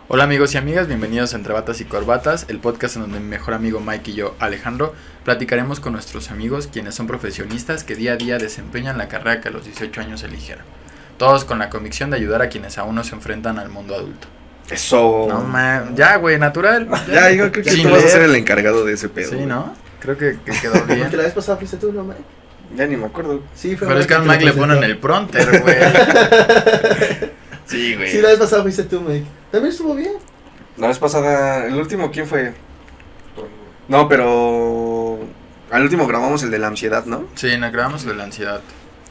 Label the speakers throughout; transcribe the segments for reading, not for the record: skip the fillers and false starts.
Speaker 1: Hola amigos y amigas, bienvenidos a Entre Batas y Corbatas, el podcast en donde mi mejor amigo Mike y yo, Alejandro, platicaremos con nuestros amigos quienes son profesionistas que día a día desempeñan la carrera que a los 18 años eligieron. Todos con la convicción de ayudar a quienes aún no se enfrentan al mundo adulto.
Speaker 2: Eso.
Speaker 1: No man, ya güey, natural.
Speaker 2: Ya, yo creo que
Speaker 1: Sin
Speaker 2: tú vas a
Speaker 1: leer.
Speaker 2: ser el encargado de ese pedo.
Speaker 1: Sí,
Speaker 2: güey.
Speaker 1: ¿no? Creo que quedó bien.
Speaker 3: Porque la vez pasada fuiste tú, ¿no, Mike?
Speaker 2: Ya ni me acuerdo.
Speaker 3: Sí, fue
Speaker 1: Pero es que a
Speaker 3: te
Speaker 1: Mike
Speaker 3: lo
Speaker 1: le ponen
Speaker 3: presentó.
Speaker 1: el pronter, güey. Sí, güey.
Speaker 3: Sí, la vez pasada fuiste tú, Mike. También estuvo bien.
Speaker 2: La vez pasada, el último, ¿quién fue? No, pero al último grabamos el de la ansiedad, ¿no?
Speaker 1: Sí, nos grabamos de la ansiedad.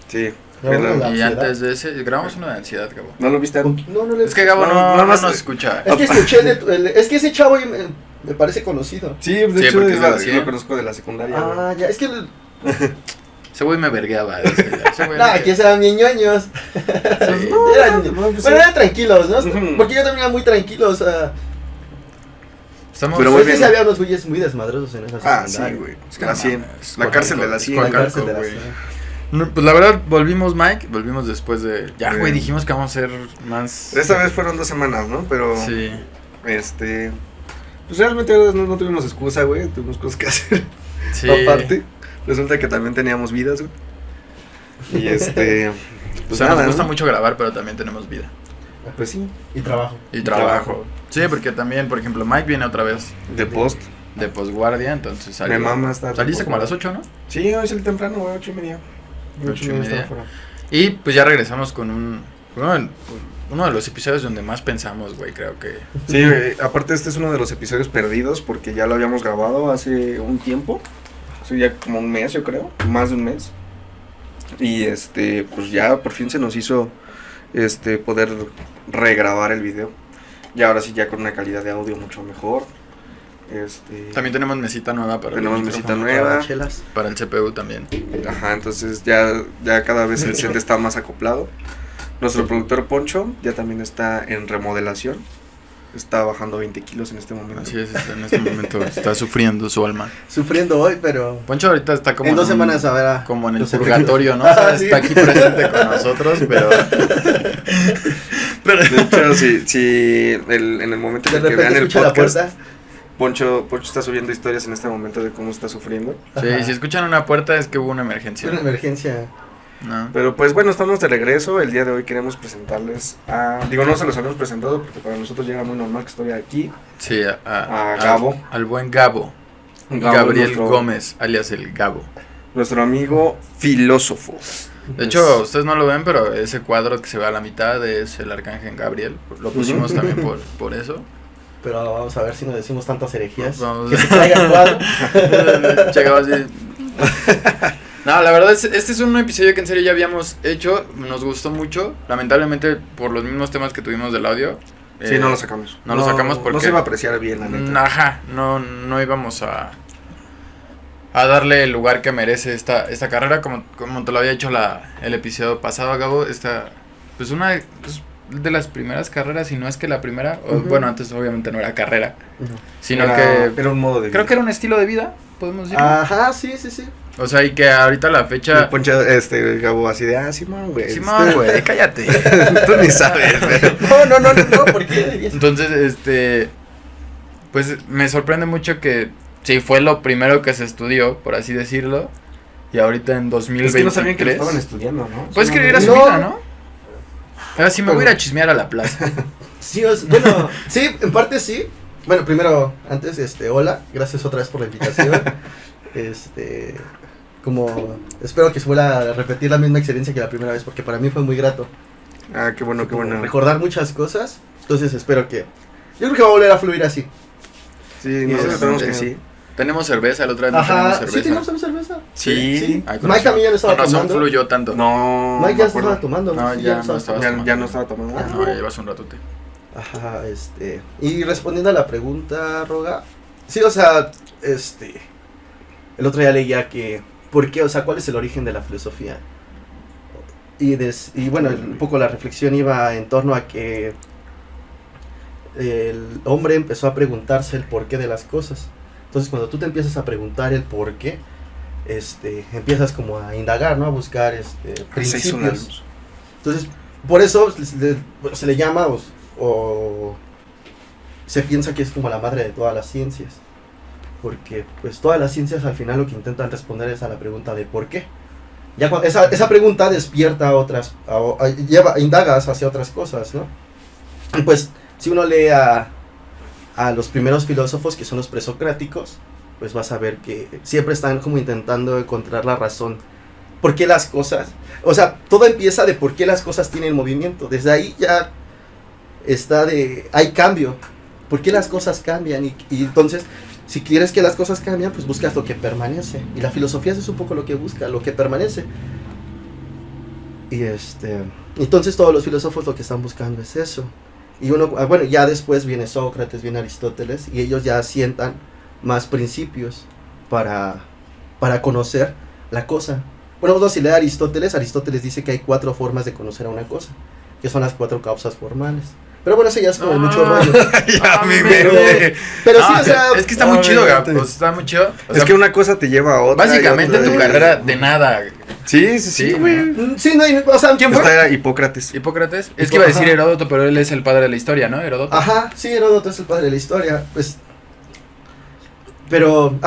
Speaker 2: Sí.
Speaker 3: Grabamos
Speaker 2: Pero-
Speaker 3: la
Speaker 1: Y
Speaker 3: ansiedad.
Speaker 1: antes de ese, grabamos uno de ansiedad, Gabo.
Speaker 2: ¿No lo viste?
Speaker 3: No, no le...
Speaker 1: Es que Gabo
Speaker 2: No,
Speaker 1: no
Speaker 2: nada más-
Speaker 1: nos escucha.
Speaker 3: Es que escuché es que ese chavo me parece conocido.
Speaker 2: Sí, de
Speaker 1: Sí,
Speaker 2: hecho
Speaker 1: porque es de la
Speaker 2: lo
Speaker 1: 100.
Speaker 2: conozco de la secundaria. güey.
Speaker 3: Ah, ya, es que...
Speaker 1: Ese güey me vergueaba. Ese güey
Speaker 3: Nah,
Speaker 1: me-
Speaker 3: aquí eran bien ñoños.
Speaker 1: Sí.
Speaker 3: Bueno, eran tranquilos, ¿no?
Speaker 2: Ujú.
Speaker 3: Porque yo también era muy tranquilo, o sea...
Speaker 1: Estamos
Speaker 2: Pero
Speaker 3: Pero
Speaker 2: muy
Speaker 3: es que
Speaker 2: bien,
Speaker 3: sí
Speaker 2: ¿no?
Speaker 3: había unos güeyes muy desmadrosos en esa
Speaker 2: Ah,
Speaker 3: secundaria.
Speaker 2: sí, güey.
Speaker 1: Es que
Speaker 2: La
Speaker 1: no
Speaker 2: 100.
Speaker 1: mames,
Speaker 2: La cárcel de la
Speaker 1: es
Speaker 2: 100.
Speaker 3: La
Speaker 1: Coacalco,
Speaker 3: cárcel de la
Speaker 1: güey.
Speaker 3: ciudad.
Speaker 1: No, pues la verdad volvimos, Mike, volvimos después de... Ya, güey,
Speaker 2: Bien.
Speaker 1: dijimos que vamos a ser más...
Speaker 2: Esta vez fueron 2 semanas, ¿no? Pero,
Speaker 1: Sí.
Speaker 2: pues realmente no tuvimos excusa, güey. Tuvimos cosas que hacer.
Speaker 1: Sí.
Speaker 2: Aparte, resulta que también teníamos vidas, güey. Y
Speaker 1: O
Speaker 2: pues
Speaker 1: sea,
Speaker 2: nada,
Speaker 1: nos gusta
Speaker 2: ¿no?
Speaker 1: mucho grabar, pero también tenemos vida.
Speaker 2: Pues sí,
Speaker 3: Y trabajo.
Speaker 1: Y
Speaker 2: trabajo.
Speaker 1: trabajo. Sí, porque también, por ejemplo, Mike viene otra vez
Speaker 2: de post.
Speaker 1: de posguardia, entonces
Speaker 2: Mi mamá está.
Speaker 1: Saliste como a las 8, ¿no?
Speaker 2: Sí, hoy salí temprano, güey, 8:30.
Speaker 1: 8:30.
Speaker 2: estaba fuera.
Speaker 1: Y pues ya regresamos con uno de los episodios donde más pensamos, güey, creo que...
Speaker 2: Sí, güey, aparte este es uno de los episodios perdidos porque ya lo habíamos grabado hace un tiempo. Hace ya como un mes, yo creo, más de un mes. Y pues ya por fin se nos hizo poder regrabar el video. Y ahora sí ya con una calidad de audio mucho mejor.
Speaker 1: También tenemos mesita nueva para
Speaker 2: Tenemos
Speaker 1: el
Speaker 2: mesita
Speaker 1: micrófono,
Speaker 2: nueva.
Speaker 3: Para chelas.
Speaker 1: para el CPU también.
Speaker 2: Ajá, entonces ya cada vez el set está más acoplado. Nuestro productor Poncho ya también está en remodelación. Está bajando 20 kilos en este momento.
Speaker 1: Así es, en este momento está sufriendo su alma.
Speaker 3: Sufriendo hoy, pero...
Speaker 1: Poncho ahorita está como
Speaker 3: en 2
Speaker 1: un-
Speaker 3: semanas a ver a...
Speaker 1: como en el
Speaker 3: los
Speaker 1: purgatorio, ¿no?
Speaker 3: efectos.
Speaker 1: O sea,
Speaker 3: Ah, sí.
Speaker 1: está aquí presente con nosotros, pero...
Speaker 2: De hecho, si en el momento
Speaker 3: De
Speaker 2: en el que
Speaker 3: repente
Speaker 2: vean el
Speaker 3: escucha la
Speaker 2: podcast,
Speaker 3: puerta.
Speaker 2: Poncho está subiendo historias en este momento de cómo está sufriendo.
Speaker 1: Sí,
Speaker 3: Ajá.
Speaker 1: si escuchan una puerta es que hubo una emergencia.
Speaker 3: Una emergencia.
Speaker 1: ¿No?
Speaker 2: Pero pues bueno, estamos de regreso. El día de hoy queremos presentarles a... Digo, no se los habíamos presentado porque para nosotros ya era muy normal que estoy aquí.
Speaker 1: Sí,
Speaker 2: A Gabo.
Speaker 1: Al buen Gabo.
Speaker 2: Gabo,
Speaker 1: Gabriel
Speaker 2: nuestro-
Speaker 1: Gómez, alias el Gabo.
Speaker 2: Nuestro amigo filósofo.
Speaker 1: De hecho, ustedes no lo ven, pero ese cuadro que se ve a la mitad es el Arcángel Gabriel. Lo pusimos
Speaker 2: Ujú.
Speaker 1: también por eso.
Speaker 3: Pero vamos a ver si no decimos tantas herejías.
Speaker 1: Vamos.
Speaker 3: Que se caiga el cuadro.
Speaker 1: Llegaba así. No, la verdad, este es un episodio que en serio ya habíamos hecho. Nos gustó mucho. Lamentablemente, por los mismos temas que tuvimos del audio.
Speaker 2: Sí, no lo sacamos.
Speaker 1: no lo sacamos porque-
Speaker 2: No se va a apreciar bien, la neta.
Speaker 1: Ajá, no íbamos a darle el lugar que merece esta carrera, como te lo había dicho el episodio pasado, Gabo, pues una de las primeras carreras, y no es que la primera,
Speaker 3: Ujú.
Speaker 1: bueno, antes obviamente no era carrera,
Speaker 3: Ujú.
Speaker 1: sino
Speaker 2: Era
Speaker 1: que
Speaker 2: un modo de
Speaker 1: creo
Speaker 2: vida.
Speaker 1: que era un estilo de vida, podemos decir.
Speaker 3: Ajá, sí.
Speaker 1: O sea, y que ahorita la
Speaker 2: Y
Speaker 1: fecha...
Speaker 2: Poncho, Gabo así de, Simón, güey.
Speaker 1: Simón, güey, cállate.
Speaker 2: Tú ni sabes, güey.
Speaker 3: No, ¿por qué?
Speaker 1: Entonces, pues me sorprende mucho que sí fue lo primero que se estudió, por así decirlo, y ahorita en 2023...
Speaker 2: Es que no sabían que lo estaban estudiando, ¿no?
Speaker 1: Puedes
Speaker 2: Sí,
Speaker 1: escribir
Speaker 2: no,
Speaker 1: a su
Speaker 3: No.
Speaker 1: vida, ¿no? Ahora sí me voy a ir a chismear a la plaza.
Speaker 3: Sí, bueno, sí, en parte sí. Bueno, primero, antes, hola, gracias otra vez por la invitación. Como, espero que se vuelva a repetir la misma experiencia que la primera vez, porque para mí fue muy grato.
Speaker 2: Ah, qué bueno, qué
Speaker 3: Como
Speaker 2: bueno.
Speaker 3: recordar muchas cosas, entonces espero que... Yo creo que va a volver a fluir así.
Speaker 2: Sí, nosotros esperamos que sí.
Speaker 1: Tenemos cerveza, la otra vez no
Speaker 3: Ajá,
Speaker 1: tenemos
Speaker 3: sí,
Speaker 1: cerveza.
Speaker 3: tenemos cerveza.
Speaker 2: Sí.
Speaker 1: Ay, con
Speaker 3: Mike
Speaker 1: razón.
Speaker 3: también ya lo estaba
Speaker 1: Con razón
Speaker 3: tomando.
Speaker 1: fluyó tanto.
Speaker 2: No,
Speaker 3: Mike
Speaker 2: me
Speaker 3: ya se
Speaker 2: acuerdo.
Speaker 3: estaba tomando.
Speaker 1: No,
Speaker 3: Sí,
Speaker 1: ya
Speaker 3: lo
Speaker 1: no
Speaker 3: estaba
Speaker 1: estaba.
Speaker 2: Ya no estaba tomando.
Speaker 3: Ah,
Speaker 1: No, ya llevas un ratote.
Speaker 3: Ajá, y respondiendo a la pregunta, Roga, sí, o sea, el otro día leía que, ¿por qué? O sea, ¿cuál es el origen de la filosofía? Y bueno, un poco la reflexión iba en torno a que el hombre empezó a preguntarse el porqué de las cosas. Entonces, cuando tú te empiezas a preguntar el porqué, empiezas como a indagar, ¿no? A buscar,
Speaker 2: Se hizo una
Speaker 3: principios. Entonces, por eso se le llama, o se piensa que es como la madre de todas las ciencias. Porque pues todas las ciencias al final lo que intentan responder es a la pregunta de ¿por qué? Ya esa pregunta despierta a otras, indagas hacia otras cosas, ¿no? Y pues si uno lee a los primeros filósofos, que son los presocráticos, pues vas a ver que siempre están como intentando encontrar la razón. ¿Por qué las cosas? O sea, todo empieza de por qué las cosas tienen movimiento. Desde ahí ya hay cambio. ¿Por qué las cosas cambian? Y entonces, si quieres que las cosas cambien, pues buscas lo que permanece. Y la filosofía es un poco lo que busca, lo que permanece. Y entonces todos los filósofos lo que están buscando es eso. Y bueno, ya después viene Sócrates, viene Aristóteles, y ellos ya sientan más principios para conocer la cosa. Bueno, si lee a Aristóteles dice que hay 4 formas de conocer a una cosa, que son las 4 causas formales. Pero bueno, eso ya es como mucho rollo. Pero sí, o sea...
Speaker 1: Es que está muy chido, Gab. O sea, está muy chido. O sea,
Speaker 2: es que una cosa te lleva a otra.
Speaker 1: Básicamente tu carrera de nada.
Speaker 2: Sí, güey.
Speaker 3: Sí, no, o sea,
Speaker 1: ¿quién fue?
Speaker 2: Está Hipócrates.
Speaker 1: Hipócrates. Es que iba a decir Heródoto, pero él es el padre de la historia, ¿no? Heródoto.
Speaker 3: Ajá, sí, Heródoto es el padre de la historia. Pues... Pero,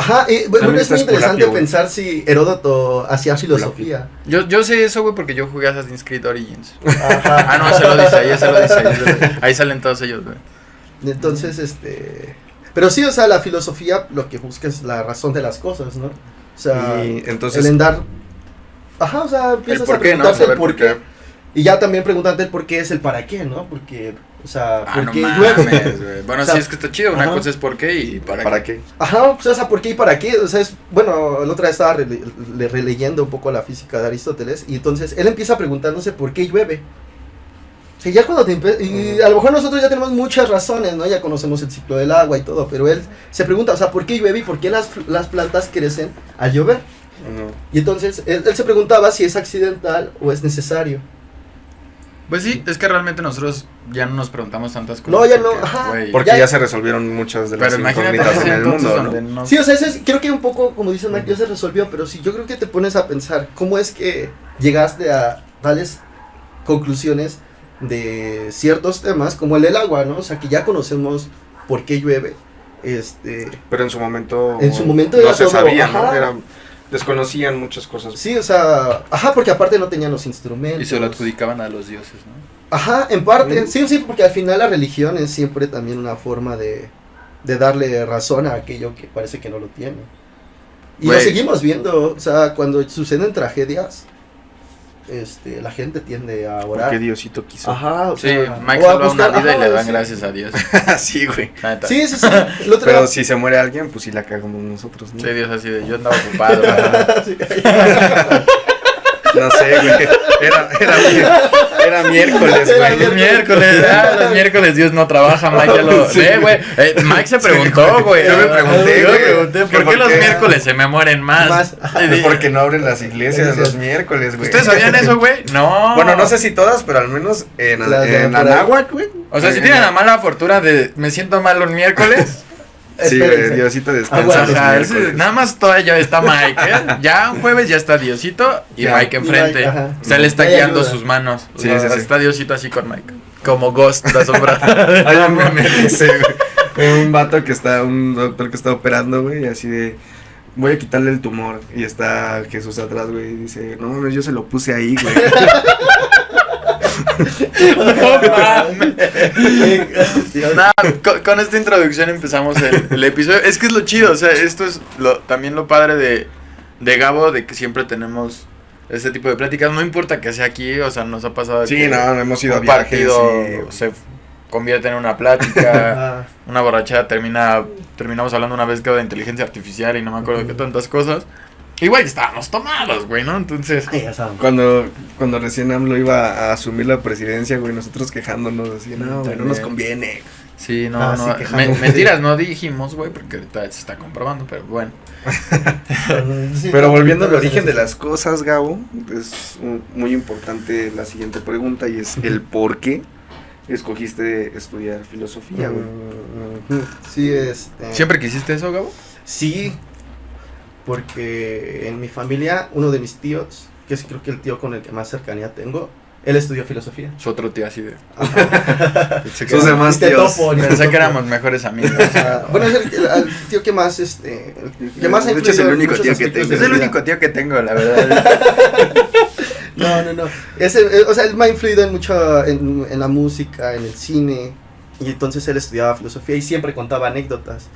Speaker 3: bueno, es muy interesante pensar si Heródoto hacía filosofía.
Speaker 1: Yo sé eso, güey, porque yo jugué Assassin's Creed Origins.
Speaker 3: Ajá.
Speaker 1: No, se lo dice. Ahí salen todos ellos, güey.
Speaker 3: Entonces, pero sí, o sea, la filosofía lo que busca es la razón de las cosas, ¿no? O sea,
Speaker 2: y entonces,
Speaker 3: el endar... Ajá, o sea, empiezas a
Speaker 1: ¿no?
Speaker 3: preguntarte
Speaker 1: Saber
Speaker 3: el por qué. Y ya también preguntarte el por qué es el para qué, ¿no? Porque, o sea, ¿por qué llueve?
Speaker 1: Güey. Bueno, o sea, sí, es que está chido. Una cosa es por qué y para qué.
Speaker 3: Ajá, pues, o sea, ¿por qué y para qué? O sea, bueno, la otra vez estaba releyendo un poco la física de Aristóteles, y entonces él empieza preguntándose por qué llueve. O sea, ya cuando y a lo mejor nosotros ya tenemos muchas razones, ¿no? Ya conocemos el ciclo del agua y todo, pero él se pregunta, o sea, ¿por qué llueve y por qué las plantas crecen al llover? Y entonces él se preguntaba si es accidental o es necesario.
Speaker 1: Pues sí, es que realmente nosotros ya no nos preguntamos tantas cosas.
Speaker 3: No, ya no, ajá.
Speaker 2: Porque ya se resolvieron muchas de las incógnitas en el mundo, ¿no?
Speaker 3: Sí, o sea, creo que un poco, como dice Mike, ya se resolvió, pero sí, yo creo que te pones a pensar cómo es que llegaste a tales conclusiones de ciertos temas, como el del agua, ¿no? O sea, que ya conocemos por qué llueve.
Speaker 2: Pero en su momento
Speaker 3: no
Speaker 2: se sabía, ¿no? Desconocían muchas cosas.
Speaker 3: Sí, o sea, porque aparte no tenían los instrumentos.
Speaker 1: Y se lo adjudicaban a los dioses, ¿no?
Speaker 3: Ajá, en parte, sí, porque al final la religión es siempre también una forma de darle razón a aquello que parece que no lo tiene. Y lo seguimos viendo, o sea, cuando suceden tragedias, la gente tiende a orar.
Speaker 2: Porque Diosito quiso.
Speaker 3: Ajá, o
Speaker 1: sí,
Speaker 3: sea,
Speaker 1: Mike salva una vida y le dan gracias a Dios.
Speaker 2: Sí, güey.
Speaker 3: Sí.
Speaker 2: Pero si se muere alguien, pues sí la cagamos nosotros, ¿no?
Speaker 1: Sí, Dios así de, yo andaba ocupado.
Speaker 2: No sé, güey. Era miércoles, güey.
Speaker 1: Los miércoles Dios no trabaja, Mike ya lo ve, güey. Mike se preguntó, güey.
Speaker 2: Yo me pregunté,
Speaker 1: ¿por qué los miércoles se me mueren más?
Speaker 2: Es porque no abren las iglesias los miércoles, güey.
Speaker 1: ¿Ustedes sabían eso, güey? No.
Speaker 2: Bueno, no sé si todas, pero al menos en Anáhuac, güey.
Speaker 1: O sea, si tienen la mala fortuna de me siento mal los miércoles.
Speaker 2: Sí, Diosito descansa.
Speaker 1: Nada más todavía está Mike, ¿eh? Ya un jueves ya está Diosito y Mike enfrente. O sea, le está guiando sus manos.
Speaker 2: Sí.
Speaker 1: Está Diosito así con Mike. Como Ghost, la sombra.
Speaker 2: Hay un meme, dice, güey. Un vato un doctor que está operando, güey, así de, voy a quitarle el tumor. Y está Jesús atrás, güey, y dice, no, yo se lo puse ahí, güey.
Speaker 1: Con esta introducción empezamos el episodio. Es que es lo chido, o sea, esto es también lo padre de Gabo, de que siempre tenemos este tipo de pláticas. No importa que sea aquí, o sea, nos ha pasado
Speaker 2: sí, no hemos ido a
Speaker 1: viajes,
Speaker 2: partido
Speaker 1: se convierte en una plática, una borrachera, terminamos hablando una vez de inteligencia artificial y no me acuerdo de qué tantas cosas. Igual estábamos tomados, güey, ¿no? Entonces,
Speaker 2: cuando recién AMLO iba a asumir la presidencia, güey, nosotros quejándonos así, no, güey, no nos conviene.
Speaker 1: Sí, no. Mentiras no dijimos, güey, porque ahorita se está comprobando, pero bueno.
Speaker 2: Pero volviendo al origen de las cosas, Gabo, es muy importante la siguiente pregunta y es el por qué escogiste estudiar filosofía, güey.
Speaker 3: Sí,
Speaker 1: ¿Siempre quisiste eso, Gabo?
Speaker 3: Sí, porque en mi familia, uno de mis tíos, que es creo que el tío con el que más cercanía tengo, Él estudió filosofía.
Speaker 1: Su otro tío así de... Pensé que
Speaker 2: Sus
Speaker 1: era-
Speaker 2: demás
Speaker 3: Ni te
Speaker 2: tíos.
Speaker 3: topo, ni te
Speaker 1: Pensé que
Speaker 3: topo.
Speaker 1: éramos mejores amigos.
Speaker 3: Bueno, es el tío que más, que más ha
Speaker 2: De hecho, es el
Speaker 3: influido en
Speaker 2: único
Speaker 3: muchos
Speaker 2: tío que
Speaker 3: aspectos
Speaker 2: tengo.
Speaker 3: de
Speaker 1: Es
Speaker 3: mi
Speaker 1: el
Speaker 3: vida.
Speaker 1: único tío que tengo, la verdad.
Speaker 3: No. O sea, él me ha influido en mucho en la música, en el cine. Y entonces él estudiaba filosofía y siempre contaba anécdotas.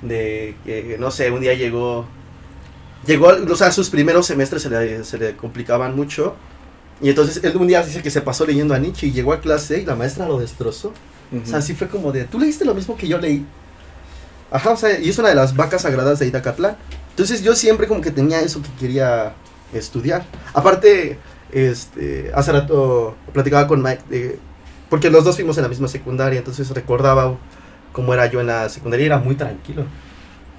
Speaker 3: De que, no sé, un día llegó, o sea, sus primeros semestres se le complicaban mucho. Y entonces él un día dice que se pasó leyendo a Nietzsche y llegó a clase y la maestra lo destrozó. O sea, así fue como de, ¿tú leíste lo mismo que yo leí? Ajá, o sea, y es una de las vacas sagradas de Itacatlán. Entonces yo siempre como que tenía eso que quería estudiar. Aparte, hace rato platicaba con Mike, porque los dos fuimos en la misma secundaria, entonces recordaba cómo era yo en la secundaria, era muy tranquilo.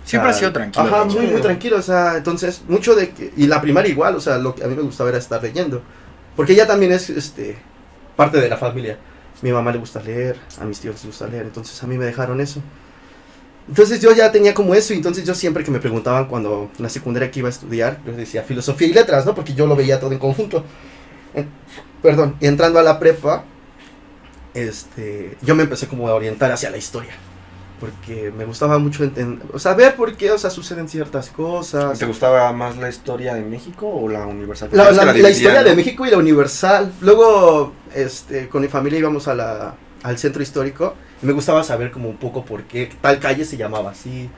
Speaker 1: Siempre ha sido tranquilo.
Speaker 3: Ajá,
Speaker 1: ¿no?
Speaker 3: muy tranquilo, o sea, entonces, mucho de que, y la primaria igual, o sea, lo que a mí me gustaba era estar leyendo, porque ella también es, parte de la familia. Mi mamá le gusta leer, a mis tíos les gusta leer, entonces a mí me dejaron eso. Entonces yo ya tenía como eso, y entonces yo siempre que me preguntaban cuando en la secundaria que iba a estudiar, yo decía filosofía y letras, ¿no? Porque yo lo veía todo en conjunto. Perdón, y entrando a la prepa, yo me empecé como a orientar hacia la historia. Porque me gustaba mucho saber por qué, o sea, suceden ciertas cosas.
Speaker 2: ¿Te gustaba más la historia de México o la universal?
Speaker 3: La
Speaker 2: Es que
Speaker 3: historia
Speaker 2: dividían,
Speaker 3: de
Speaker 2: ¿no?
Speaker 3: México y la universal. Luego, con mi familia íbamos al centro histórico y me gustaba saber como un poco por qué tal calle se llamaba así.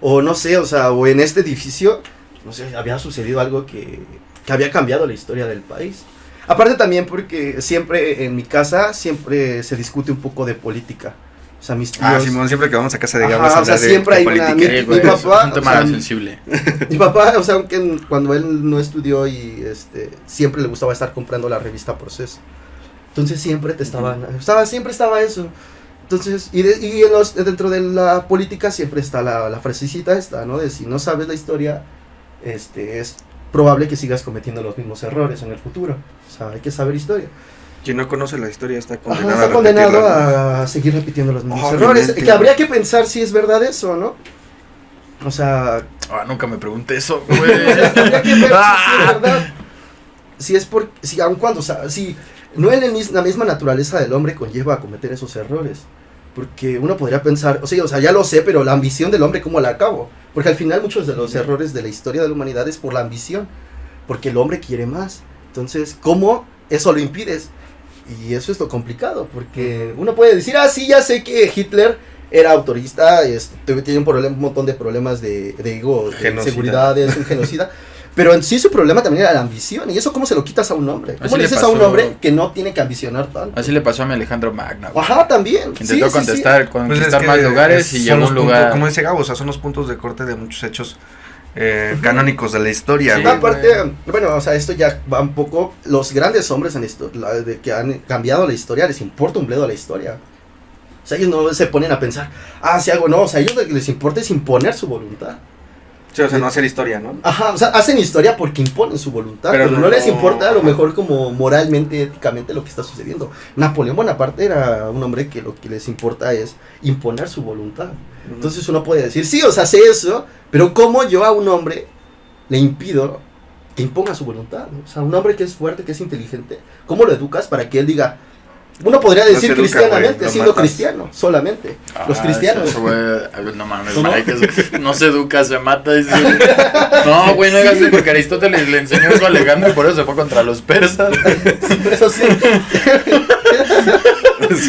Speaker 3: O no sé, o sea, o en este edificio, no sé, había sucedido algo que había cambiado la historia del país. Aparte también porque siempre en mi casa, siempre se discute un poco de política. O sea, mis tíos...
Speaker 2: Ah, Simón, siempre que vamos a casa de
Speaker 3: Ajá,
Speaker 2: vamos a
Speaker 3: o sea,
Speaker 2: hablar
Speaker 3: siempre
Speaker 2: de
Speaker 3: hay una-
Speaker 2: política.
Speaker 1: Sí,
Speaker 3: mi
Speaker 1: güey,
Speaker 3: papá,
Speaker 1: es un tema
Speaker 3: o sea,
Speaker 1: sensible.
Speaker 3: Mi papá, o sea, aunque cuando él no estudió y siempre le gustaba estar comprando la revista Proceso. Entonces siempre siempre estaba eso. Entonces, dentro de la política siempre está la frasecita esta, ¿no? De si no sabes la historia, es probable que sigas cometiendo los mismos errores en el futuro. O sea, hay que saber historia.
Speaker 2: Quien no conoce la historia está
Speaker 3: Ajá,
Speaker 2: condenado
Speaker 3: está
Speaker 2: a
Speaker 3: condenado
Speaker 2: repetirla,
Speaker 3: a seguir repitiendo los mismos
Speaker 2: Obviamente.
Speaker 3: errores. Que habría que pensar si es verdad eso, ¿no? O sea,
Speaker 1: Ah, nunca me pregunté eso, güey.
Speaker 3: habría que ver si es verdad. Si aun cuando, o sea, si no en la misma naturaleza del hombre conlleva a cometer esos errores. Porque uno podría pensar, o sea, ya lo sé, pero la ambición del hombre, ¿cómo la acabo? Porque al final muchos de los errores de la historia de la humanidad es por la ambición. Porque el hombre quiere más. Entonces, ¿cómo eso lo impides? Y eso es lo complicado, porque uno puede decir, sí, ya sé que Hitler era autorista, tiene un montón de problemas de ego, de
Speaker 2: Genocida.
Speaker 3: inseguridad, es un genocida, pero en sí su problema también era la ambición, y eso ¿cómo se lo quitas a un hombre? ¿Cómo
Speaker 1: Así
Speaker 3: le
Speaker 1: le
Speaker 3: dices a un
Speaker 1: pasó-
Speaker 3: hombre que no tiene que ambicionar tanto?
Speaker 1: Así le pasó a mi Alejandro Magna, güey.
Speaker 3: Ajá, también.
Speaker 1: Intentó
Speaker 3: sí, sí,
Speaker 1: conquistar
Speaker 2: Pues es que
Speaker 1: más lugares y
Speaker 2: son
Speaker 1: llegó a
Speaker 2: los
Speaker 1: un
Speaker 2: puntos,
Speaker 1: lugar.
Speaker 2: como dice Gabo, o sea, son los puntos de corte de muchos hechos canónicos de la historia,
Speaker 1: Sí,
Speaker 2: güey.
Speaker 3: Aparte, bueno, o sea, esto ya va un poco, los grandes hombres que han cambiado la historia, les importa un bledo la historia. O sea, ellos no se ponen a pensar, si hago, no, o sea, a ellos lo que les importa es imponer su voluntad.
Speaker 2: Sí, o sea, no hacer historia, ¿no?
Speaker 3: Ajá, o sea, hacen historia porque imponen su voluntad,
Speaker 2: Pero
Speaker 3: pero no
Speaker 2: no-
Speaker 3: les importa a lo mejor como moralmente, éticamente lo que está sucediendo. Napoleón Bonaparte era un hombre que lo que les importa es imponer su voluntad. Entonces uno puede decir, sí, o sea, sé eso, pero ¿cómo yo a un hombre le impido que imponga su voluntad? O sea, un hombre que es fuerte, que es inteligente, ¿cómo lo educas para que él diga? Uno podría
Speaker 2: No
Speaker 3: decir
Speaker 2: se educa,
Speaker 3: cristianamente,
Speaker 2: güey, lo
Speaker 3: siendo
Speaker 2: matas.
Speaker 3: cristiano, solamente. Los cristianos.
Speaker 1: Eso, güey, no mames,
Speaker 3: ¿Cómo?
Speaker 1: Mike, no se educa, se mata. No, güey, no hagas eso porque Aristóteles le enseñó eso a Alejandro y por eso se fue contra los persas.
Speaker 3: Eso sí.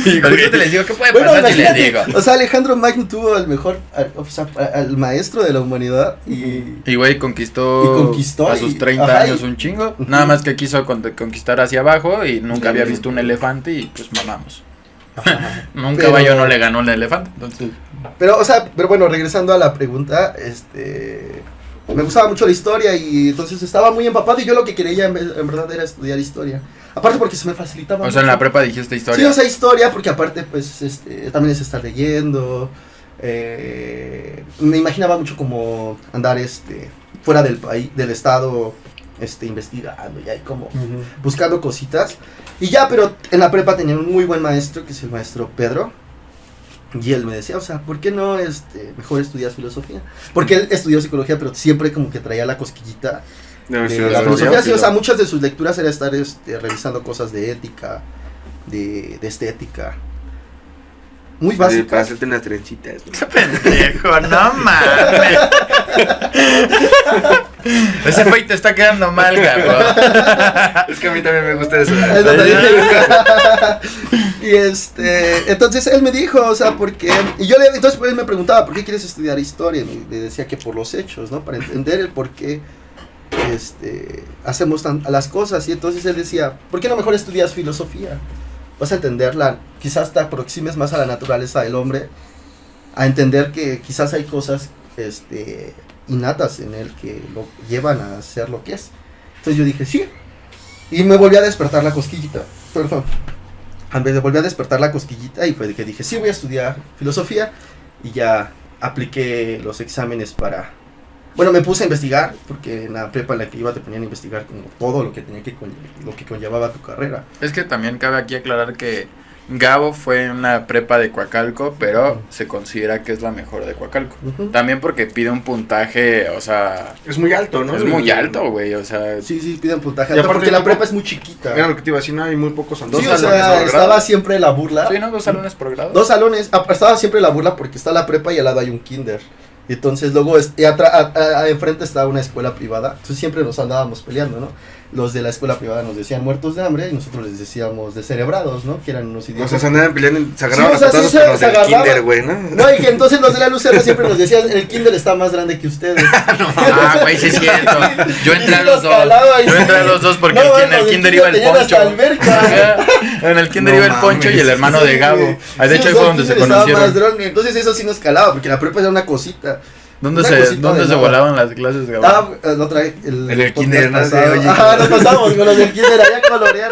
Speaker 2: Sí, güey.
Speaker 1: Aristóteles dijo, ¿qué puede
Speaker 3: Bueno,
Speaker 1: pasar si le
Speaker 3: imagínate,
Speaker 1: digo?
Speaker 3: o sea, Alejandro Magno tuvo al mejor, al maestro de la humanidad y
Speaker 1: Y güey, conquistó a sus 30
Speaker 3: ajá,
Speaker 1: años un chingo. Nada más que quiso conquistar hacia abajo y nunca había visto un elefante y pues mamamos. Un
Speaker 3: Pero-
Speaker 1: caballo no le ganó al elefante, entonces...
Speaker 3: pero bueno, regresando a la pregunta, me gustaba mucho la historia y entonces estaba muy empapado y yo lo que quería en verdad era estudiar historia. Aparte porque se me facilitaba
Speaker 1: O sea, en la
Speaker 3: mucho.
Speaker 1: prepa dijiste
Speaker 3: Sí,
Speaker 1: historia.
Speaker 3: o sea, historia, porque aparte, pues, también es estar leyendo. Me imaginaba mucho como andar, fuera del país, del estado, investigando y ahí como buscando cositas. Y ya, pero en la prepa tenía un muy buen maestro, que es el maestro Pedro. Y él me decía, o sea, ¿por qué no, mejor estudias filosofía? Porque él estudió psicología, pero siempre como que traía la cosquillita
Speaker 2: De
Speaker 3: de
Speaker 2: filosofía,
Speaker 3: la filosofía, sí, o sea,
Speaker 1: filo.
Speaker 3: muchas de sus lecturas era estar revisando cosas de ética, de estética. Muy
Speaker 2: Para
Speaker 3: básicas.
Speaker 2: hacerte unas trencitas.
Speaker 1: Qué pendejo, no mames. Ese fue y te está quedando mal, cabrón.
Speaker 2: Es que a mí también me gusta eso.
Speaker 3: Es lo que dije. Y entonces él me dijo, o sea, ¿por qué? Y yo entonces él me preguntaba, ¿por qué quieres estudiar historia? Y le decía que por los hechos, ¿no? Para entender el por qué hacemos las cosas. Y entonces él decía, ¿por qué no mejor estudias filosofía? Vas a entenderla, quizás te aproximes más a la naturaleza del hombre, a entender que quizás hay cosas innatas en él que lo llevan a ser lo que es. Entonces yo dije, sí. Y me volví a despertar la cosquillita. Perdón. Me volví a despertar la cosquillita y fue que dije, sí, voy a estudiar filosofía. Y ya apliqué los exámenes para... Bueno, me puse a investigar, porque en la prepa en la que iba te ponían a investigar como todo lo que tenía lo que conllevaba tu carrera.
Speaker 1: Es que también cabe aquí aclarar que Gabo fue una prepa de Coacalco, pero se considera que es la mejor de Coacalco.
Speaker 3: Ujú.
Speaker 1: También porque pide un puntaje, o sea,
Speaker 2: Es muy alto, ¿no?
Speaker 1: es muy alto, güey, o sea,
Speaker 3: Sí, piden puntaje
Speaker 2: Y
Speaker 3: alto,
Speaker 2: aparte
Speaker 3: porque la
Speaker 2: tipo-
Speaker 3: prepa es muy chiquita.
Speaker 2: Era lo que te iba a decir, no hay muy pocos
Speaker 3: Sí,
Speaker 2: salones.
Speaker 3: o sea, estaba siempre la burla.
Speaker 1: sí, ¿no? 2 salones por grado.
Speaker 3: Dos salones, estaba siempre la burla porque está la prepa y al lado hay un kinder. Y entonces luego enfrente está una escuela privada. Entonces siempre nos andábamos peleando, ¿no? Los de la escuela privada nos decían muertos de hambre y nosotros les decíamos descerebrados, ¿no? Que eran unos
Speaker 2: O
Speaker 3: idiotas.
Speaker 2: sea, se andaban peleando, se
Speaker 3: Sí,
Speaker 2: agarraban
Speaker 3: o sea,
Speaker 2: a patazos
Speaker 3: sí,
Speaker 2: con los
Speaker 3: se
Speaker 2: del
Speaker 3: agarraban.
Speaker 2: kinder, güey, ¿no?
Speaker 3: No, y que entonces los de la Lucera siempre nos decían, el kinder está más grande que ustedes.
Speaker 1: Ah, güey, sí es cierto. Yo entré a
Speaker 3: Y
Speaker 1: los
Speaker 3: sí
Speaker 1: dos.
Speaker 3: nos calaba, y
Speaker 1: Yo
Speaker 3: sí.
Speaker 1: entré a los dos porque
Speaker 3: No,
Speaker 1: en el
Speaker 3: los
Speaker 1: kinder iba el
Speaker 3: tenían
Speaker 1: Poncho.
Speaker 3: hasta alberca.
Speaker 1: En el kinder
Speaker 2: No
Speaker 1: iba el Poncho y el
Speaker 2: mames.
Speaker 1: hermano de Gabo. Ah, de
Speaker 3: Sí,
Speaker 1: hecho, ahí
Speaker 3: o
Speaker 1: fue
Speaker 3: sea,
Speaker 1: donde
Speaker 3: el
Speaker 1: se
Speaker 3: kinder estaba más
Speaker 1: conocieron.
Speaker 3: grande. Entonces eso sí nos calaba, porque la prepa era una cosita.
Speaker 1: ¿Dónde
Speaker 3: Una
Speaker 1: se,
Speaker 3: cosita
Speaker 1: dónde
Speaker 3: de
Speaker 1: se
Speaker 3: nada.
Speaker 1: volaban las clases, Gabo?
Speaker 3: La otra vez,
Speaker 2: En el
Speaker 3: podcast
Speaker 2: kinder, ¿no?
Speaker 3: pasado.
Speaker 2: Oye,
Speaker 3: Ajá, nos pasamos con los del kinder allá a colorear.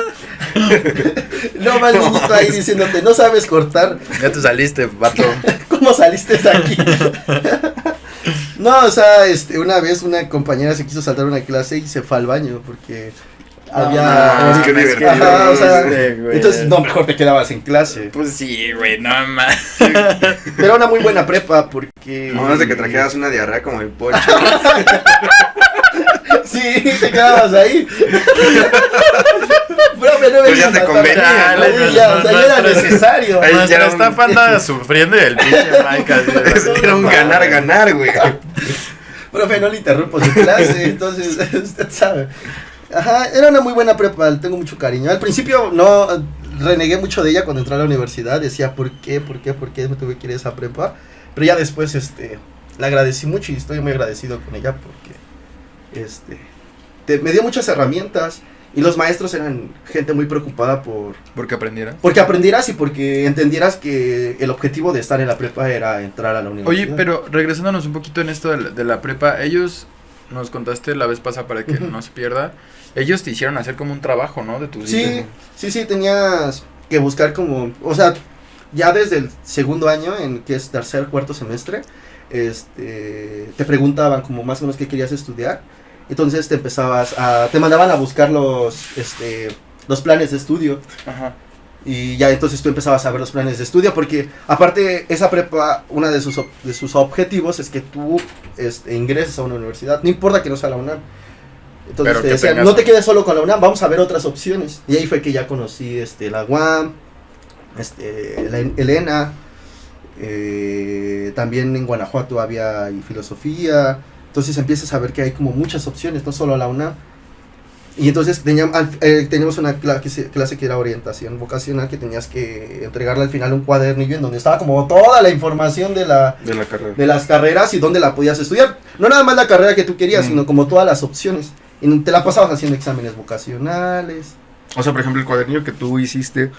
Speaker 3: No mal niñito ahí diciéndote, no sabes cortar.
Speaker 1: Ya te saliste, vato.
Speaker 3: ¿Cómo saliste de aquí? No, o sea, una vez una compañera se quiso saltar una clase y se fue al baño porque había...
Speaker 2: es que divertido.
Speaker 3: Ajá, o sea,
Speaker 1: güey.
Speaker 3: entonces, no, mejor te quedabas en clase.
Speaker 1: Pues sí, güey, no más.
Speaker 3: Pero era una muy buena prepa porque...
Speaker 2: No, es de que trajeras una diarrea como el Poncho.
Speaker 3: Sí, te quedabas ahí. Profe, no me
Speaker 2: Pues ya
Speaker 3: hizo
Speaker 2: te
Speaker 3: matar
Speaker 2: convenía,
Speaker 3: a la
Speaker 1: ¿no?
Speaker 3: niña, o sea, ya era
Speaker 1: Nuestra-
Speaker 3: necesario.
Speaker 2: Ahí ya
Speaker 1: Nuestra
Speaker 2: era un-
Speaker 1: estafa anda sufriendo y el pinche Mike así.
Speaker 2: Era un ganar, güey.
Speaker 3: Profe, no le interrumpo su clase, entonces usted sabe. Ajá, era una muy buena prepa, le tengo mucho cariño. Al principio no renegué mucho de ella cuando entré a la universidad, decía ¿por qué me tuve que ir a esa prepa? Pero ya después la agradecí mucho y estoy muy agradecido con ella porque me dio muchas herramientas y los maestros eran gente muy preocupada
Speaker 1: Porque aprendiera.
Speaker 3: porque aprendieras y porque entendieras que el objetivo de estar en la prepa era entrar a la universidad.
Speaker 1: Oye, pero regresándonos un poquito en esto de la prepa, ellos, nos contaste la vez pasada para que
Speaker 3: Ujú.
Speaker 1: no se pierda, ellos te hicieron hacer como un trabajo, ¿no? De tus
Speaker 3: Sí, tenías que buscar como, o sea, ya desde el segundo año, en que es tercer, cuarto semestre, te preguntaban como más o menos qué querías estudiar, entonces te mandaban a buscar los planes de estudio,
Speaker 1: Ajá.
Speaker 3: y ya entonces tú empezabas a ver los planes de estudio, porque aparte esa prepa, una de sus objetivos es que tú ingreses a una universidad, no importa que no sea la UNAM. Entonces
Speaker 1: Pero
Speaker 3: te
Speaker 1: que
Speaker 3: decían,
Speaker 1: tengas
Speaker 3: no te
Speaker 1: un-
Speaker 3: quedes solo con la UNAM, vamos a ver otras opciones. Y ahí fue que ya conocí la UAM, la ELENA, también en Guanajuato había filosofía. Entonces empiezas a ver que hay como muchas opciones, no solo la UNAM. Y entonces teníamos una clase que era orientación vocacional, que tenías que entregarle al final un cuadernillo en donde estaba como toda la información de la
Speaker 2: De
Speaker 3: las carreras y dónde la podías estudiar. No nada más la carrera que tú querías, sino como todas las opciones. Y te la pasabas haciendo exámenes vocacionales.
Speaker 2: O sea, por ejemplo, el cuadernillo que tú hiciste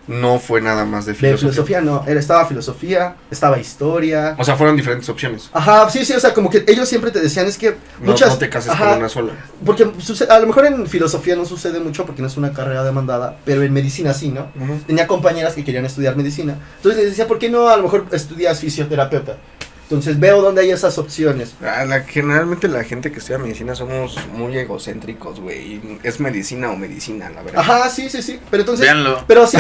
Speaker 2: no fue nada más de
Speaker 3: De
Speaker 2: filosofía.
Speaker 3: filosofía no, estaba filosofía, estaba historia.
Speaker 2: O sea, fueron diferentes opciones.
Speaker 3: Ajá, sí, o sea, como que ellos siempre te decían, es que
Speaker 2: No,
Speaker 3: muchas...
Speaker 2: no te cases
Speaker 3: ajá,
Speaker 2: con una sola.
Speaker 3: porque a lo mejor en filosofía no sucede mucho porque no es una carrera demandada, pero en medicina sí, ¿no? Tenía compañeras que querían estudiar medicina. Entonces les decía, ¿por qué no a lo mejor estudias fisioterapeuta? Entonces veo dónde hay esas opciones.
Speaker 2: Generalmente la gente que estudia medicina somos muy egocéntricos, güey. Es medicina o medicina, la verdad.
Speaker 3: Ajá, sí. Pero entonces...
Speaker 1: Véanlo.
Speaker 3: Pero sí,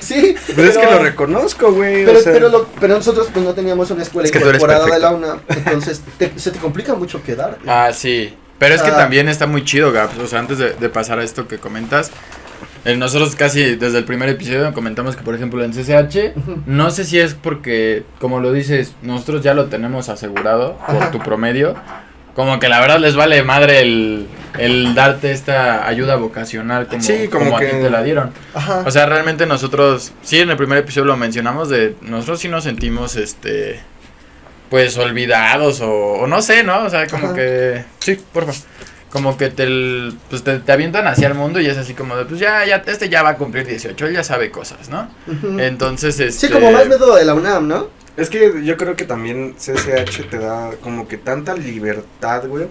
Speaker 3: sí.
Speaker 2: Pues es que lo reconozco, güey.
Speaker 3: Pero,
Speaker 2: o sea,
Speaker 3: pero nosotros pues no teníamos una escuela
Speaker 1: Es que tú eres
Speaker 3: incorporada de
Speaker 1: perfecto.
Speaker 3: la UNAM, entonces se te complica mucho quedar.
Speaker 1: Ah, sí. Pero es que también está muy chido, Gabs. O sea, antes de pasar a esto que comentas, nosotros casi desde el primer episodio comentamos que, por ejemplo, en CCH, no sé si es porque, como lo dices, nosotros ya lo tenemos asegurado por tu promedio. Como que la verdad les vale madre el darte esta ayuda vocacional como a ti te la dieron.
Speaker 3: Ajá.
Speaker 1: O sea, realmente nosotros, sí, en el primer episodio lo mencionamos nosotros sí nos sentimos, pues olvidados o no sé, ¿no? O sea, como
Speaker 3: Ajá.
Speaker 1: que, sí, por favor. Como que te avientan hacia el mundo y es así como de, pues ya va a cumplir 18, él ya sabe cosas, ¿no?
Speaker 3: Ujú.
Speaker 1: Entonces,
Speaker 3: Sí, como más método de la UNAM, ¿no?
Speaker 2: Es que yo creo que también CCH te da como que tanta libertad, güey,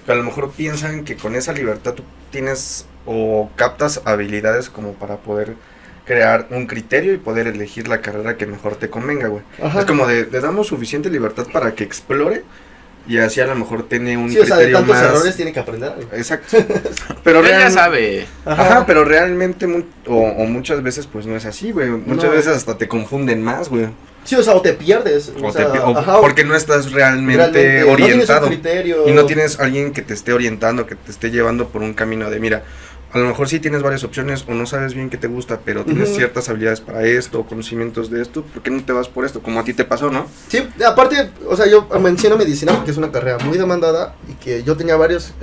Speaker 2: que a lo mejor piensan que con esa libertad tú tienes o captas habilidades como para poder crear un criterio y poder elegir la carrera que mejor te convenga, güey.
Speaker 3: Ajá.
Speaker 2: Es como le damos suficiente libertad para que explore y así a lo mejor tiene un
Speaker 3: Sí, o sea, de
Speaker 2: criterio
Speaker 3: tantos
Speaker 2: más...
Speaker 3: errores tiene que aprender algo.
Speaker 2: Exacto. Pero
Speaker 1: él ya
Speaker 2: realmente...
Speaker 1: sabe.
Speaker 2: Ajá, pero realmente o muchas veces pues no es así, güey. Muchas
Speaker 3: No.
Speaker 2: veces hasta te confunden más, güey.
Speaker 3: Sí, o sea, o te pierdes.
Speaker 2: Porque no estás realmente
Speaker 3: no tienes un
Speaker 2: orientado.
Speaker 3: criterio.
Speaker 2: Y no tienes alguien que te esté orientando, que te esté llevando por un camino de, mira, a lo mejor sí tienes varias opciones o no sabes bien qué te gusta, pero tienes ciertas habilidades para esto, conocimientos de esto, ¿por qué no te vas por esto? Como a ti te pasó, ¿no?
Speaker 3: Sí, aparte, o sea, yo menciono medicina porque es una carrera muy demandada y que yo tenía varios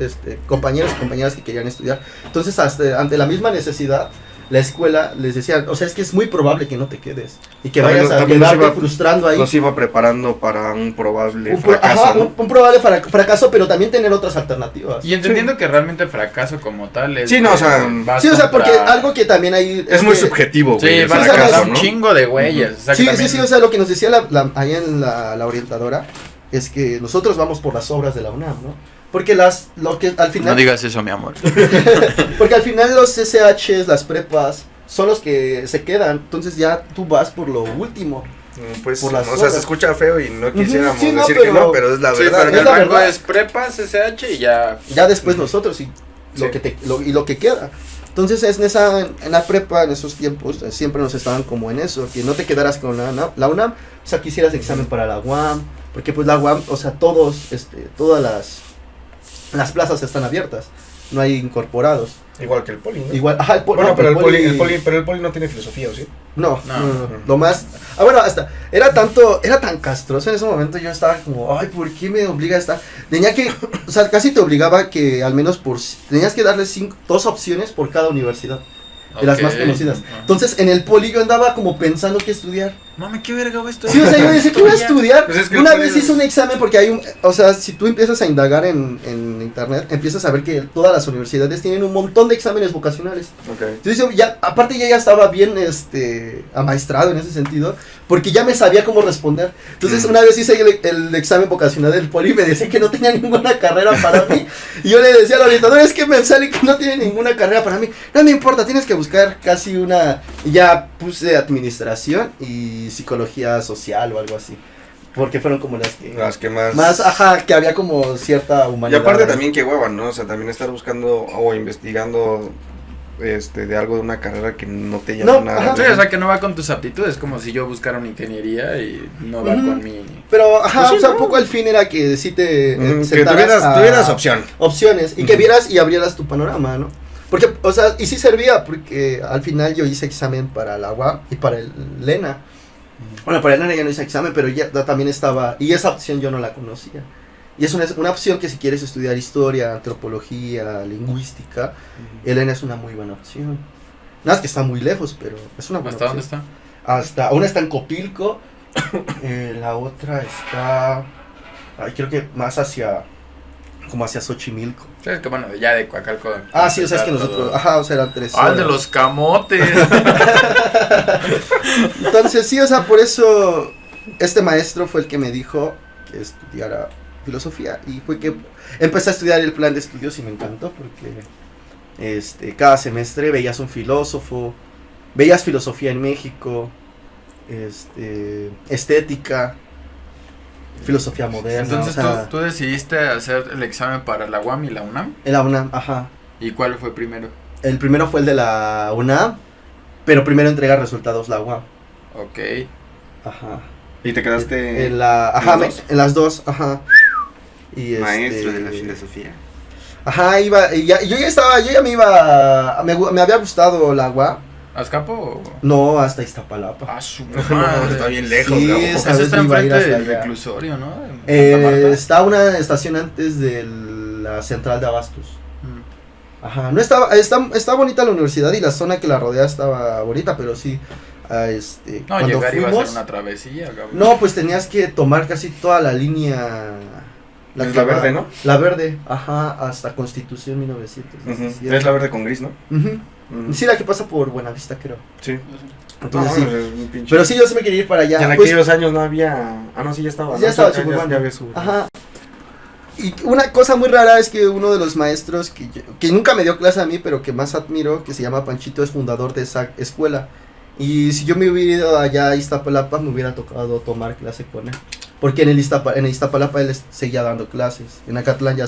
Speaker 3: compañeros y compañeras que querían estudiar. Entonces, ante la misma necesidad, la escuela les decía, o sea, es que es muy probable que no te quedes y que
Speaker 2: También
Speaker 3: vayas a
Speaker 2: también nos
Speaker 3: quedarte
Speaker 2: iba-
Speaker 3: frustrando ahí.
Speaker 2: Nos iba preparando para un probable
Speaker 3: Un
Speaker 2: fracaso, ¿no?
Speaker 3: un probable fracaso, pero también tener otras alternativas.
Speaker 1: Y entendiendo que realmente el fracaso como tal es...
Speaker 2: Sí, no, o sea,
Speaker 1: vas
Speaker 3: Sí, o sea, porque
Speaker 1: contra-
Speaker 3: algo que también hay...
Speaker 2: Es muy
Speaker 3: que-
Speaker 2: subjetivo, güey.
Speaker 1: Sí,
Speaker 2: el
Speaker 1: van a
Speaker 3: sí, o sea,
Speaker 1: casar
Speaker 2: fracaso,
Speaker 1: un
Speaker 2: ¿no?
Speaker 1: chingo de güeyes. O sea, que
Speaker 3: Sí,
Speaker 1: también-
Speaker 3: sí, o sea, lo que nos decía ahí en la orientadora es que nosotros vamos por las obras de la UNAM, ¿no? Porque lo que al final...
Speaker 1: No digas eso, mi amor.
Speaker 3: Porque al final los SHs, las prepas, son los que se quedan. Entonces ya tú vas por lo último.
Speaker 2: Pues,
Speaker 3: Por las
Speaker 2: o sea,
Speaker 3: obras.
Speaker 2: se escucha feo y no quisiéramos
Speaker 3: sí, no,
Speaker 2: decir
Speaker 3: pero-
Speaker 2: que no, pero es la
Speaker 1: Sí,
Speaker 2: verdad.
Speaker 1: pero
Speaker 3: es
Speaker 1: el
Speaker 3: la
Speaker 1: rango
Speaker 3: verdad.
Speaker 1: es prepa, CCH y ya...
Speaker 3: Ya después nosotros y
Speaker 2: Sí.
Speaker 3: lo que queda. Entonces en la prepa, en esos tiempos, siempre nos estaban como en eso, que no te quedaras con la UNAM, o sea, quisieras examen para la UAM, porque pues la UAM, o sea, todas las plazas están abiertas, no hay incorporados.
Speaker 2: Igual que el poli, ¿no?
Speaker 3: Igual, ajá,
Speaker 2: Bueno,
Speaker 3: no,
Speaker 2: pero el poli,
Speaker 3: poli-
Speaker 2: pero el poli no tiene filosofía, ¿o sí?
Speaker 3: No,
Speaker 1: No.
Speaker 3: no. Lo más... bueno, hasta... Era tan castroso en ese momento, yo estaba como, ay, ¿por qué me obliga a estar? Tenía que... O sea, casi te obligaba que al menos tenías que darle 2 opciones por cada universidad. De las más
Speaker 1: Ok.
Speaker 3: conocidas.
Speaker 1: Ajá.
Speaker 3: Entonces, en el poli yo andaba como pensando qué estudiar.
Speaker 1: Mami, qué verga voy a estudiar.
Speaker 3: Sí, o sea, yo decía, ¿qué voy a estudiar?
Speaker 2: Pues es que
Speaker 3: Una
Speaker 2: el poli
Speaker 3: vez
Speaker 2: es-
Speaker 3: hice un examen porque hay o sea, si tú empiezas a indagar en internet, empiezas a ver que todas las universidades tienen un montón de exámenes vocacionales.
Speaker 2: Ok.
Speaker 3: Entonces yo aparte ya estaba bien amaestrado en ese sentido, porque ya me sabía cómo responder. Entonces una vez hice el examen vocacional del poli y me decía que no tenía ninguna carrera para mí. Y yo le decía al orientador, es que me sale que no tiene ninguna carrera para mí. No me importa, tienes que buscar casi una... Y ya puse administración y psicología social o algo así. Porque fueron como las que...
Speaker 2: Las que más...
Speaker 3: Más, ajá, que había como cierta
Speaker 2: Y
Speaker 3: humanidad.
Speaker 2: aparte también que hueva, ¿no? O sea, también estar buscando o investigando de algo de una carrera que no te llama
Speaker 3: No,
Speaker 2: nada.
Speaker 3: ajá.
Speaker 1: Sí, o sea, que no va con tus aptitudes, como si yo buscara una ingeniería y no va
Speaker 3: Ujú.
Speaker 1: con mi...
Speaker 3: Pero, ajá,
Speaker 2: Pues sí,
Speaker 3: o sea,
Speaker 2: ¿no?
Speaker 3: un poco el fin era que sí te
Speaker 2: Que
Speaker 3: sentaras a-
Speaker 2: tuvieras opción.
Speaker 3: opciones y que vieras y abrieras tu panorama, ¿no? Porque, o sea, y sí servía, porque al final yo hice examen para la UAM y para el LENA. Bueno, para el LENA ya no hice examen, pero ya también estaba, y esa opción yo no la conocía. Y es una opción que si quieres estudiar historia, antropología, lingüística, el LENA es una muy buena opción. Nada más que está muy lejos, pero es una buena
Speaker 1: ¿Hasta dónde
Speaker 3: opción.
Speaker 1: está?
Speaker 3: Una está en Copilco, la otra está, creo que más como hacia Xochimilco.
Speaker 1: Sí, es que bueno, ya de Coacalco...
Speaker 3: Ah, sí, o sea, es que
Speaker 1: todo.
Speaker 3: nosotros, ajá, o sea, eran 3
Speaker 1: Ah, el de
Speaker 3: horas.
Speaker 1: los camotes.
Speaker 3: Entonces, sí, o sea, por eso este maestro fue el que me dijo que estudiara filosofía y fue que empecé a estudiar el plan de estudios y me encantó porque cada semestre veías un filósofo, veías filosofía en México, estética, filosofía moderna.
Speaker 1: Entonces
Speaker 3: o sea,
Speaker 1: tú decidiste hacer el examen para la UAM y la UNAM.
Speaker 3: en la UNAM, ajá.
Speaker 1: ¿Y cuál fue primero?
Speaker 3: El primero fue el de la UNAM, pero primero entrega resultados la UAM.
Speaker 1: Ok.
Speaker 3: Ajá.
Speaker 2: Y te quedaste
Speaker 3: En la, ajá,
Speaker 2: ¿en las dos?
Speaker 3: en las dos, ajá. Y
Speaker 2: maestro de la filosofía.
Speaker 3: Ajá, yo ya me había gustado la UAM.
Speaker 1: ¿Azcapo o...?
Speaker 3: No, hasta Iztapalapa.
Speaker 1: Ah, su
Speaker 2: No,
Speaker 1: madre.
Speaker 2: está bien lejos,
Speaker 3: Sí,
Speaker 2: Gabo.
Speaker 3: esa
Speaker 1: Eso
Speaker 3: vez
Speaker 1: está
Speaker 3: me iba a ir
Speaker 1: enfrente
Speaker 3: hasta
Speaker 1: del
Speaker 3: allá.
Speaker 1: reclusorio, ¿no? En Santa Marta.
Speaker 3: Está una estación antes de la central de Abastos.
Speaker 1: Mm.
Speaker 3: Ajá, no está bonita la universidad y la zona que la rodea estaba bonita, pero sí,
Speaker 1: No,
Speaker 3: cuando
Speaker 1: llegar iba a
Speaker 3: fuimos,
Speaker 1: ser una travesía, cabrón.
Speaker 3: no, pues tenías que tomar casi toda la línea.
Speaker 2: Es
Speaker 3: que
Speaker 2: la
Speaker 3: va-
Speaker 2: verde, ¿no?
Speaker 3: La verde, ajá, hasta Constitución 1917.
Speaker 2: Es la verde con gris, ¿no?
Speaker 3: Ujú.
Speaker 2: Ujú.
Speaker 3: Sí, la que pasa por Buenavista, creo.
Speaker 2: Sí.
Speaker 3: Entonces,
Speaker 2: No,
Speaker 3: sí.
Speaker 2: es un pinche-
Speaker 3: Pero sí, yo sí me quería ir para allá.
Speaker 2: Y en
Speaker 3: Pues,
Speaker 2: aquellos años no había... Ah, no, sí, ya estaba.
Speaker 3: ya
Speaker 2: ¿no?
Speaker 3: estaba el
Speaker 2: Ya
Speaker 3: suburbano.
Speaker 2: había suburbano.
Speaker 3: Ajá. Y una cosa muy rara es que uno de los maestros que nunca me dio clase a mí, pero que más admiro, que se llama Panchito, es fundador de esa escuela. Y si yo me hubiera ido allá a Iztapalapa, me hubiera tocado tomar clase con él. Porque en Iztapalapa él seguía dando clases. En Acatlán ya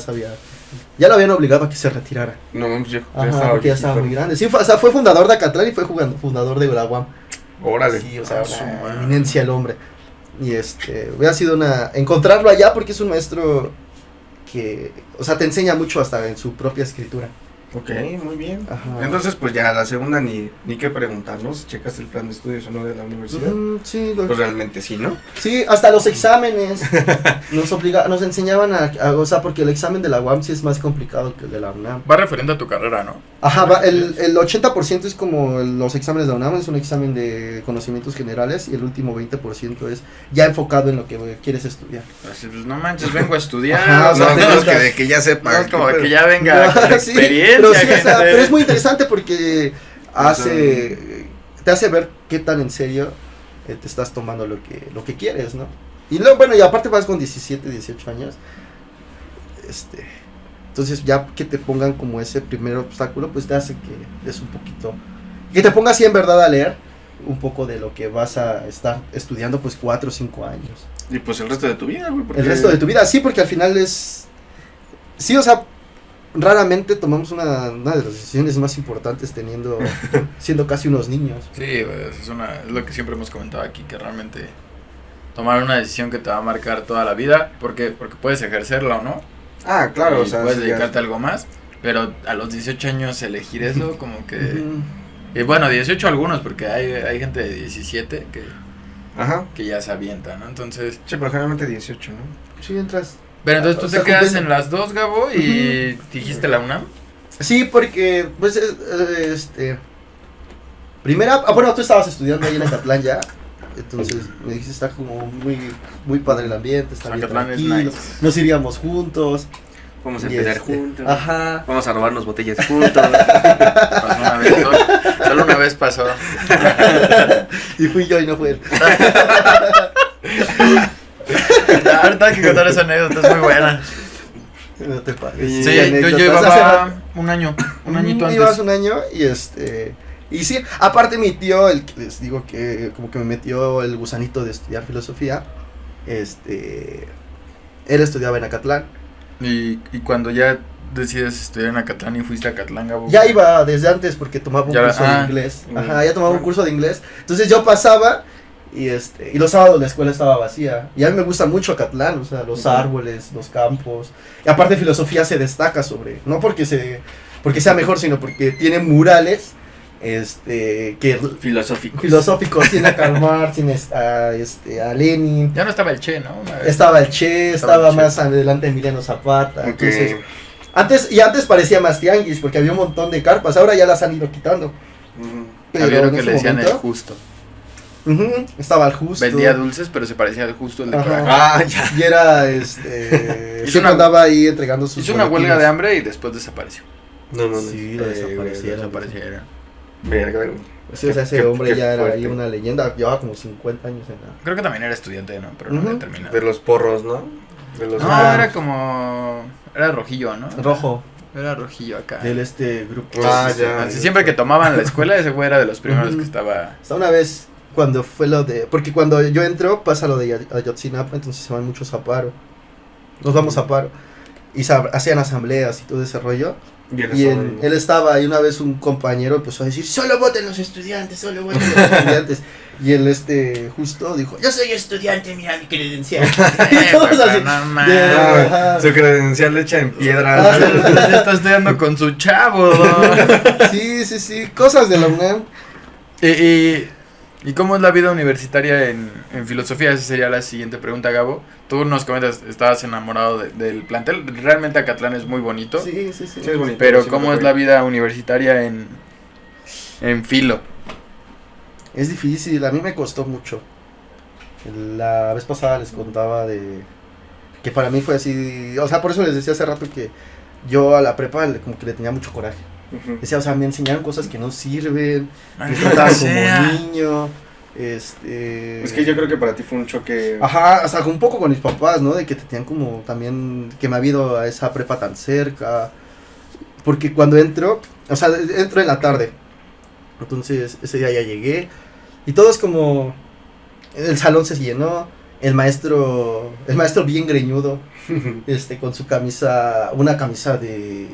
Speaker 3: lo habían obligado a que se retirara.
Speaker 2: No, pues yo
Speaker 3: Ajá, porque ya estaba muy
Speaker 2: viejito.
Speaker 3: grande. Sí, fue fundador de Acatlán y fue fundador de la UAM.
Speaker 2: Órale.
Speaker 3: Sí, o sea,
Speaker 1: su
Speaker 3: una
Speaker 1: madre.
Speaker 3: eminencia el hombre. Y hubiera sido encontrarlo allá porque es un maestro que, o sea, te enseña mucho hasta en su propia escritura.
Speaker 2: Ok, muy bien.
Speaker 3: Ajá.
Speaker 2: Entonces, pues ya la segunda ni qué preguntarnos. ¿Checaste el plan de estudios o no de la universidad?
Speaker 3: Sí,
Speaker 2: Pues realmente sí, ¿no?
Speaker 3: sí, hasta los exámenes nos enseñaban o sea, porque el examen de la UAM sí es más complicado que el de la UNAM.
Speaker 1: Va referente a tu carrera, ¿no?
Speaker 3: Ajá, el 80% es como los exámenes de la UNAM, es un examen de conocimientos generales y el último 20% es ya enfocado en lo que quieres estudiar.
Speaker 1: Así, pues no manches, vengo a estudiar.
Speaker 3: Ajá, o sea,
Speaker 2: No,
Speaker 3: te
Speaker 2: menos
Speaker 3: gusta-
Speaker 2: que de que ya sepa.
Speaker 1: No es como
Speaker 2: ¿qué
Speaker 1: que
Speaker 2: pedo?
Speaker 1: ya venga con
Speaker 3: Sí,
Speaker 1: experiencia,
Speaker 3: pero sí, o sea,
Speaker 1: gente.
Speaker 3: pero es muy interesante porque te hace ver qué tan en serio te estás tomando lo que quieres, ¿no? Y luego, bueno, y aparte vas con 17, 18 años. Entonces ya que te pongan como ese primer obstáculo, pues te hace que es un poquito, que te pongas así en verdad a leer un poco de lo que vas a estar estudiando pues 4 o 5 años.
Speaker 2: Y pues el resto de tu vida, güey. porque-
Speaker 3: El resto de tu vida, sí, porque al final sí, o sea, raramente tomamos una de las decisiones más importantes siendo casi unos niños.
Speaker 1: Sí, pues, es lo que siempre hemos comentado aquí, que realmente tomar una decisión que te va a marcar toda la vida, porque puedes ejercerla o no,
Speaker 2: Ah, claro,
Speaker 1: y
Speaker 2: o sea.
Speaker 1: puedes
Speaker 2: sí, ya-
Speaker 1: dedicarte a algo más, pero a los 18 años elegir eso, como que...
Speaker 3: Ujú.
Speaker 1: Y bueno, 18 algunos, porque hay gente de 17
Speaker 2: Ajá.
Speaker 1: que ya se avienta, ¿no? Entonces...
Speaker 2: Sí, pero generalmente 18, ¿no?
Speaker 3: Sí, entras.
Speaker 1: Pero entonces tú
Speaker 3: O sea,
Speaker 1: te quedas
Speaker 3: cumple-
Speaker 1: en las dos, Gabo, y dijiste la UNAM.
Speaker 3: Sí, porque, pues, primera, bueno, tú estabas estudiando ahí en Acatlán ya, entonces me dijiste, está como muy, muy padre el ambiente, está bien
Speaker 1: Acatlán es
Speaker 3: tranquilo,
Speaker 1: nice.
Speaker 3: nos iríamos juntos.
Speaker 4: Vamos a
Speaker 3: y
Speaker 4: empezar juntos.
Speaker 3: Ajá.
Speaker 4: Vamos a robarnos botellas juntos.
Speaker 1: Pasó una vez, solo una vez pasó.
Speaker 3: Y fui yo y no fue él.
Speaker 1: Ahorita hay que contar esa anécdota, es muy buena.
Speaker 3: No te pares.
Speaker 2: Sí,
Speaker 1: Sí,
Speaker 3: anécdotas.
Speaker 1: yo
Speaker 3: Hace
Speaker 1: llevaba
Speaker 3: rato-
Speaker 1: un añito
Speaker 3: Ibas
Speaker 1: antes.
Speaker 3: un año y sí, aparte mi tío, el que les digo que como que me metió el gusanito de estudiar filosofía, él estudiaba en Acatlán.
Speaker 1: Y cuando ya decides estudiar en Acatlán y fuiste a Acatlán, Gabo.
Speaker 3: Ya iba desde antes porque tomaba un
Speaker 1: Ya,
Speaker 3: curso de
Speaker 1: ah.
Speaker 3: inglés.
Speaker 2: Mm.
Speaker 3: Ajá, ya tomaba un curso de inglés. Entonces yo pasaba y los sábados la escuela estaba vacía. Y a mí me gusta mucho Acatlán, o sea, los
Speaker 2: Ujú.
Speaker 3: árboles, los campos. Y aparte filosofía se destaca no porque sea mejor, sino porque tiene murales que filosóficos, tiene a Karl Marx, tiene a Lenin.
Speaker 1: Ya no estaba el Che, ¿no? Una vez.
Speaker 3: Estaba el Che,
Speaker 1: Estaba
Speaker 3: estaba
Speaker 1: el Che.
Speaker 3: más adelante Emiliano Zapata.
Speaker 2: Ok.
Speaker 3: Entonces, antes parecía más tianguis porque había un montón de carpas, ahora ya las han ido quitando.
Speaker 2: Ujú.
Speaker 1: Había uno
Speaker 3: en
Speaker 1: que
Speaker 3: ese
Speaker 1: le decían el
Speaker 3: momento,
Speaker 1: justo.
Speaker 3: estaba el justo.
Speaker 1: Vendía dulces, pero se parecía al justo el de
Speaker 3: Ajá.
Speaker 1: por acá.
Speaker 2: Ah, ya.
Speaker 3: Y era siempre
Speaker 1: una-
Speaker 3: andaba ahí entregando sus
Speaker 1: Hizo una huelga
Speaker 3: boletines.
Speaker 1: de hambre y después desapareció.
Speaker 2: No, no, no.
Speaker 3: Sí, lo desaparecieron.
Speaker 1: Desaparecieron.
Speaker 2: Verga, güey.
Speaker 3: Sí, o sea, ese
Speaker 2: Qué-
Speaker 3: hombre
Speaker 2: qué
Speaker 3: ya era
Speaker 2: fuerte.
Speaker 3: ahí una leyenda, llevaba como 50 años en la...
Speaker 1: Creo que también era estudiante, ¿no? Pero no
Speaker 3: Ujú.
Speaker 1: había terminado.
Speaker 2: De los porros, ¿no? De los
Speaker 1: No,
Speaker 3: Ah.
Speaker 1: era como... Era rojillo, ¿no?
Speaker 3: Rojo,
Speaker 1: Era rojillo acá.
Speaker 3: del grupo.
Speaker 2: Ah,
Speaker 1: Sí,
Speaker 2: ya.
Speaker 1: así siempre que tomaban la escuela, ese güey era de los primeros
Speaker 3: Ujú.
Speaker 1: que estaba...
Speaker 3: Hasta una vez cuando fue porque cuando yo entro pasa lo de Ayotzinapa, entonces se van muchos a paro. Nos vamos a paro. Y hacían asambleas y todo ese rollo. Y él estaba y una vez un compañero empezó a decir, solo voten los estudiantes, solo voten los estudiantes. Y él justo dijo, yo soy estudiante, mira mi credencial. Y todos así.
Speaker 1: No
Speaker 3: Ajá.
Speaker 2: Su credencial hecha en piedra.
Speaker 3: Ah,
Speaker 1: Ya está estudiando con su chavo, ¿no?
Speaker 3: Sí, cosas de la UNAM.
Speaker 1: ¿Y cómo es la vida universitaria en filosofía? Esa sería la siguiente pregunta, Gabo. Tú nos comentas, estabas enamorado del plantel. Realmente Acatlán es muy bonito.
Speaker 3: Sí.
Speaker 2: Sí, es bonito.
Speaker 1: Pero
Speaker 2: sí,
Speaker 1: ¿cómo
Speaker 2: me
Speaker 1: es la vida universitaria en filo?
Speaker 3: Es difícil, a mí me costó mucho. La vez pasada les contaba de que para mí fue así, o sea, por eso les decía hace rato que yo a la prepa como que le tenía mucho coraje.
Speaker 2: Ujú.
Speaker 3: Decía, o sea, me enseñaron cosas que no sirven, me
Speaker 1: Maldita
Speaker 3: trataban
Speaker 1: sea.
Speaker 3: como niño,
Speaker 2: Es que yo creo que para ti fue un choque.
Speaker 3: Ajá, o sea, un poco con mis papás, ¿no? De que te tenían como también, que me ha habido a esa prepa tan cerca. Porque cuando entro en la tarde. Entonces, ese día ya llegué. Y todo es como, el salón se llenó, el maestro bien greñudo, con su camisa, una camisa de,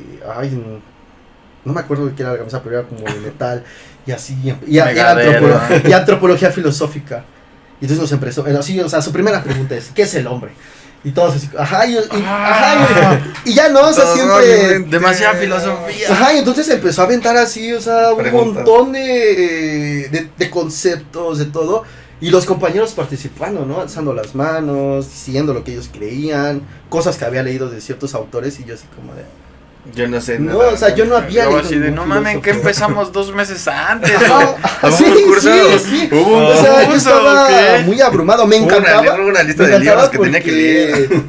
Speaker 3: no me acuerdo de qué era la camisa, pero era como de metal, y así, y
Speaker 1: Megadero.
Speaker 3: y antropología filosófica. Y entonces nos empezó, así, o sea, su primera pregunta es, ¿qué es el hombre? Y todos así, y ya no, o sea,
Speaker 2: Todos,
Speaker 3: siempre...
Speaker 1: Demasiada filosofía.
Speaker 3: Ajá, y entonces empezó a aventar así, o sea, un
Speaker 2: Preguntas.
Speaker 3: montón de conceptos, de todo. Y los compañeros participando, ¿no? Alzando las manos, diciendo lo que ellos creían, cosas que había leído de ciertos autores, y yo así como de...
Speaker 2: Yo no sé
Speaker 3: No,
Speaker 2: nada.
Speaker 3: o sea, yo no había
Speaker 1: Luego
Speaker 3: leído
Speaker 1: así de,
Speaker 3: ningún
Speaker 1: no mames, que
Speaker 3: filósofo".
Speaker 1: empezamos 2 meses antes.
Speaker 3: Ajá,
Speaker 1: ¿no?
Speaker 3: sí,
Speaker 1: ¿Hubo un curso?
Speaker 3: sí.
Speaker 1: ¿Hubo un
Speaker 3: O sea, yo
Speaker 1: curso
Speaker 3: estaba
Speaker 1: o qué?
Speaker 3: muy abrumado, me encantaba.
Speaker 2: Una lista
Speaker 3: me
Speaker 2: de libros
Speaker 3: encantaba
Speaker 2: que tenía que
Speaker 3: porque,
Speaker 2: leer.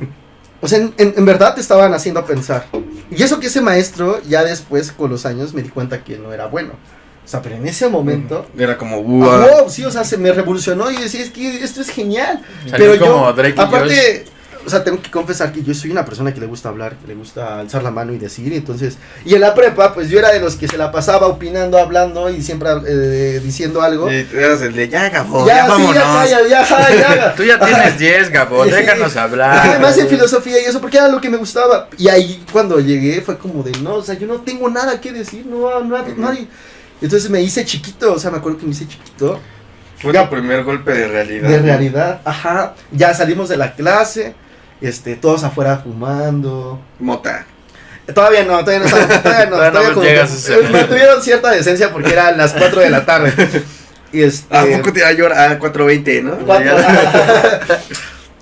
Speaker 3: O sea, en verdad te estaban haciendo pensar. Y eso que ese maestro, ya después con los años, me di cuenta que no era bueno. O sea, pero en ese momento...
Speaker 2: Era como
Speaker 3: wow, sí, o sea, se me revolucionó y decía, es que esto es genial.
Speaker 1: Salió
Speaker 3: Pero
Speaker 1: como
Speaker 3: yo,
Speaker 1: Drake y
Speaker 3: aparte, o sea, tengo que confesar que yo soy una persona que le gusta hablar, que le gusta alzar la mano y decir, y entonces, y en la prepa, pues yo era de los que se la pasaba opinando, hablando y siempre diciendo algo.
Speaker 2: Y eras el de ya, Gabo,
Speaker 3: Ya,
Speaker 2: ya,
Speaker 3: sí,
Speaker 2: vámonos.
Speaker 3: ya.
Speaker 1: Tú ya tienes 10, Gabo,
Speaker 3: Sí.
Speaker 1: déjanos hablar.
Speaker 3: Además en filosofía y eso, porque era lo que me gustaba. Y ahí cuando llegué fue como de, no, o sea, yo no tengo nada que decir, nadie. Entonces me hice chiquito, o sea, me acuerdo que me hice chiquito.
Speaker 2: Fue tu primer golpe de realidad.
Speaker 3: De realidad, ajá. Ya salimos de la clase, todos afuera fumando.
Speaker 2: Mota.
Speaker 3: Todavía no
Speaker 1: Todavía no
Speaker 3: como
Speaker 1: llegas
Speaker 3: que
Speaker 1: a ese-
Speaker 3: me tuvieron cierta decencia porque eran las 4 de la tarde. Y
Speaker 2: ¿A poco te iba a llorar? 4:20, ¿no?
Speaker 3: Cuatro.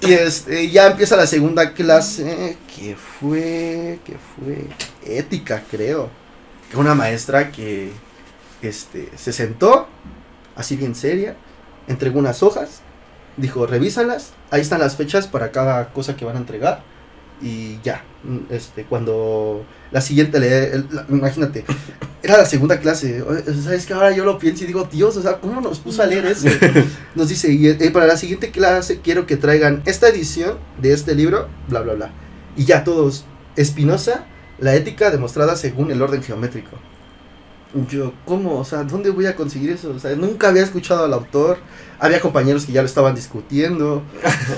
Speaker 3: Y ya empieza la segunda clase, que fue ética, creo. Que una maestra que se sentó, así bien seria, entregó unas hojas, dijo, revísalas, ahí están las fechas para cada cosa que van a entregar. Y ya, cuando la siguiente, imagínate, era la segunda clase, ¿sabes que ahora yo lo pienso y digo, Dios, o sea, ¿cómo nos puso a leer eso? Nos dice, y para la siguiente clase quiero que traigan esta edición de este libro, bla, bla, bla. Y ya todos, Spinoza, la ética demostrada según el orden geométrico. Yo, ¿cómo? O sea, ¿dónde voy a conseguir eso? O sea, nunca había escuchado al autor, había compañeros que ya lo estaban discutiendo.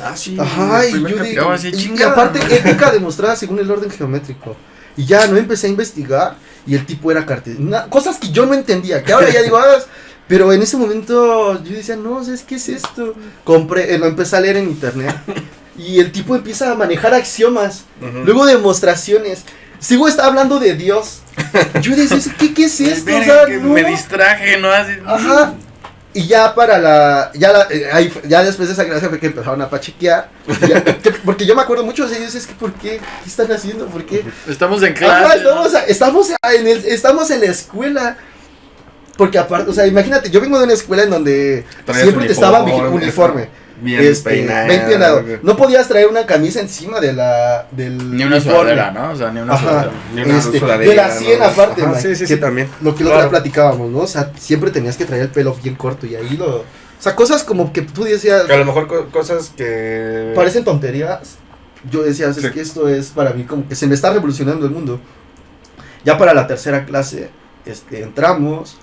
Speaker 2: Ah, sí.
Speaker 3: Ajá,
Speaker 2: el
Speaker 3: y
Speaker 2: primer
Speaker 3: yo
Speaker 2: capítulo.
Speaker 3: digo,
Speaker 1: así,
Speaker 3: y
Speaker 1: chingada
Speaker 3: aparte
Speaker 1: madre.
Speaker 3: ética demostrada según el orden geométrico. Y ya no empecé a investigar y el tipo era cartesiano, cosas que yo no entendía, que ahora ya digo, pero en ese momento yo decía, no, ¿sabes qué es esto? Lo empecé a leer en internet y el tipo empieza a manejar axiomas,
Speaker 2: Ujú.
Speaker 3: luego demostraciones. Está hablando de Dios. Yo decía, ¿qué es esto? O sea,
Speaker 1: Que
Speaker 3: no.
Speaker 1: me distraje, ¿no? Así,
Speaker 3: Ajá. Y ya ya después de esa clase fue que empezaron a pachequear. Porque yo me acuerdo mucho de ellos, es que ¿por qué? ¿Qué están haciendo? ¿Por qué?
Speaker 1: Estamos en
Speaker 3: Ajá,
Speaker 1: clase.
Speaker 3: estamos en la escuela. Porque aparte, o sea, imagínate, yo vengo de una escuela en donde
Speaker 2: Traías
Speaker 3: siempre te estaban
Speaker 2: uniforme,
Speaker 3: uniforme.
Speaker 2: Bien peinado.
Speaker 3: bien peinado. No podías traer una camisa encima del
Speaker 1: Ni una
Speaker 3: uniforme.
Speaker 1: sudadera, ¿no? O sea, ni una
Speaker 3: Ajá.
Speaker 1: sudadera.
Speaker 2: Ni una
Speaker 3: De
Speaker 2: sudadera,
Speaker 3: la 100
Speaker 2: ¿no?
Speaker 3: aparte,
Speaker 2: Ajá,
Speaker 3: Mike,
Speaker 2: sí,
Speaker 3: que-
Speaker 2: también.
Speaker 3: Lo que
Speaker 2: Claro.
Speaker 3: otra platicábamos, ¿no? O sea, siempre tenías que traer el pelo bien corto y ahí o sea, cosas como que tú decías,
Speaker 2: Que a lo mejor cosas que...
Speaker 3: parecen tonterías. Yo decía, es
Speaker 2: Sí.
Speaker 3: que esto es para mí como que se me está revolucionando el mundo. Ya para la tercera clase, entramos,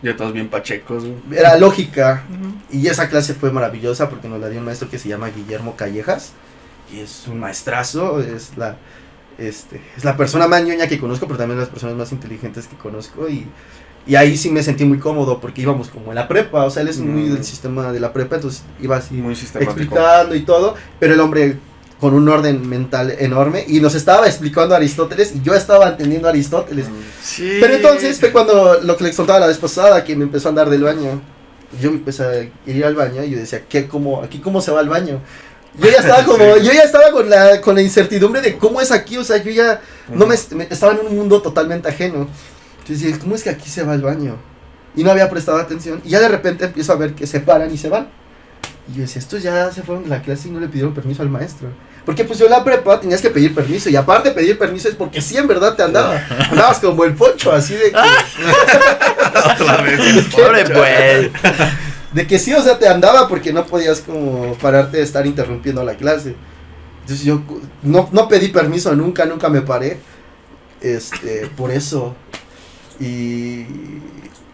Speaker 2: Ya todos bien pachecos, güey.
Speaker 3: era lógica. Y esa clase fue maravillosa porque nos la dio un maestro que se llama Guillermo Callejas. Y es un maestrazo, es la persona más ñoña que conozco, pero también las personas más inteligentes que conozco. Y Y ahí sí me sentí muy cómodo porque íbamos como en la prepa, o sea, él es muy del sistema de la prepa, entonces iba así
Speaker 2: Muy sistemático.
Speaker 3: explicando y todo, pero el hombre con un orden mental enorme y nos estaba explicando Aristóteles y yo estaba entendiendo Aristóteles.
Speaker 1: Sí.
Speaker 3: Pero entonces fue cuando lo que les contaba la vez pasada, que me empezó a andar del baño. Yo me empecé a ir al baño y yo decía, ¿aquí cómo se va al baño? Yo ya estaba como, yo ya estaba con la incertidumbre de cómo es aquí, o sea, yo ya no me estaba en un mundo totalmente ajeno. Entonces dije, ¿cómo es que aquí se va al baño? Y no había prestado atención. Y ya de repente empiezo a ver que se paran y se van. Y yo decía, estos ya se fueron de la clase y no le pidieron permiso al maestro. Porque pues yo en la prepa tenías que pedir permiso. Y aparte de pedir permiso es porque sí en verdad te andabas como el Poncho, así de que...
Speaker 2: Otra vez.
Speaker 1: Pobre pues.
Speaker 3: De que sí, o sea, te andaba porque no podías como pararte de estar interrumpiendo la clase. Entonces yo no pedí permiso nunca me paré. Por eso.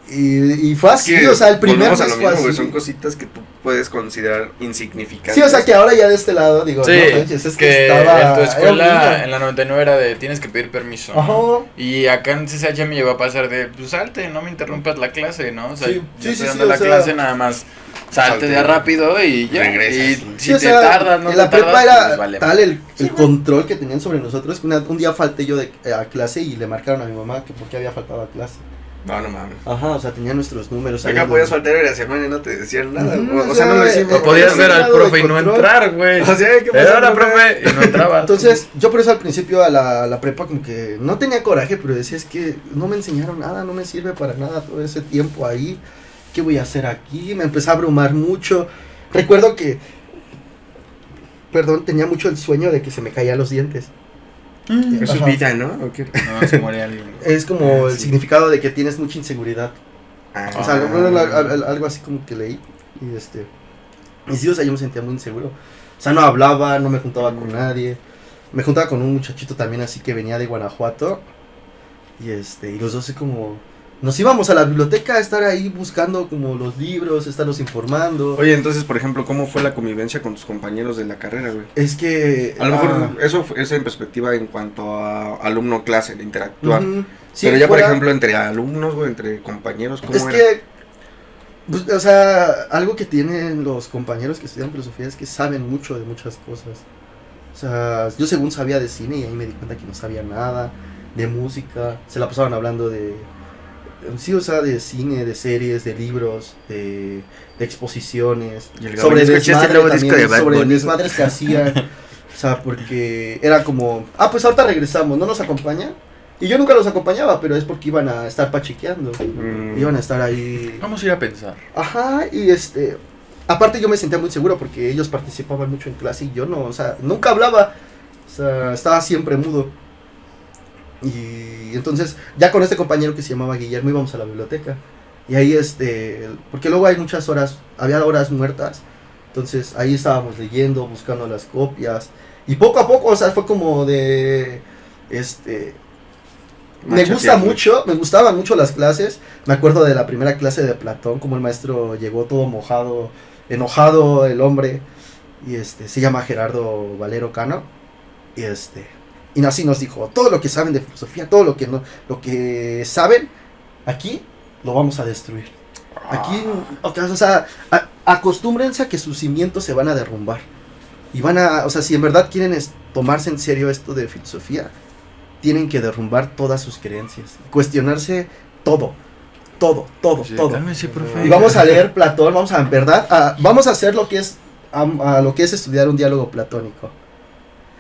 Speaker 3: Y fue así, o sea, el primer
Speaker 2: mes
Speaker 3: mes
Speaker 2: fue
Speaker 3: fue
Speaker 2: así.
Speaker 3: así.
Speaker 2: Son cositas que tú puedes considerar insignificantes.
Speaker 3: Sí, o sea, que ahora ya de este lado digo,
Speaker 1: Sí,
Speaker 3: no manches, es
Speaker 1: que
Speaker 3: estaba...
Speaker 1: en tu
Speaker 3: era un
Speaker 1: escuela,
Speaker 3: niño.
Speaker 1: en la 99 era de tienes que pedir permiso. ¿no?
Speaker 3: Ajá.
Speaker 1: Y acá en CCH me llegó a pasar de, pues salte, no me interrumpas la clase, ¿no? O sea,
Speaker 3: Sí,
Speaker 1: yo
Speaker 3: sí,
Speaker 1: estoy
Speaker 3: sí,
Speaker 1: dando
Speaker 3: sí,
Speaker 1: la
Speaker 3: o sea,
Speaker 1: clase, nada más salte de rápido y ya.
Speaker 2: regresas.
Speaker 1: Y
Speaker 2: Sí,
Speaker 1: si
Speaker 3: Sí, o
Speaker 1: te
Speaker 3: sea,
Speaker 1: tardas, no
Speaker 3: en
Speaker 1: te
Speaker 3: la prepa
Speaker 1: tardas,
Speaker 3: era
Speaker 1: pues vale.
Speaker 3: tal el control que tenían sobre nosotros que un día falté yo a clase y le marcaron a mi mamá que por qué había faltado a clase.
Speaker 2: No mames.
Speaker 3: Ajá, o sea, tenían nuestros números.
Speaker 2: Acá
Speaker 3: ahí
Speaker 2: podías
Speaker 3: donde-
Speaker 2: faltar a la semana y no te decían nada.
Speaker 3: Ujú,
Speaker 2: O sea, no lo decían.
Speaker 1: O podías
Speaker 3: ese
Speaker 1: ver al
Speaker 3: grado de
Speaker 1: profe y no
Speaker 3: control.
Speaker 1: entrar, güey.
Speaker 2: O sea, ¿qué
Speaker 1: Pero
Speaker 2: pasa,
Speaker 1: ahora, profe, y no entraba.
Speaker 3: Entonces, yo por eso al principio a la prepa como que no tenía coraje, pero decía, es que no me enseñaron nada, no me sirve para nada todo ese tiempo ahí. ¿Qué voy a hacer aquí? Me empecé a abrumar mucho. Recuerdo que, tenía mucho el sueño de que se me caían los dientes.
Speaker 2: Es su
Speaker 3: Ajá.
Speaker 2: vida, ¿no? ¿O qué?
Speaker 1: No, se muere alguien.
Speaker 3: Es como el
Speaker 1: Sí.
Speaker 3: significado de que tienes mucha inseguridad.
Speaker 2: Ah,
Speaker 3: O sea, bueno, algo así como que leí. Y sí, o sea, yo me sentía muy inseguro. O sea, no hablaba, no me juntaba con nadie. Me juntaba con un muchachito también así que venía de Guanajuato. Y los dos así como... Nos íbamos a la biblioteca a estar ahí buscando como los libros, estarnos informando.
Speaker 2: Oye, entonces, por ejemplo, ¿cómo fue la convivencia con tus compañeros de la carrera, güey?
Speaker 3: Es que...
Speaker 2: A lo mejor eso es en perspectiva en cuanto a alumno-clase, de interactuar.
Speaker 3: Sí,
Speaker 2: Pero ya, por
Speaker 3: fuera-
Speaker 2: ejemplo, entre alumnos, güey, entre compañeros, ¿cómo
Speaker 3: Es
Speaker 2: era?
Speaker 3: que, pues, o sea, algo que tienen los compañeros que estudian filosofía es que saben mucho de muchas cosas. O sea, yo según sabía de cine y ahí me di cuenta que no sabía nada, de música, se la pasaban hablando sí, o sea, de cine, de series, de libros, de exposiciones,
Speaker 2: Y el
Speaker 3: sobre
Speaker 2: Gabriel, ¿escuchaste el
Speaker 3: desmadre
Speaker 2: nuevo disco
Speaker 3: también,
Speaker 2: de Bad
Speaker 3: sobre
Speaker 2: Bunny?
Speaker 3: desmadres que hacían. O sea, porque era como, pues ahorita regresamos, ¿no nos acompaña? Y yo nunca los acompañaba, pero es porque iban a estar pachequeando. Iban a estar ahí.
Speaker 1: Vamos a ir a pensar.
Speaker 3: Ajá, y aparte yo me sentía muy seguro porque ellos participaban mucho en clase y yo no, o sea, nunca hablaba. O sea, estaba siempre mudo. Y entonces, ya con este compañero que se llamaba Guillermo íbamos a la biblioteca. Y ahí porque luego hay muchas horas, había horas muertas. Entonces, ahí estábamos leyendo, buscando las copias. Y poco a poco, o sea, fue como de me gustaban mucho las clases. Me acuerdo de la primera clase de Platón, como el maestro llegó todo mojado, enojado el hombre. Y se llama Gerardo Valero Cano. Y así nos dijo, todo lo que saben de filosofía, todo lo que saben, aquí lo vamos a destruir. Aquí, o sea, acostúmbrense a que sus cimientos se van a derrumbar. Y o sea, si en verdad quieren tomarse en serio esto de filosofía, tienen que derrumbar todas sus creencias, cuestionarse todo.
Speaker 1: Sí,
Speaker 3: Todo.
Speaker 1: cálmese, profe.
Speaker 3: Y vamos a leer Platón, vamos a hacer lo que es a lo que es estudiar un diálogo platónico.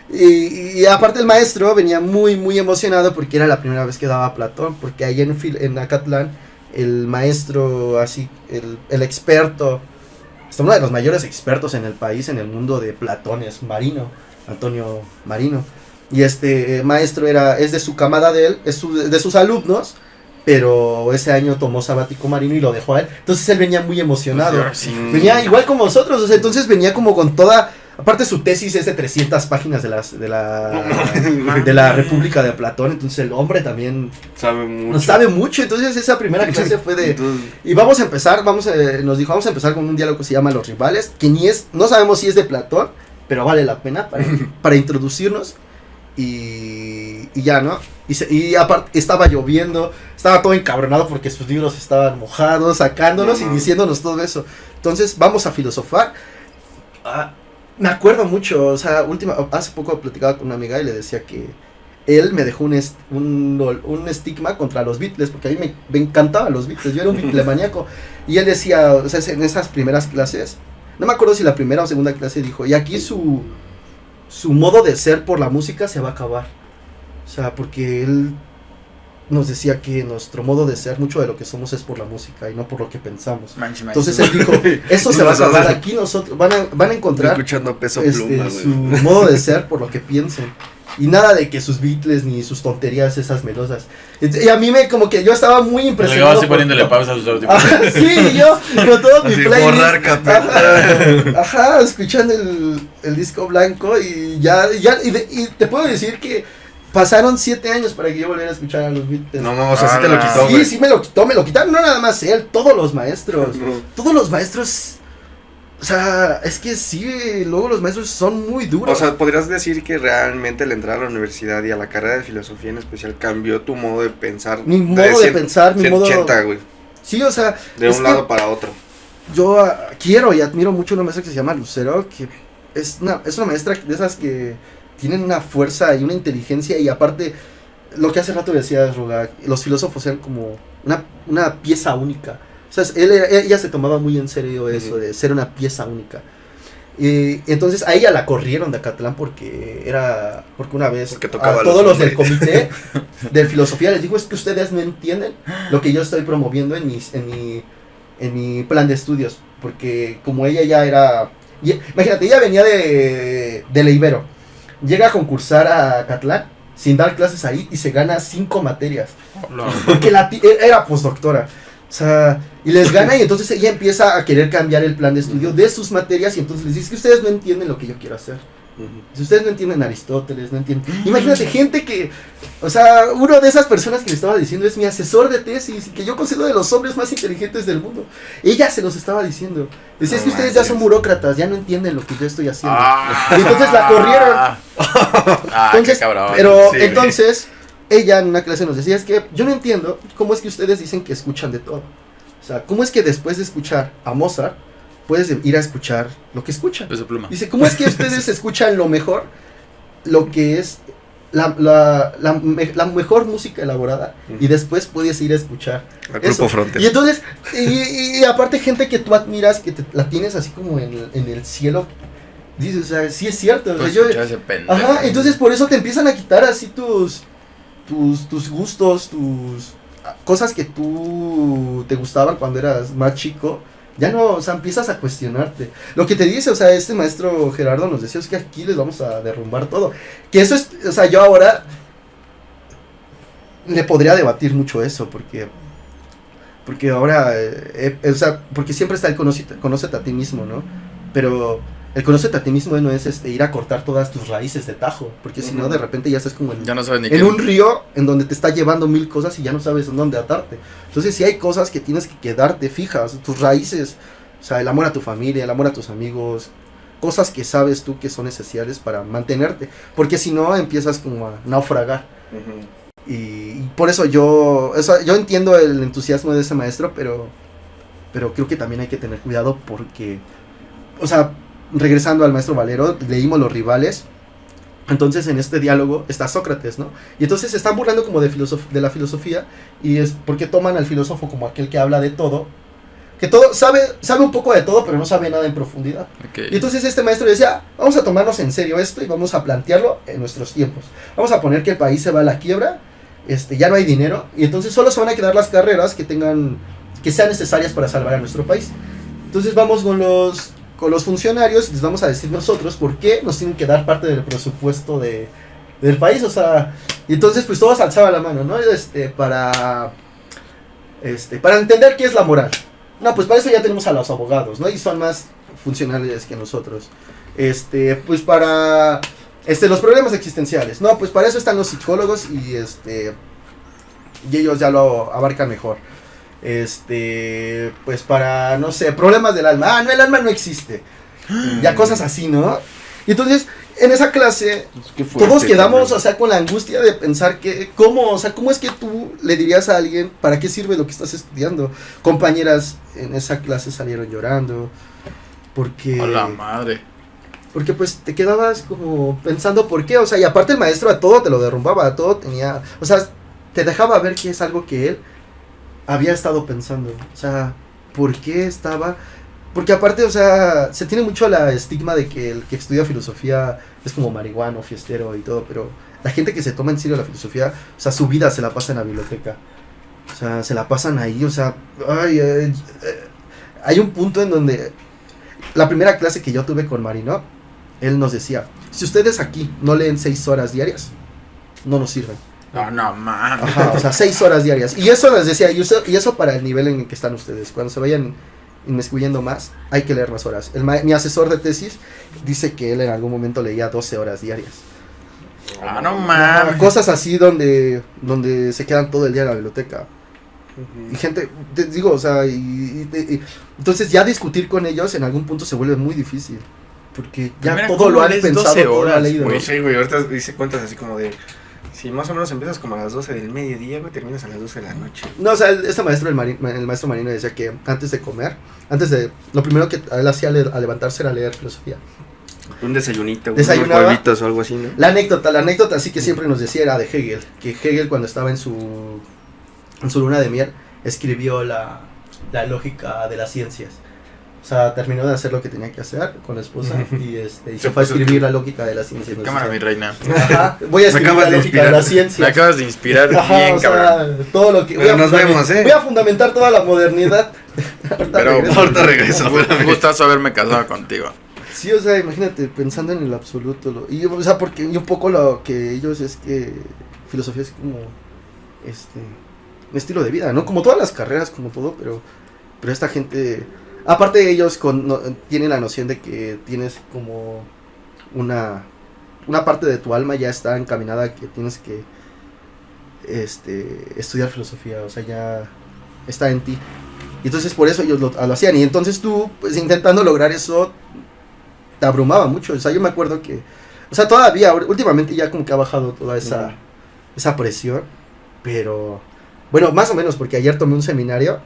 Speaker 3: Y aparte el maestro venía muy muy emocionado porque era la primera vez que daba Platón, porque ahí en Acatlán el maestro así, el experto, uno de los mayores expertos en el país, en el mundo de Platón, es Marino, Antonio Marino. Y maestro es de su camada de él, de sus alumnos, pero ese año tomó sabático Marino y lo dejó a él. Entonces él venía muy emocionado.
Speaker 1: Pues, sí.
Speaker 3: Venía igual como nosotros, o sea, entonces venía como con toda... Aparte su tesis es de 300 páginas de la República de Platón, entonces el hombre también
Speaker 2: Sabe mucho.
Speaker 3: no sabe mucho, entonces esa primera clase fue de...
Speaker 2: Entonces,
Speaker 3: Y vamos a empezar, nos dijo, vamos a empezar con un diálogo que se llama Los Rivales, que no sabemos si es de Platón, pero vale la pena para introducirnos y ya, ¿no? Y aparte estaba lloviendo, estaba todo encabronado porque sus libros estaban mojados, sacándolos y diciéndonos todo eso. Entonces vamos a filosofar. Me acuerdo mucho, o sea, hace poco platicaba con una amiga y le decía que él me dejó un estigma contra los Beatles, porque a mí me encantaban los Beatles, yo era un Beatlemaníaco. Y él decía, o sea, en esas primeras clases, no me acuerdo si la primera o segunda clase dijo, y aquí su modo de ser por la música se va a acabar. O sea, porque él nos decía que nuestro modo de ser, mucho de lo que somos es por la música y no por lo que pensamos. Entonces él dijo, eso se va a acabar, aquí nosotros van a encontrar
Speaker 2: escuchando Peso Pluma,
Speaker 3: su modo de ser por lo que piensen. Y nada de que sus Beatles ni sus tonterías esas melosas. Y a mí como que yo estaba muy impresionado.
Speaker 1: Le así poniéndole pausa a sus audífonos.
Speaker 3: Sí, yo con todo mi playlist.
Speaker 2: Borrar capela.
Speaker 3: Ajá, escuchando el disco blanco y y te puedo decir que pasaron 7 años para que yo volviera a escuchar a los Beatles.
Speaker 2: No, o sea, sí te lo quitó,
Speaker 3: Sí, sí me lo quitaron, no nada más él, todos los maestros. Todos los maestros. O sea, es que sí, luego los maestros son muy duros.
Speaker 2: O sea, ¿podrías decir que realmente el entrar a la universidad y a la carrera de filosofía en especial cambió tu modo de pensar?
Speaker 3: Mi modo de pensar, mi modo...
Speaker 2: 180, güey.
Speaker 3: Sí, o sea...
Speaker 2: De un lado para otro.
Speaker 3: Yo quiero y admiro mucho a una maestra que se llama Lucero, que es una maestra de esas que tienen una fuerza y una inteligencia y aparte, lo que hace rato decías, Roga, los filósofos eran como una pieza única. O sea, ella se tomaba muy en serio eso de ser una pieza única. Y entonces a ella la corrieron de Acatlán porque una vez a todos los del comité de filosofía les dijo, es que ustedes no entienden lo que yo estoy promoviendo en mi plan de estudios. Porque como ella ya era... Imagínate, ella venía de la Ibero. Llega a concursar a Acatlán sin dar clases ahí y se gana 5 materias. Porque era postdoctora. O sea, y les gana y entonces ella empieza a querer cambiar el plan de estudio de sus materias y entonces les dice que ustedes no entienden lo que yo quiero hacer. Si ustedes no entienden Aristóteles, no entienden... Imagínate gente que... O sea, una de esas personas que le estaba diciendo es mi asesor de tesis, que yo considero de los hombres más inteligentes del mundo. Ella se los estaba diciendo. Decía, es que ustedes ya son burócratas, ya no entienden lo que yo estoy haciendo. Y entonces la corrieron. Entonces, pero sí, entonces... Ella en una clase nos decía, es que yo no entiendo cómo es que ustedes dicen que escuchan de todo. O sea, cómo es que después de escuchar a Mozart, puedes ir a escuchar lo que escuchan.
Speaker 1: Peso Pluma.
Speaker 3: Dice, ¿cómo es que ustedes escuchan lo mejor, lo que es la mejor música elaborada, y después puedes ir a escuchar
Speaker 2: al Grupo Frontera?
Speaker 3: Y entonces, y aparte gente que tú admiras, que la tienes así como en el cielo. Dices, o sea, sí es cierto.
Speaker 1: Pues
Speaker 3: ajá, entonces por eso te empiezan a quitar así tus gustos, tus cosas que tú te gustaban cuando eras más chico, ya no, o sea, empiezas a cuestionarte. Lo que te dice, o sea, este maestro Gerardo nos decía, es que aquí les vamos a derrumbar todo. Que eso es, o sea, yo ahora le podría debatir mucho eso, porque ahora, o sea, porque siempre está el conócete a ti mismo, ¿no? Pero... el conócete a ti mismo no es ir a cortar todas tus raíces de tajo, porque si no de repente ya estás como en un río en donde te está llevando 1000 cosas y ya no sabes en dónde atarte. Entonces sí hay cosas que tienes que quedarte fijas, tus raíces, o sea, el amor a tu familia, el amor a tus amigos, cosas que sabes tú que son esenciales para mantenerte, porque si no empiezas como a naufragar. Y por eso yo entiendo el entusiasmo de ese maestro, pero creo que también hay que tener cuidado porque, o sea, regresando al maestro Valero, leímos Los Rivales. Entonces en este diálogo está Sócrates, ¿no? Y entonces se están burlando como de la filosofía, y es porque toman al filósofo como aquel que habla de todo, que todo sabe un poco de todo, pero no sabe nada en profundidad. Y entonces este maestro decía, vamos a tomarnos en serio esto y vamos a plantearlo en nuestros tiempos. Vamos a poner que el país se va a la quiebra, ya no hay dinero, y entonces solo se van a quedar las carreras que sean necesarias para salvar a nuestro país. Entonces vamos con los funcionarios, les vamos a decir nosotros por qué nos tienen que dar parte del presupuesto del país, o sea, y entonces pues todos alzaban la mano, ¿no? Para entender qué es la moral. No, pues para eso ya tenemos a los abogados, ¿no? Y son más funcionales que nosotros. Pues para los problemas existenciales. No, pues para eso están los psicólogos y ellos ya lo abarcan mejor. Pues para, no sé, problemas del alma. Ah, no, el alma no existe. Ya cosas así, ¿no? Y entonces, en esa clase
Speaker 2: Qué fuerte,
Speaker 3: todos quedamos,
Speaker 2: cabrón.
Speaker 3: o sea, con la angustia de pensar que, ¿cómo? O sea, ¿cómo es que tú le dirías a alguien para qué sirve lo que estás estudiando? Compañeras en esa clase salieron llorando porque...
Speaker 1: A la madre.
Speaker 3: Porque pues te quedabas como pensando por qué, o sea, y aparte el maestro a todo te lo derrumbaba, a todo tenía, o sea, te dejaba ver que es algo que él había estado pensando, o sea, por qué estaba, porque aparte, o sea, se tiene mucho la estigma de que el que estudia filosofía es como marihuano, fiestero y todo, pero la gente que se toma en serio la filosofía, o sea, su vida se la pasa en la biblioteca, o sea, se la pasan ahí, o sea, hay un punto en donde la primera clase que yo tuve con Marino, él nos decía, si ustedes aquí no leen 6 horas diarias, no nos sirven.
Speaker 1: No mames.
Speaker 3: Ajá, o sea, 6 horas diarias. Y eso les decía, y eso para el nivel en el que están ustedes. Cuando se vayan inmiscuyendo más, hay que leer más horas. Mi asesor de tesis dice que él en algún momento leía 12 horas diarias.
Speaker 1: No mames.
Speaker 3: Cosas así donde se quedan todo el día en la biblioteca. Y gente, te digo, o sea, entonces ya discutir con ellos en algún punto se vuelve muy difícil. Porque ya
Speaker 1: Mira,
Speaker 3: todo
Speaker 1: ¿cómo
Speaker 3: lo han
Speaker 1: lees
Speaker 3: pensado,
Speaker 1: 12
Speaker 3: todo lo han
Speaker 1: horas,
Speaker 3: leído.
Speaker 2: No sé, güey, ahorita dice cuentas así como de... Si más o menos empiezas como a las 12 del mediodía, güey, terminas a las 12 de la noche.
Speaker 3: No, o sea, este maestro, el maestro Marino decía que antes de comer, lo primero que él hacía al levantarse era leer filosofía.
Speaker 2: Un desayunito, güey, unos
Speaker 3: Desayunaba.
Speaker 2: huevitos o algo así, ¿no?
Speaker 3: La anécdota sí que siempre nos decía era de Hegel, que Hegel cuando estaba en su luna de miel, escribió la lógica de las ciencias. O sea, terminó de hacer lo que tenía que hacer con la esposa y se fue a escribir la lógica de las ciencias.
Speaker 1: Cámara, mi reina.
Speaker 3: Ajá, voy a escribir
Speaker 2: acabas
Speaker 3: la
Speaker 2: de
Speaker 3: lógica de
Speaker 2: inspirar.
Speaker 3: las
Speaker 1: Me
Speaker 3: ciencias.
Speaker 1: acabas de inspirar
Speaker 3: Ajá,
Speaker 1: bien,
Speaker 3: o sea,
Speaker 1: cabrón.
Speaker 3: todo lo que
Speaker 2: Pero nos vemos,
Speaker 3: voy a fundamentar toda la modernidad.
Speaker 1: Pero
Speaker 2: ahorita regreso,
Speaker 1: Un
Speaker 2: espérame.
Speaker 1: gustazo haberme casado contigo.
Speaker 3: Sí, o sea, imagínate, pensando en el absoluto. Y, o sea, porque y un poco lo que ellos es que filosofía es como un estilo de vida, ¿no? Como todas las carreras, como todo, pero esta gente, aparte de ellos tienen la noción de que tienes como una parte de tu alma ya está encaminada a que tienes que estudiar filosofía, o sea, ya está en ti. Y entonces por eso ellos lo hacían. Y entonces tú, pues intentando lograr eso, te abrumaba mucho. O sea, yo me acuerdo que, o sea, todavía, últimamente ya como que ha bajado toda esa presión. Pero, bueno, más o menos, porque ayer tomé un seminario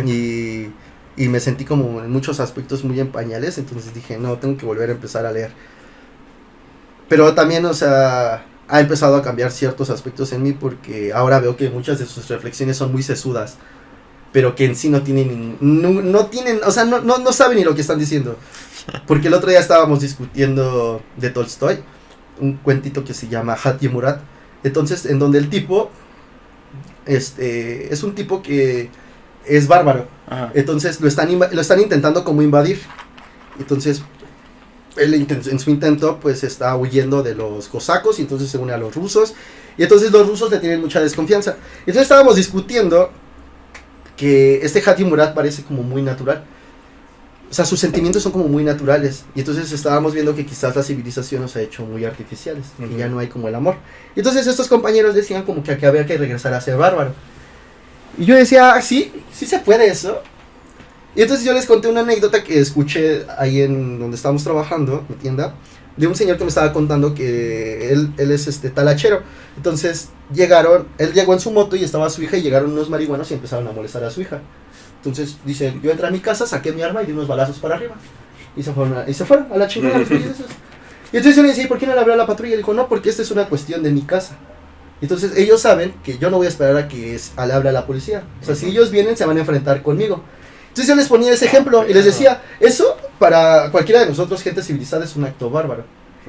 Speaker 3: y me sentí como en muchos aspectos muy en pañales. Entonces dije, no, tengo que volver a empezar a leer. Pero también, o sea, ha empezado a cambiar ciertos aspectos en mí porque ahora veo que muchas de sus reflexiones son muy sesudas, pero que en sí no tienen, o sea, no saben ni lo que están diciendo. Porque el otro día estábamos discutiendo de Tolstoy, un cuentito que se llama Hati Murat. Entonces, en donde el tipo, es un tipo que es bárbaro.
Speaker 1: Ajá.
Speaker 3: Entonces lo están intentando como invadir. Entonces, él en su intento, pues está huyendo de los cosacos y entonces se une a los rusos. Y entonces los rusos le tienen mucha desconfianza. Entonces estábamos discutiendo que Hati Murat parece como muy natural. O sea, sus sentimientos son como muy naturales. Y entonces estábamos viendo que quizás la civilización nos ha hecho muy artificiales. Y ya no hay como el amor. Y entonces estos compañeros decían como que había que regresar a ser bárbaro. Y yo decía, sí se puede eso. Y entonces yo les conté una anécdota que escuché ahí en donde estábamos trabajando, en la tienda, de un señor que me estaba contando que él es talachero. Entonces él llegó en su moto y estaba su hija y llegaron unos marihuanos y empezaron a molestar a su hija. Entonces dice, yo entré a mi casa, saqué mi arma y di unos balazos para arriba. Y se fueron a la chingada los güeyes esos. Y entonces yo le decía, ¿por qué no le hablé a la patrulla? Y dijo, no, porque esta es una cuestión de mi casa. Entonces ellos saben que yo no voy a esperar a que le hable a la policía. O sea, si ellos vienen se van a enfrentar conmigo. Entonces yo les ponía ese ejemplo y les decía, eso para cualquiera de nosotros, gente civilizada, es un acto bárbaro.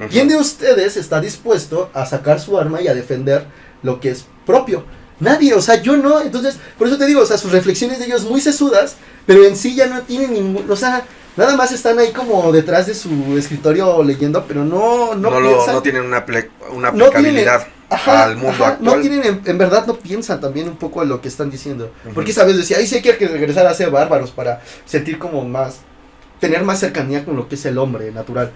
Speaker 3: ¿Quién de ustedes está dispuesto a sacar su arma y a defender lo que es propio? Nadie, o sea, yo no. Entonces, por eso te digo, o sea, sus reflexiones de ellos muy sesudas, pero en sí ya no tienen ningún, o sea, nada más están ahí como detrás de su escritorio leyendo, pero no piensan.
Speaker 2: No tienen una
Speaker 3: No
Speaker 2: aplicabilidad al mundo actual.
Speaker 3: No tienen, en verdad no piensan también un poco en lo que están diciendo. Porque sabes, decía, ay, sí hay que regresar a ser bárbaros para sentir como tener más cercanía con lo que es el hombre natural.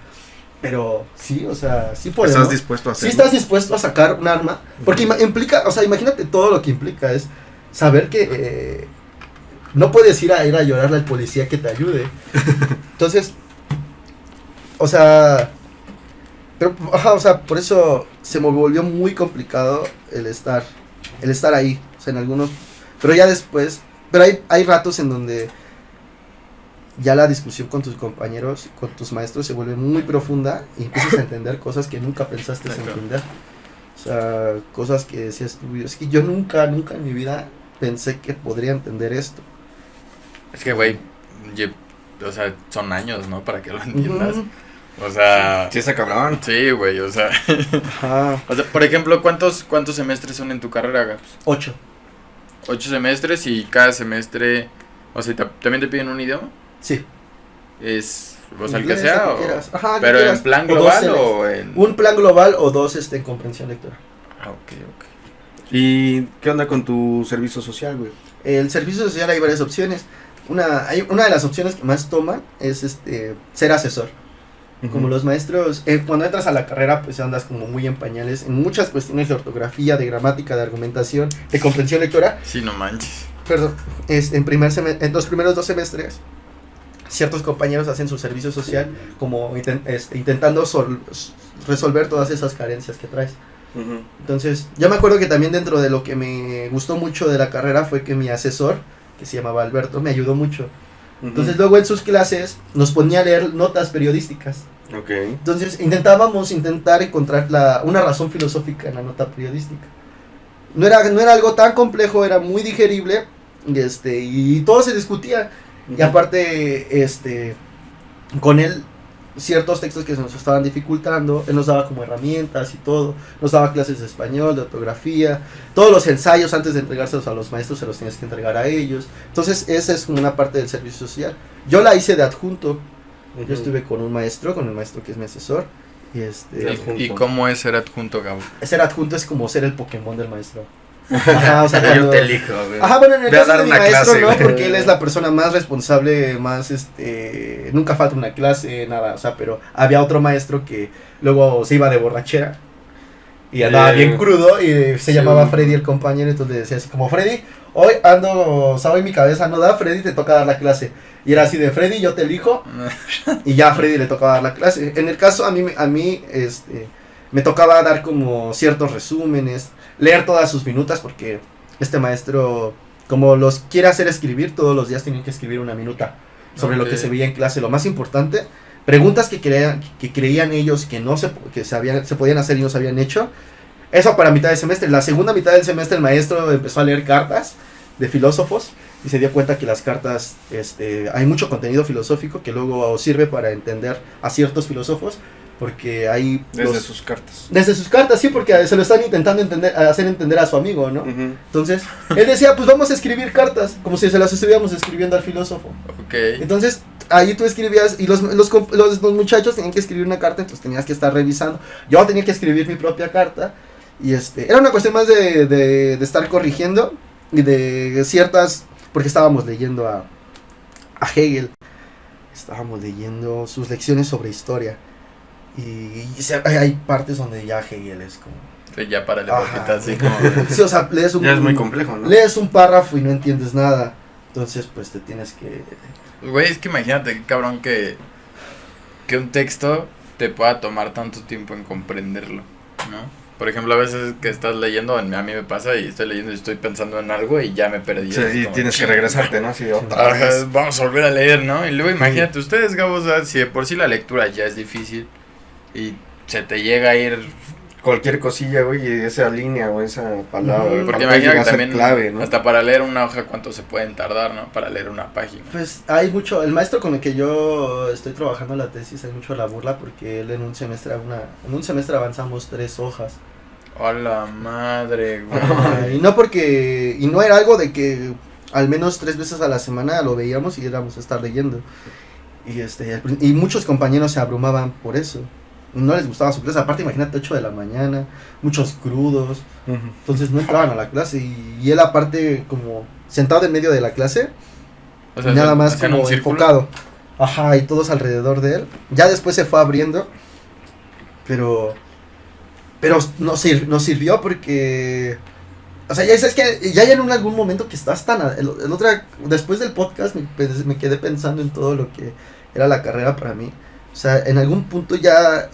Speaker 3: Pero sí, o sea, sí podemos.
Speaker 2: ¿Estás dispuesto a hacerlo?
Speaker 3: Sí estás dispuesto a sacar un arma, porque implica, o sea, imagínate todo lo que implica, es saber que no puedes ir a llorarle al policía que te ayude. Entonces, o sea, Pero, ajá, o sea, por eso se me volvió muy complicado el estar ahí, o sea, en algunos, pero ya después, pero hay ratos en donde ya la discusión con tus compañeros, con tus maestros se vuelve muy profunda y empiezas a entender cosas que nunca pensaste
Speaker 1: Claro.
Speaker 3: entender. O sea, cosas que decías tú, es que yo nunca en mi vida pensé que podría entender esto.
Speaker 1: Es que, güey, o sea, son años, ¿no? Para que lo entiendas.
Speaker 3: Ujú.
Speaker 1: O sea,
Speaker 2: Sí, está cabrón.
Speaker 1: sí, güey, o sea.
Speaker 3: Ajá,
Speaker 1: O sea, por ejemplo, ¿cuántos semestres son en tu carrera, Gabs?
Speaker 3: 8.
Speaker 1: 8 semestres y cada semestre, o sea, ¿también te piden un idioma?
Speaker 3: Sí.
Speaker 1: Es, o sea, el que
Speaker 3: Inglés,
Speaker 1: sea,
Speaker 3: el
Speaker 1: o,
Speaker 3: que quieras. Ajá, el que
Speaker 1: pero
Speaker 3: quieras.
Speaker 1: en plan
Speaker 3: O dos
Speaker 1: global
Speaker 3: seles.
Speaker 1: o en...
Speaker 3: Un plan global o 2 en comprensión lectora.
Speaker 1: Ah, ok.
Speaker 2: ¿Y qué onda con tu servicio social, güey?
Speaker 3: El servicio social hay varias opciones. Una de las opciones que más toman es ser asesor. Como los maestros, cuando entras a la carrera, pues andas como muy en pañales en muchas cuestiones de ortografía, de gramática, de argumentación, de comprensión lectora.
Speaker 1: Sí, no manches.
Speaker 3: Perdón, en los primeros 2 semestres, ciertos compañeros hacen su servicio social como intentando resolver todas esas carencias que traes.
Speaker 2: Ujú.
Speaker 3: Entonces, yo me acuerdo que también dentro de lo que me gustó mucho de la carrera fue que mi asesor, que se llamaba Alberto, me ayudó mucho. Entonces, luego en sus clases nos ponía a leer notas periodísticas.
Speaker 2: Ok.
Speaker 3: Entonces, intentar encontrar una razón filosófica en la nota periodística. No era algo tan complejo, era muy digerible, y todo se discutía. Y aparte, con él, ciertos textos que se nos estaban dificultando, él nos daba como herramientas y todo, nos daba clases de español, de ortografía, todos los ensayos antes de entregárselos a los maestros se los tienes que entregar a ellos. Entonces, esa es como una parte del servicio social. Yo la hice de adjunto. Yo estuve con el maestro que es mi asesor.
Speaker 1: ¿Y cómo es ser adjunto, Gabo?
Speaker 3: Ser adjunto es como ser el Pokémon del maestro. Ajá, o sea,
Speaker 2: Yo
Speaker 3: cuando-
Speaker 2: te elijo, güey.
Speaker 3: Ajá, bueno, en el
Speaker 2: Ve a
Speaker 3: caso
Speaker 2: dar
Speaker 3: de mi
Speaker 2: una
Speaker 3: maestro
Speaker 2: clase,
Speaker 3: no,
Speaker 2: güey.
Speaker 3: porque él es la persona más responsable, más nunca falta una clase, nada, o sea, pero había otro maestro que luego se iba de borrachera y andaba bien crudo y se llamaba Freddy el compañero, entonces le decía así como, Freddy, hoy o sea, hoy mi cabeza no da, Freddy te toca dar la clase. Y era así de, Freddy, yo te elijo, y ya a Freddy le tocaba dar la clase. En el caso a mí me tocaba dar como ciertos resúmenes, leer todas sus minutas, porque este maestro, como los quiere hacer escribir, todos los días tienen que escribir una minuta sobre lo que
Speaker 1: Ok.
Speaker 3: se veía en clase. Lo más importante, preguntas que creían ellos que se podían hacer y no se habían hecho. Eso para mitad de semestre. La segunda mitad del semestre el maestro empezó a leer cartas de filósofos y se dio cuenta que las cartas, hay mucho contenido filosófico que luego sirve para entender a ciertos filósofos, porque hay
Speaker 2: Desde sus cartas.
Speaker 3: desde sus cartas, sí, porque se lo están intentando hacer entender a su amigo, ¿no?
Speaker 2: Ujú.
Speaker 3: Entonces, él decía, pues vamos a escribir cartas, como si se las estuviéramos escribiendo al filósofo.
Speaker 1: Ok.
Speaker 3: Entonces, ahí tú escribías, y los muchachos tenían que escribir una carta, entonces tenías que estar revisando. Yo tenía que escribir mi propia carta, y era una cuestión más de estar corrigiendo, y de ciertas, porque estábamos leyendo a Hegel, estábamos leyendo sus lecciones sobre historia, y hay partes donde ya Hegel es como...
Speaker 1: Sí, ya para la
Speaker 3: Ajá.
Speaker 1: boquita así como...
Speaker 3: Sí, o sea, lees
Speaker 2: Ya es muy complejo, ¿no?
Speaker 3: lees un párrafo y no entiendes nada. Entonces, pues te tienes que...
Speaker 1: Güey, es que imagínate, qué cabrón, que un texto te pueda tomar tanto tiempo en comprenderlo, ¿no? Por ejemplo, a veces que estás leyendo, a mí me pasa y estoy leyendo y estoy pensando en algo y ya me perdí.
Speaker 2: Sí,
Speaker 1: Es
Speaker 2: y
Speaker 1: como,
Speaker 2: tienes que
Speaker 1: "Chinga".
Speaker 2: regresarte, ¿no? Así otra
Speaker 1: Ajá,
Speaker 2: vez.
Speaker 1: vamos a volver a leer, ¿no? Y luego imagínate ustedes, Gabo, o sea, si de por sí la lectura ya es difícil y se te llega a ir...
Speaker 2: Cualquier cosilla, güey, y esa línea o esa palabra.
Speaker 3: Ujú.
Speaker 2: güey,
Speaker 1: Porque
Speaker 2: puede
Speaker 1: imagina
Speaker 2: llegar
Speaker 1: que
Speaker 2: a ser
Speaker 1: también
Speaker 2: clave, ¿no?
Speaker 1: hasta para leer una hoja cuánto se pueden tardar, ¿no? Para leer una página.
Speaker 3: Pues hay mucho... El maestro con el que yo estoy trabajando la tesis, hay mucho la burla porque él en un semestre avanzamos 3 hojas.
Speaker 1: ¡Hola madre, güey!
Speaker 3: Y no era algo de que al menos 3 veces a la semana lo veíamos y íbamos a estar leyendo. Y muchos compañeros se abrumaban por eso. No les gustaba su clase. Aparte, imagínate, 8 de la mañana, muchos crudos.
Speaker 2: Ujú.
Speaker 3: Entonces no entraban a la clase. Y él, aparte, como sentado en medio de la clase,
Speaker 1: O
Speaker 3: y nada más
Speaker 1: hacían
Speaker 3: como
Speaker 1: un círculo.
Speaker 3: enfocado. Ajá, y todos alrededor de él. Ya después se fue abriendo. Pero no sirvió porque... O sea, ya es que ya en algún momento que estás tan... Después del podcast me quedé pensando en todo lo que era la carrera para mí. O sea, en algún punto ya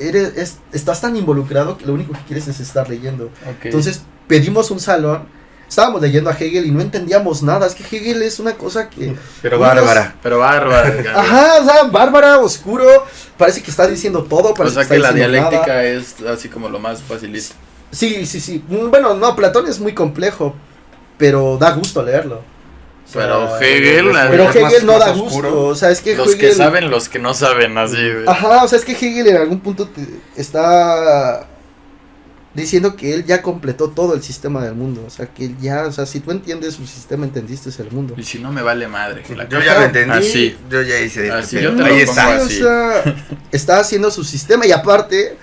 Speaker 3: estás tan involucrado que lo único que quieres es estar leyendo.
Speaker 1: Ok.
Speaker 3: Entonces pedimos un salón, estábamos leyendo a Hegel y no entendíamos nada. Es que Hegel es una cosa que...
Speaker 4: Pero bárbara.
Speaker 1: Pero bárbara.
Speaker 3: Ajá, o sea, bárbara, oscuro, parece que está diciendo todo.
Speaker 1: O
Speaker 3: Parece
Speaker 1: sea
Speaker 3: está
Speaker 1: que la
Speaker 3: diciendo
Speaker 1: dialéctica
Speaker 3: nada.
Speaker 1: es así como lo más facilista.
Speaker 3: Sí. Bueno, no, Platón es muy complejo, pero da gusto leerlo. O sea,
Speaker 1: Pero Hegel,
Speaker 3: Pero
Speaker 2: es
Speaker 3: Hegel no
Speaker 2: más
Speaker 3: da
Speaker 2: oscuro.
Speaker 3: gusto, o sea, es que
Speaker 1: los
Speaker 3: Hegel...
Speaker 1: que saben, los que no saben, así, güey.
Speaker 3: Ajá, o sea, es que Hegel en algún punto está diciendo que él ya completó todo el sistema del mundo, o sea, que él ya, o sea, si tú entiendes su sistema, entendiste el mundo.
Speaker 1: Y si no me vale madre.
Speaker 4: Yo ya lo entendí.
Speaker 1: Así.
Speaker 4: Yo ya hice esto.
Speaker 1: Así,
Speaker 4: pero
Speaker 1: yo te lo
Speaker 4: ahí
Speaker 1: pongo
Speaker 4: está.
Speaker 1: así.
Speaker 3: O sea, está haciendo su sistema y aparte,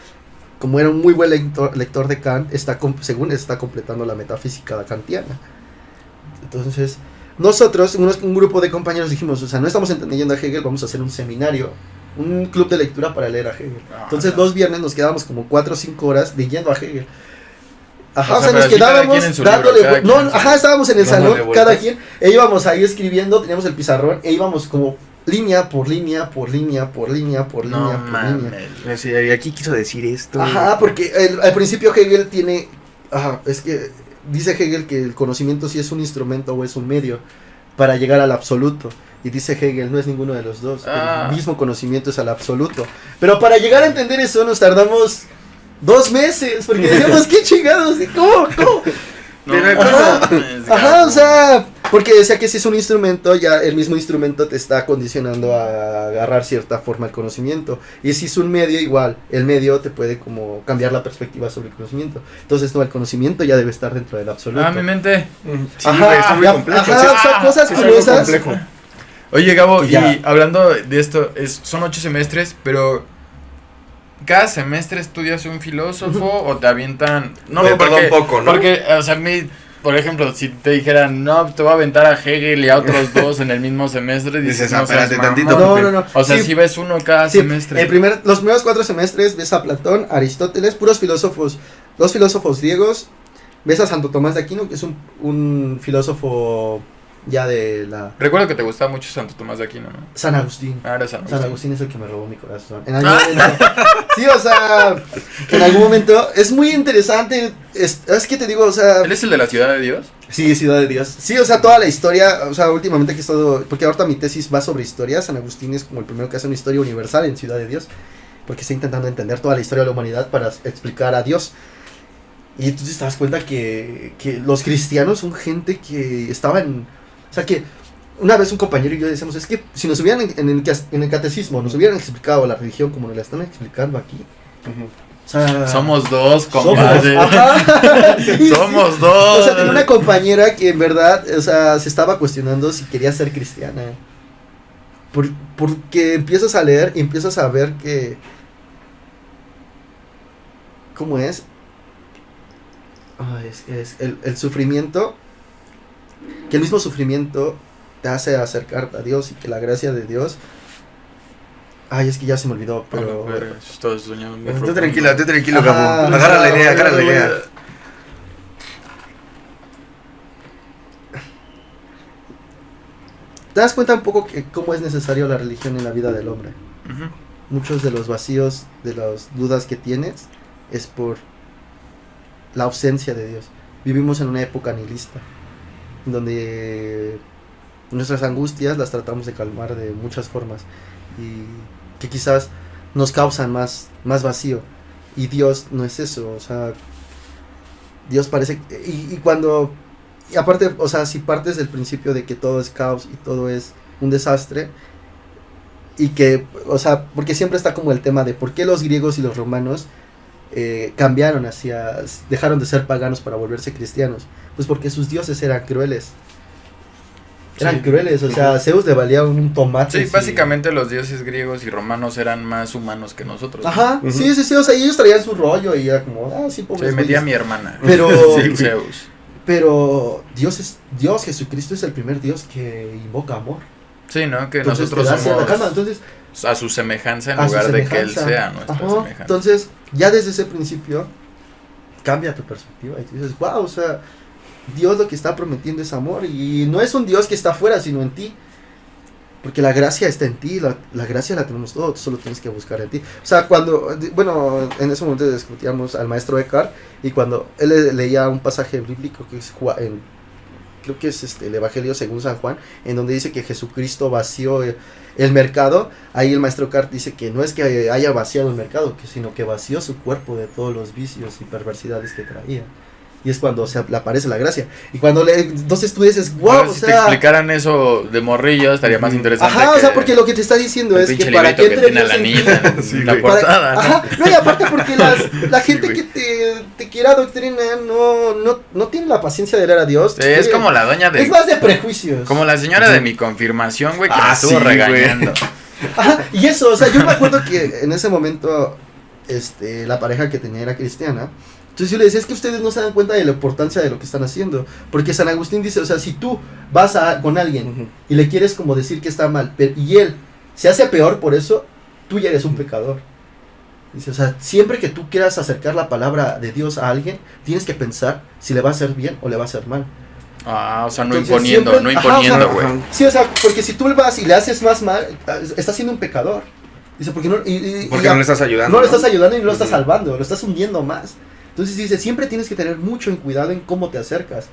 Speaker 3: como era un muy buen lector de Kant, según está completando la metafísica kantiana. Entonces, nosotros, un grupo de compañeros dijimos, o sea, no estamos entendiendo a Hegel, vamos a hacer un seminario, un club de lectura para leer a Hegel. Entonces, los viernes nos quedábamos como 4 o 5 horas leyendo a Hegel. Ajá,
Speaker 1: O sea,
Speaker 3: o sea, nos
Speaker 1: pero así cada
Speaker 3: quedábamos
Speaker 1: quien en su libro,
Speaker 3: dándole...
Speaker 1: cada
Speaker 3: No,
Speaker 1: quien en su
Speaker 3: ajá, estábamos en el
Speaker 4: Dándole
Speaker 3: salón,
Speaker 4: vueltas.
Speaker 3: cada quien, e íbamos ahí escribiendo, teníamos el pizarrón, e íbamos como línea por línea, por línea, por línea, por
Speaker 1: No
Speaker 3: línea, por línea.
Speaker 1: mames.
Speaker 4: Sí, aquí quiso decir esto.
Speaker 3: Ajá, porque al principio Hegel tiene... Ajá, es que dice Hegel que el conocimiento sí es un instrumento o es un medio para llegar al absoluto. Y dice Hegel, no es ninguno de los dos.
Speaker 1: Ah.
Speaker 3: El mismo conocimiento es al absoluto. Pero para llegar a entender eso nos tardamos 2 meses. Porque decíamos, ¿qué chingados? ¿Cómo?
Speaker 1: No
Speaker 4: Pero,
Speaker 1: mames,
Speaker 3: Ajá,
Speaker 1: Gabo.
Speaker 3: o sea, porque decía que si es un instrumento, ya el mismo instrumento te está condicionando a agarrar cierta forma el conocimiento. Y si es un medio, igual, el medio te puede como cambiar la perspectiva sobre el conocimiento. Entonces, no, el conocimiento ya debe estar dentro del absoluto.
Speaker 1: Ah, mi mente.
Speaker 2: Sí,
Speaker 3: Ajá,
Speaker 2: güey, está muy
Speaker 3: ya-
Speaker 2: complejo.
Speaker 3: ajá,
Speaker 2: sí,
Speaker 3: o sea, cosas
Speaker 2: sí, es algo
Speaker 3: curiosas.
Speaker 2: complejo.
Speaker 1: Oye, Gabo,
Speaker 3: Y ya.
Speaker 1: y hablando de esto, son 8 semestres, pero ¿cada semestre estudias un filósofo o te avientan? No,
Speaker 4: De todo un poco, ¿no?
Speaker 1: Porque, o sea, a mí, por ejemplo, si te dijeran, no, te voy a aventar a Hegel y a otros 2 en el mismo semestre, dices,
Speaker 4: Dices,
Speaker 1: no seas
Speaker 4: espérate
Speaker 1: mamón.
Speaker 4: tantito.
Speaker 3: No.
Speaker 1: O sea,
Speaker 3: Sí,
Speaker 1: si ves uno cada
Speaker 3: sí,
Speaker 1: semestre.
Speaker 3: los primeros 4 semestres ves a Platón, Aristóteles, puros filósofos, 2 filósofos griegos. Ves a Santo Tomás de Aquino, que es un filósofo ya de la...
Speaker 1: Recuerdo que te gustaba mucho Santo Tomás de Aquino, ¿no?
Speaker 3: San Agustín.
Speaker 1: Ah, era San
Speaker 3: San
Speaker 1: Agustín.
Speaker 3: Agustín es el que me robó mi corazón. En algún momento, sí, o sea, en algún momento es muy interesante. Es que te digo, o sea,
Speaker 1: ¿Él es el de la Ciudad de Dios?
Speaker 3: sí, Ciudad de Dios. Sí, o sea, toda la historia, o sea, últimamente que he estado, porque ahorita mi tesis va sobre historia. San Agustín es como el primero que hace una historia universal en Ciudad de Dios, porque está intentando entender toda la historia de la humanidad para explicar a Dios. Y entonces te das cuenta que los cristianos son gente que estaba en... O sea, que una vez un compañero y yo decíamos, es que si nos hubieran en el catecismo, nos hubieran explicado la religión como nos la están explicando aquí. O sea,
Speaker 1: Somos 2,
Speaker 3: somos,
Speaker 1: compadre.
Speaker 3: ajá. Sí,
Speaker 1: Somos
Speaker 3: sí.
Speaker 1: 2.
Speaker 3: O sea, tenía una compañera que en verdad, o sea, se estaba cuestionando si quería ser cristiana. Porque empiezas a leer y empiezas a ver que... ¿Cómo es? Es el sufrimiento, que el mismo sufrimiento te hace acercarte a Dios y que la gracia de Dios... Ay, es que ya se me olvidó, pero...
Speaker 1: Estoy soñando muy
Speaker 4: Tú tranquilo,
Speaker 3: Ajá,
Speaker 4: Gabo. Agarra la idea, agarra la idea.
Speaker 3: ¿Te das cuenta un poco que cómo es necesario la religión en la vida del hombre?
Speaker 1: Ujú.
Speaker 3: Muchos de los vacíos, de las dudas que tienes, es por la ausencia de Dios. Vivimos en una época nihilista, donde nuestras angustias las tratamos de calmar de muchas formas y que quizás nos causan más vacío. Y Dios no es eso, o sea, Dios parece... Y cuando... Y aparte, o sea, si partes del principio de que todo es caos y todo es un desastre, y que, o sea, porque siempre está como el tema de por qué los griegos y los romanos cambiaron dejaron de ser paganos para volverse cristianos. Pues porque sus dioses eran crueles. Eran
Speaker 1: Sí.
Speaker 3: crueles, o sea, Zeus le valía un tomate.
Speaker 1: Sí,
Speaker 3: si-
Speaker 1: básicamente los dioses griegos y romanos eran más humanos que nosotros. ¿no?
Speaker 3: Ajá,
Speaker 2: Ujú.
Speaker 3: sí, o sea, y ellos traían su rollo y era como, sí,
Speaker 1: Sí,
Speaker 3: pobres
Speaker 1: metí a
Speaker 3: güeyes.
Speaker 1: mi hermana.
Speaker 3: Pero,
Speaker 1: Sí, Zeus.
Speaker 3: pero Dios, Jesucristo es el primer Dios que invoca amor.
Speaker 1: Sí, ¿no? Que
Speaker 3: Entonces
Speaker 1: nosotros
Speaker 3: te da cierta calma.
Speaker 1: somos
Speaker 3: Entonces,
Speaker 1: a su semejanza en
Speaker 3: a su
Speaker 1: lugar de que él
Speaker 3: semejanza.
Speaker 1: sea nuestra
Speaker 3: Ajá,
Speaker 1: semejanza.
Speaker 3: entonces, ya desde ese principio, cambia tu perspectiva y tú dices, wow, o sea, Dios lo que está prometiendo es amor y no es un Dios que está afuera, sino en ti. Porque la gracia está en ti, la gracia la tenemos todos, solo tienes que buscar en ti. O sea, cuando, bueno, en ese momento discutíamos al maestro Eckhart, y cuando él leía un pasaje bíblico que es creo que es el Evangelio según San Juan, en donde dice que Jesucristo vació el mercado, ahí el maestro Eckhart dice que no es que haya vaciado el mercado, sino que vació su cuerpo de todos los vicios y perversidades que traía. Y es cuando le aparece la gracia. Y cuando entonces tú dices, wow,
Speaker 1: Ahora,
Speaker 3: o
Speaker 1: si
Speaker 3: sea...
Speaker 1: te explicaran eso de morrillo, estaría más interesante.
Speaker 3: Ajá, o sea, porque lo que te está diciendo es que para que entre
Speaker 1: tiene a
Speaker 3: Dios
Speaker 1: la
Speaker 3: en
Speaker 1: niña
Speaker 3: ti...
Speaker 1: en
Speaker 2: Sí,
Speaker 1: la
Speaker 2: güey.
Speaker 1: portada, ¿no?
Speaker 3: Ajá, no, y aparte porque la gente
Speaker 1: güey.
Speaker 3: que te quiera adoctrinar no tiene la paciencia de leer a Dios.
Speaker 1: Sí, es como la doña de...
Speaker 3: Es más de prejuicios.
Speaker 1: Como la señora de mi confirmación, güey, que
Speaker 2: Ah,
Speaker 1: me estuvo
Speaker 2: sí, güey.
Speaker 1: regañando.
Speaker 3: Ajá, y eso, o sea, yo me acuerdo que en ese momento la pareja que tenía era cristiana. Entonces yo le decía, es que ustedes no se dan cuenta de la importancia de lo que están haciendo. Porque San Agustín dice, o sea, si tú vas con alguien y le quieres como decir que está mal, y él se hace peor por eso, tú ya eres un pecador. Dice, o sea, siempre que tú quieras acercar la palabra de Dios a alguien, tienes que pensar si le va a hacer bien o le va a hacer mal.
Speaker 1: Ah, o sea, no
Speaker 3: Entonces,
Speaker 1: imponiendo,
Speaker 3: siempre-
Speaker 1: no
Speaker 3: ajá,
Speaker 1: imponiendo,
Speaker 3: o
Speaker 1: güey.
Speaker 2: Ajá.
Speaker 3: Sí, o sea, porque si tú vas y le haces más mal, estás siendo un pecador. Dice, porque no,
Speaker 2: Porque no le estás ayudando.
Speaker 3: no le estás ayudando y no lo estás
Speaker 2: Ujú.
Speaker 3: salvando, lo estás hundiendo más. Entonces dice, siempre tienes que tener mucho en cuidado en cómo te acercas.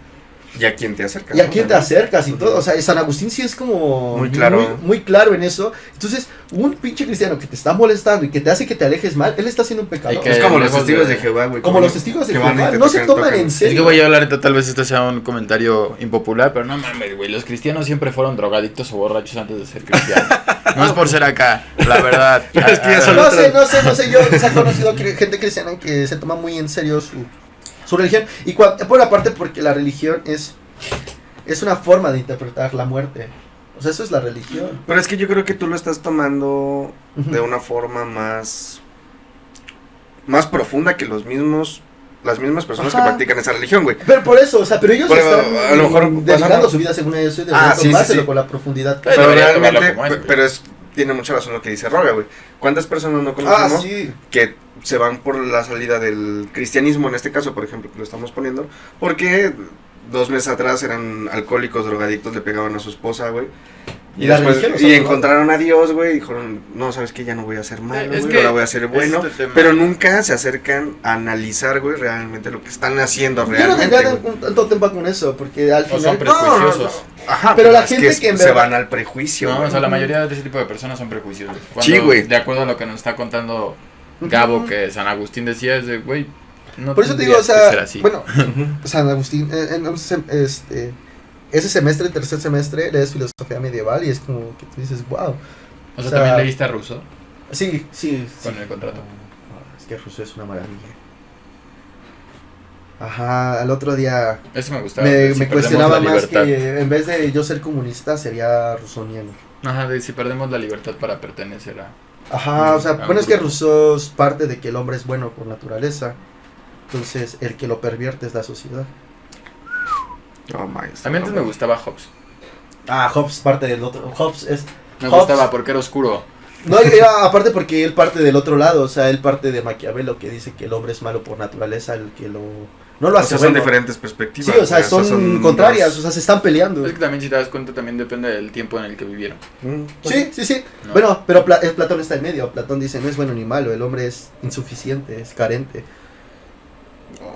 Speaker 2: ¿Y a quién te acercas?
Speaker 3: Y a
Speaker 2: ¿no?
Speaker 3: quién te acercas y
Speaker 2: Ujú.
Speaker 3: todo. O sea, San Agustín sí es como
Speaker 2: Muy claro.
Speaker 3: muy claro en eso. Entonces, un pinche cristiano que te está molestando y que te hace que te alejes mal, él está siendo un pecador.
Speaker 1: Y que-
Speaker 2: Es como los
Speaker 1: lejos
Speaker 2: testigos
Speaker 1: de-
Speaker 2: de Jehová, güey.
Speaker 3: Como los testigos de
Speaker 2: que van
Speaker 3: Jehová,
Speaker 2: y te
Speaker 3: no se
Speaker 2: tocan,
Speaker 3: toman en
Speaker 1: Es
Speaker 3: serio.
Speaker 1: que, güey, yo la neta tal vez este sea un comentario impopular, pero no mames, güey, los cristianos siempre fueron drogadictos o borrachos antes de ser cristianos. No es por ser acá, la verdad.
Speaker 2: Pero es que ya son
Speaker 3: No
Speaker 2: otras-
Speaker 3: sé, yo se ha conocido gente cristiana que se toma muy en serio su religión. Y por aparte porque la religión es una forma de interpretar la muerte. O sea, eso es la religión.
Speaker 2: Pero es que yo creo que tú lo estás tomando
Speaker 3: Ujú.
Speaker 2: de una forma más profunda que las mismas personas
Speaker 3: Ajá.
Speaker 2: que practican esa religión, güey.
Speaker 3: Pero por eso, o sea, pero ellos
Speaker 2: Pero
Speaker 3: están
Speaker 2: a lo mejor
Speaker 3: dedicando
Speaker 2: pasando-
Speaker 3: su vida según ellos y
Speaker 2: Ah,
Speaker 3: deberían
Speaker 2: sí, sí,
Speaker 3: tomárselo
Speaker 2: sí.
Speaker 3: con la profundidad que...
Speaker 1: Pero
Speaker 2: Pero
Speaker 1: debería tomarlo
Speaker 2: realmente,
Speaker 1: como es, güey.
Speaker 2: pero tiene mucha razón lo que dice Roga, güey. ¿Cuántas personas no
Speaker 3: Ah,
Speaker 2: conocemos
Speaker 3: sí.
Speaker 2: que se van por la salida del cristianismo, en este caso, por ejemplo, que lo estamos poniendo, porque 2 meses atrás eran alcohólicos, drogadictos, le pegaban a su esposa, güey. Y,
Speaker 3: Y la
Speaker 2: después,
Speaker 3: religión los
Speaker 2: y
Speaker 3: ha
Speaker 2: encontraron a Dios, güey, y dijeron, no, ¿sabes qué? Ya no voy a ser malo,
Speaker 1: Es
Speaker 2: güey,
Speaker 1: que
Speaker 2: ahora voy a ser bueno.
Speaker 1: este tema.
Speaker 2: Pero nunca se acercan a analizar, güey, realmente lo que están haciendo
Speaker 3: Yo no
Speaker 2: realmente,
Speaker 3: tendría
Speaker 2: güey.
Speaker 3: tanto tiempo con eso, porque al
Speaker 1: O son
Speaker 3: final...
Speaker 1: prejuiciosos.
Speaker 2: Ajá,
Speaker 3: Pero la
Speaker 2: es
Speaker 3: gente que en
Speaker 2: se
Speaker 3: verdad-
Speaker 2: van al prejuicio,
Speaker 1: No,
Speaker 2: güey.
Speaker 1: o sea, la mayoría de ese tipo de personas son prejuiciosos.
Speaker 2: Sí, güey.
Speaker 1: De acuerdo a lo que nos está contando Gabo, que San Agustín decía, es de, güey, no
Speaker 3: Por eso te digo, o
Speaker 1: tendrías que ser
Speaker 3: sea,
Speaker 1: así.
Speaker 3: bueno,
Speaker 2: Ujú.
Speaker 3: San Agustín, ese semestre, tercer semestre, lees filosofía medieval y es como que tú dices, wow.
Speaker 1: O sea,
Speaker 3: o sea,
Speaker 1: también leíste a Rousseau
Speaker 3: Sí.
Speaker 1: con el contrato.
Speaker 3: Es que Rousseau es una maravilla. Ajá, al otro día
Speaker 1: Eso me gustaba.
Speaker 3: me
Speaker 1: si perdemos
Speaker 3: cuestionaba
Speaker 1: la
Speaker 3: más
Speaker 1: libertad.
Speaker 3: que en vez de yo ser comunista sería rousseauiano.
Speaker 1: Ajá, de si perdemos la libertad para pertenecer a...
Speaker 3: Ajá, o sea,
Speaker 1: Ah,
Speaker 3: bueno, es que
Speaker 1: grupo.
Speaker 3: Rousseau es parte de que el hombre es bueno por naturaleza. Entonces, el que lo pervierte es la sociedad.
Speaker 2: No, maestro,
Speaker 1: A mí antes
Speaker 2: no,
Speaker 1: me gustaba Hobbes.
Speaker 3: Ah, Hobbes parte del otro. Hobbes es...
Speaker 1: Me
Speaker 3: Hobbes-
Speaker 1: gustaba porque era oscuro.
Speaker 3: No, era aparte porque él parte del otro lado, o sea, él parte de Maquiavelo que dice que el hombre es malo por naturaleza, el que no lo
Speaker 2: O
Speaker 3: hace
Speaker 2: sea, son
Speaker 3: bueno.
Speaker 2: diferentes perspectivas.
Speaker 3: Sí, o sea,
Speaker 2: güey,
Speaker 3: son contrarias,
Speaker 2: dos-
Speaker 3: o sea, se están peleando.
Speaker 1: Es que también si te das cuenta también depende del tiempo en el que vivieron.
Speaker 3: Sí.
Speaker 1: ¿no?
Speaker 3: Bueno, pero Platón está en medio. Platón dice, no es bueno ni malo, el hombre es insuficiente, es carente.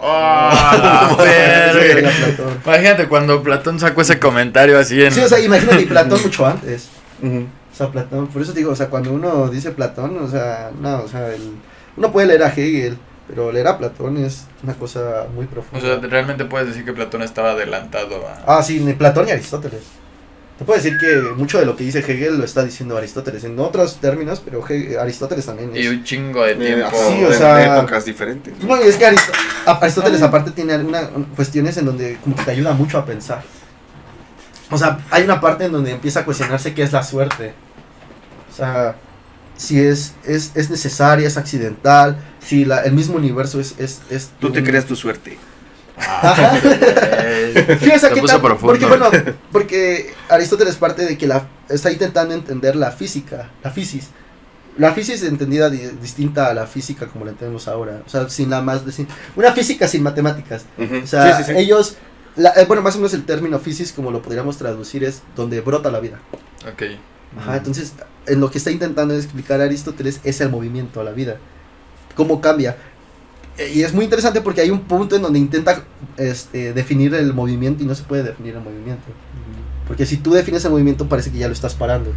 Speaker 1: ¡Ah,
Speaker 3: Eso
Speaker 1: verga!
Speaker 3: decía Platón.
Speaker 1: Imagínate cuando Platón sacó ese comentario así en...
Speaker 3: Sí, o sea, imagínate, y Platón mucho antes.
Speaker 2: Ujú.
Speaker 3: O sea, Platón, por eso digo, o sea, cuando uno dice Platón, o sea, no, o sea, uno puede leer a Hegel, pero leer a Platón es una cosa muy
Speaker 1: O
Speaker 3: profunda.
Speaker 1: sea, realmente puedes decir que Platón estaba adelantado a...
Speaker 3: Ah, sí, ni Platón y Aristóteles. Te puedo decir que mucho de lo que dice Hegel lo está diciendo Aristóteles, en otros términos, pero Aristóteles también
Speaker 1: Y
Speaker 3: es...
Speaker 1: un chingo de tiempo.
Speaker 3: Sí, o
Speaker 2: de
Speaker 3: sea-
Speaker 2: épocas diferentes.
Speaker 3: No, y es que Aristóteles aparte tiene algunas cuestiones en donde como que te ayuda mucho a pensar. O sea, hay una parte en donde empieza a cuestionarse qué es la suerte. O sea, si es necesaria, es accidental, si el mismo universo es
Speaker 2: Tú te creas tu suerte.
Speaker 3: Ajá. Sí, o sea,
Speaker 1: Se
Speaker 3: ¿qué
Speaker 1: puso
Speaker 3: tal?
Speaker 1: profundo.
Speaker 3: Porque bueno, porque Aristóteles parte de que está intentando entender la física, la fisis. La fisis entendida distinta a la física como la entendemos ahora. O sea, sin la más una física sin matemáticas.
Speaker 2: Ujú.
Speaker 3: O sea,
Speaker 2: Sí, sí, sí.
Speaker 3: ellos bueno, más o menos el término fisis como lo podríamos traducir es donde brota la vida.
Speaker 1: Ok.
Speaker 3: Ajá, entonces, en lo que está intentando explicar Aristóteles es el movimiento a la vida. Cómo cambia. Y es muy interesante porque hay un punto en donde intenta definir el movimiento y no se puede definir el movimiento. Porque si tú defines el movimiento parece que ya lo estás parando.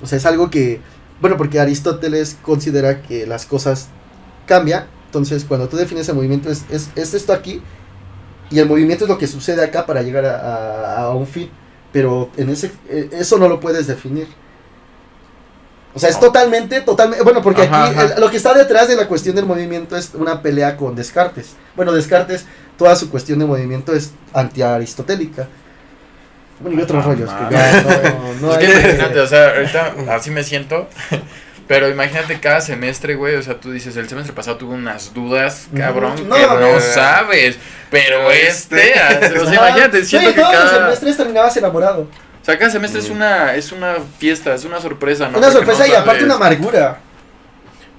Speaker 3: O sea, es algo que... Bueno, porque Aristóteles considera que las cosas cambian. Entonces, cuando tú defines el movimiento es esto aquí. Y el movimiento es lo que sucede acá para llegar a un fin. Pero en eso no lo puedes definir. O sea, es totalmente, bueno, porque
Speaker 1: Ajá,
Speaker 3: aquí
Speaker 1: ajá.
Speaker 3: lo que está detrás de la cuestión del movimiento es una pelea con Descartes. Bueno, Descartes, toda su cuestión de movimiento es anti-aristotélica. Bueno, y otros rollos que
Speaker 1: mames.
Speaker 3: no
Speaker 1: Es que
Speaker 3: hay-
Speaker 1: imagínate, o sea, ahorita así me siento. Pero imagínate cada semestre, güey, o sea, tú dices, el semestre pasado tuve unas dudas, cabrón,
Speaker 3: No,
Speaker 1: que
Speaker 3: no,
Speaker 1: no sabes. Pero o sea, imagínate, siento
Speaker 3: sí,
Speaker 1: que
Speaker 3: todos los
Speaker 1: cada...
Speaker 3: semestres terminabas enamorado.
Speaker 1: O sea, cada semestre es una fiesta, es una sorpresa, ¿no?
Speaker 3: Una
Speaker 1: Porque
Speaker 3: sorpresa
Speaker 1: no
Speaker 3: y aparte
Speaker 1: sabes.
Speaker 3: una amargura.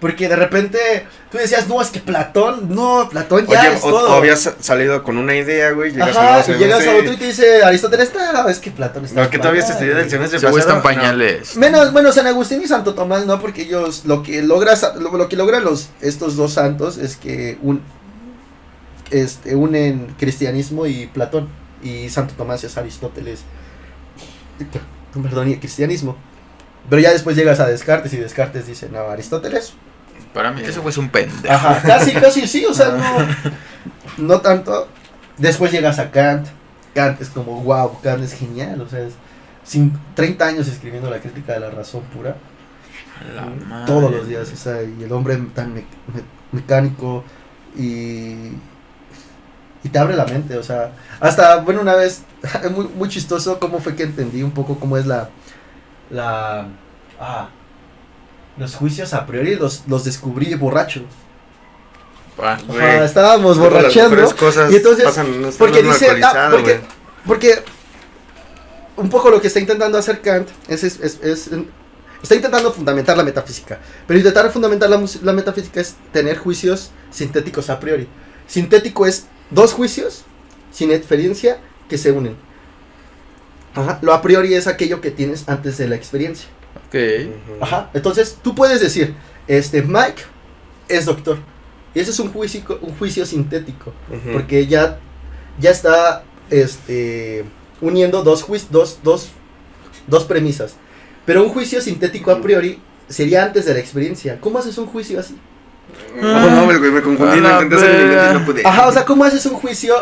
Speaker 3: Porque de repente tú decías, no, es que Platón ya
Speaker 2: Oye,
Speaker 3: es todo.
Speaker 2: o habías salido con una idea, güey, llegas a un
Speaker 3: Ajá,
Speaker 2: nuevo
Speaker 3: y llegas a
Speaker 2: semestre.
Speaker 3: otro y te dice Aristóteles, es que Platón está
Speaker 2: No, que todavía se
Speaker 3: plagado".
Speaker 2: estudió del semestre
Speaker 1: Ese güey está en
Speaker 2: pasado.
Speaker 1: pañales.
Speaker 3: Menos, bueno, San Agustín y Santo Tomás no, porque ellos lo que logran estos dos santos es que unen cristianismo y Platón, y Santo Tomás es Aristóteles, perdón, y el cristianismo. Pero ya después llegas a Descartes y Descartes dice, no, Aristóteles.
Speaker 1: Para mí, ese güey es un pendejo.
Speaker 3: Ajá, casi sí, o sea, no tanto. Después llegas a Kant. Kant es como, wow, Kant es genial, o sea, es 30 años escribiendo la crítica de la razón pura.
Speaker 1: La madre.
Speaker 3: Todos los días, o sea, y el hombre tan mecánico y te abre la mente, o sea, hasta, bueno, una vez, es muy, muy chistoso cómo fue que entendí un poco cómo es los juicios a priori los descubrí borracho.
Speaker 1: Ah,
Speaker 2: Güey,
Speaker 3: Ajá, estábamos
Speaker 2: luego las
Speaker 3: borracheando
Speaker 2: mejores cosas
Speaker 3: y entonces,
Speaker 2: pasan, no estás
Speaker 3: porque
Speaker 2: uno
Speaker 3: dice,
Speaker 2: alcoholizado, güey.
Speaker 3: porque un poco lo que está intentando hacer Kant está intentando fundamentar la metafísica, pero intentar fundamentar la metafísica es tener juicios sintéticos a priori. Sintético es dos juicios sin experiencia que se unen. Ajá. Lo a priori es aquello que tienes antes de la experiencia.
Speaker 1: ok.
Speaker 2: Ujú.
Speaker 3: Ajá. Entonces tú puedes decir, Mike es doctor. Y ese es un juicio sintético.
Speaker 2: Ujú.
Speaker 3: Porque ya está uniendo dos premisas. Pero un juicio sintético a priori sería antes de la experiencia. ¿Cómo haces un juicio así?
Speaker 2: No, güey, me confundí,
Speaker 1: A
Speaker 2: lo
Speaker 1: la
Speaker 2: intenté hacer en inglés y
Speaker 1: verga.
Speaker 2: no pude.
Speaker 3: Ajá, o sea, ¿cómo haces un juicio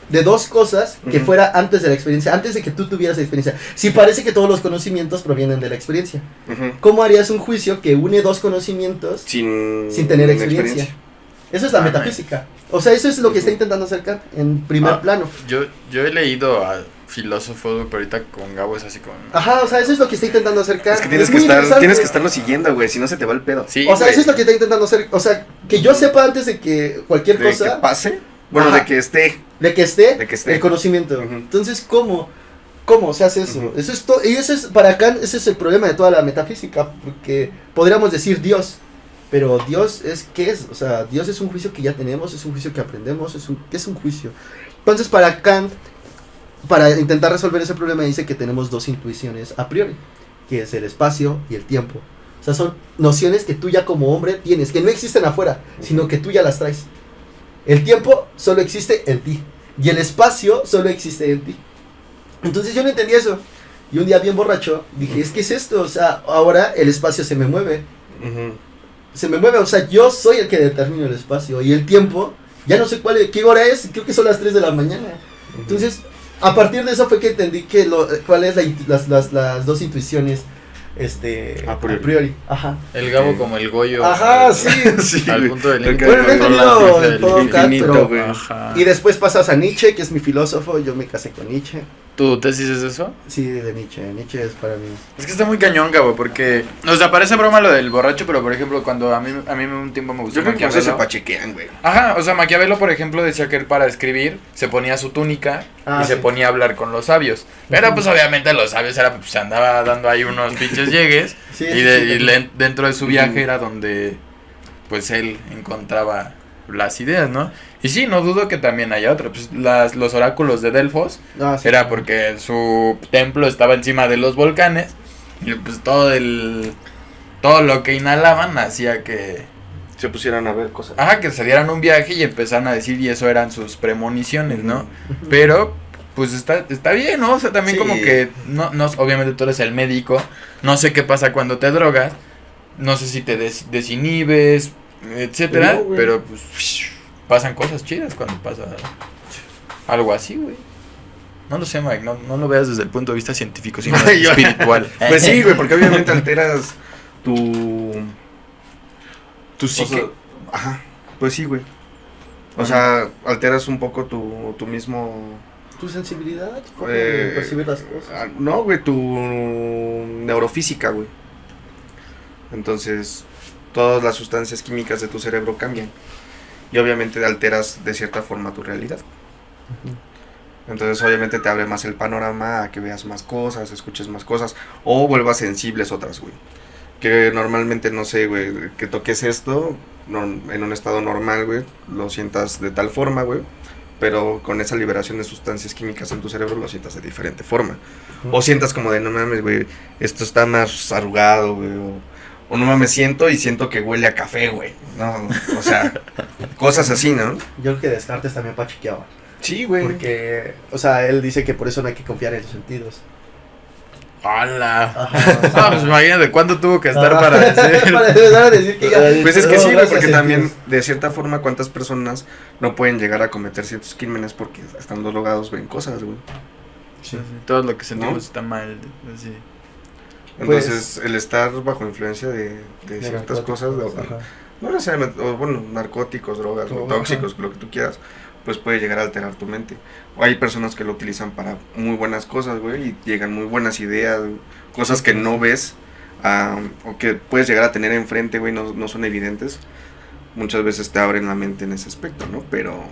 Speaker 3: de dos cosas que
Speaker 2: Ujú.
Speaker 3: fuera antes de la experiencia, antes de que tú tuvieras la experiencia? Si parece que todos los conocimientos provienen de la experiencia.
Speaker 2: Ujú.
Speaker 3: ¿Cómo harías un juicio que une dos conocimientos
Speaker 2: Sin
Speaker 3: tener experiencia? Eso es la
Speaker 1: Ah,
Speaker 3: metafísica. O sea, eso es lo que está intentando hacer Kant en primer
Speaker 1: Ah.
Speaker 3: plano.
Speaker 1: Yo he leído a filósofos, pero ahorita con Gabo es así como...
Speaker 3: Ajá, o sea, eso es lo que está intentando hacer Kant.
Speaker 2: Es que tienes
Speaker 3: muy
Speaker 2: que
Speaker 3: interesante.
Speaker 2: estarnos siguiendo, güey, si no se te va el pedo.
Speaker 1: Sí,
Speaker 3: O sea,
Speaker 1: güey.
Speaker 3: eso es lo que está intentando hacer. O sea, que yo sepa antes de que cualquier
Speaker 2: De que
Speaker 3: cosa,
Speaker 2: pase, bueno,
Speaker 3: Ajá.
Speaker 2: de que esté.
Speaker 3: de que esté
Speaker 2: De que esté.
Speaker 3: el conocimiento.
Speaker 2: Ujú.
Speaker 3: Entonces, ¿cómo se hace eso?
Speaker 2: Ujú.
Speaker 3: Eso es y eso es, para Kant, ese es el problema de toda la metafísica, porque podríamos decir Dios, pero Dios ¿qué es? O sea, Dios es un juicio que ya tenemos, es un juicio que aprendemos, ¿qué es un juicio? Entonces, para Kant, para intentar resolver ese problema, dice que tenemos dos intuiciones a priori, que es el espacio y el tiempo. O sea, son nociones que tú ya como hombre tienes, que no existen afuera, sino que tú ya las traes. El tiempo solo existe en ti, y el espacio solo existe en ti. Entonces yo no entendí eso. Y un día bien borracho dije, ¿qué es esto? O sea, ahora el espacio se me mueve.
Speaker 2: Ujú.
Speaker 3: Se me mueve, o sea, yo soy el que determino el espacio. Y el tiempo, ya no sé qué hora es, creo que son las 3 de la mañana. Entonces, a partir de eso fue que entendí que cuáles las dos intuiciones
Speaker 2: A
Speaker 3: a
Speaker 2: priori.
Speaker 3: priori. Ajá.
Speaker 1: El Gabo como el Goyo.
Speaker 3: Ajá, sí.
Speaker 2: Sí,
Speaker 1: Al
Speaker 2: güey.
Speaker 1: punto del
Speaker 2: El
Speaker 1: límite.
Speaker 2: que-
Speaker 3: Bueno, no he
Speaker 1: con la
Speaker 3: entendido
Speaker 1: ciencia
Speaker 3: en
Speaker 1: del
Speaker 3: todo
Speaker 1: límite.
Speaker 3: Kant,
Speaker 2: infinito,
Speaker 3: pero...
Speaker 2: güey.
Speaker 1: Ajá.
Speaker 3: Y después pasas a Nietzsche, que es mi filósofo, yo me casé con Nietzsche.
Speaker 1: ¿Tu tesis es eso?
Speaker 3: Sí, de Nietzsche. Nietzsche es para mí.
Speaker 1: Es que está muy cañón, Gabo, porque... O sea, parece broma lo del borracho, pero por ejemplo, cuando a mí un tiempo me gustó
Speaker 2: Yo creo que no se
Speaker 1: Maquiavelo.
Speaker 2: pachequean, güey.
Speaker 1: Ajá, o sea, Maquiavelo, por ejemplo, decía que él para escribir se ponía su túnica
Speaker 3: Ah,
Speaker 1: y se
Speaker 3: sí.
Speaker 1: ponía a hablar con los sabios. Pero pues obviamente los sabios era, pues andaba dando ahí unos pinches llegues
Speaker 3: Sí,
Speaker 1: y,
Speaker 3: sí, sí,
Speaker 1: dentro de su viaje era donde pues él encontraba las ideas, ¿no? Y sí, no dudo que también haya otra. Pues los oráculos de Delfos
Speaker 3: Ah, sí.
Speaker 1: era porque su templo estaba encima de los volcanes Y pues todo lo que inhalaban hacía que,
Speaker 2: Se pusieran a ver cosas.
Speaker 1: que se dieran un viaje y empezaran a decir, y eso eran sus premoniciones, ¿no? Pero, pues está bien, ¿no? O sea, también
Speaker 2: Sí.
Speaker 1: como que, no, obviamente tú eres el médico, no sé qué pasa cuando te drogas, no sé si te desinhibes, etcétera,
Speaker 2: No, güey.
Speaker 1: pero pues pasan cosas chidas cuando pasa algo así, güey. No lo sé, Mike, no lo veas desde el punto de vista científico, sino
Speaker 2: Yo-
Speaker 1: espiritual.
Speaker 2: Pues sí, güey, porque obviamente alteras tu
Speaker 1: psique.
Speaker 2: o sea, ajá, pues sí, güey. O sea, alteras un poco tu mismo...
Speaker 3: Tu sensibilidad, tu forma de percibir las cosas.
Speaker 2: No, güey, tu neurofísica, güey. Entonces, todas las sustancias químicas de tu cerebro cambian. Y obviamente alteras de cierta forma tu realidad. Entonces, obviamente te abre más el panorama a que veas más cosas, escuches más cosas. O vuelvas sensibles otras, güey. Que normalmente, no sé, güey, que toques esto en un estado normal, güey. Lo sientas de tal forma, güey. Pero con esa liberación de sustancias químicas en tu cerebro lo sientas de diferente forma. O sientas como de, no mames, güey, esto está más arrugado, güey. O no mames, siento que huele a café, güey. No, o sea, cosas así, ¿no?
Speaker 3: Yo creo que Descartes también pachiqueaba.
Speaker 2: Sí, güey.
Speaker 3: Porque, o sea, él dice que por eso no hay que confiar en los sentidos.
Speaker 1: ¡Hala!
Speaker 3: Ajá.
Speaker 1: Ah, pues imagínate cuánto tuvo que estar
Speaker 3: Ajá.
Speaker 1: para decir.
Speaker 3: Para empezar a decir que ya.
Speaker 2: Pues es que
Speaker 3: No,
Speaker 2: sí, güey,
Speaker 3: gracias,
Speaker 2: porque
Speaker 3: sentidos.
Speaker 2: también, de cierta forma, cuántas personas no pueden llegar a cometer ciertos crímenes porque estando drogados ven cosas, güey.
Speaker 1: Sí, todo lo que sentimos
Speaker 2: ¿No?
Speaker 1: está mal. Así.
Speaker 2: Entonces, el estar bajo influencia de
Speaker 3: De
Speaker 2: ciertas cosas,
Speaker 3: narcóticos,
Speaker 2: no necesariamente, o bueno, narcóticos, drogas,
Speaker 3: Ajá.
Speaker 2: tóxicos, lo que tú quieras, pues puede llegar a alterar tu mente. O hay personas que lo utilizan para muy buenas cosas, güey, y llegan muy buenas ideas, güey, cosas que no ves, o que puedes llegar a tener enfrente, güey, no son evidentes. Muchas veces te abren la mente en ese aspecto, ¿no? Pero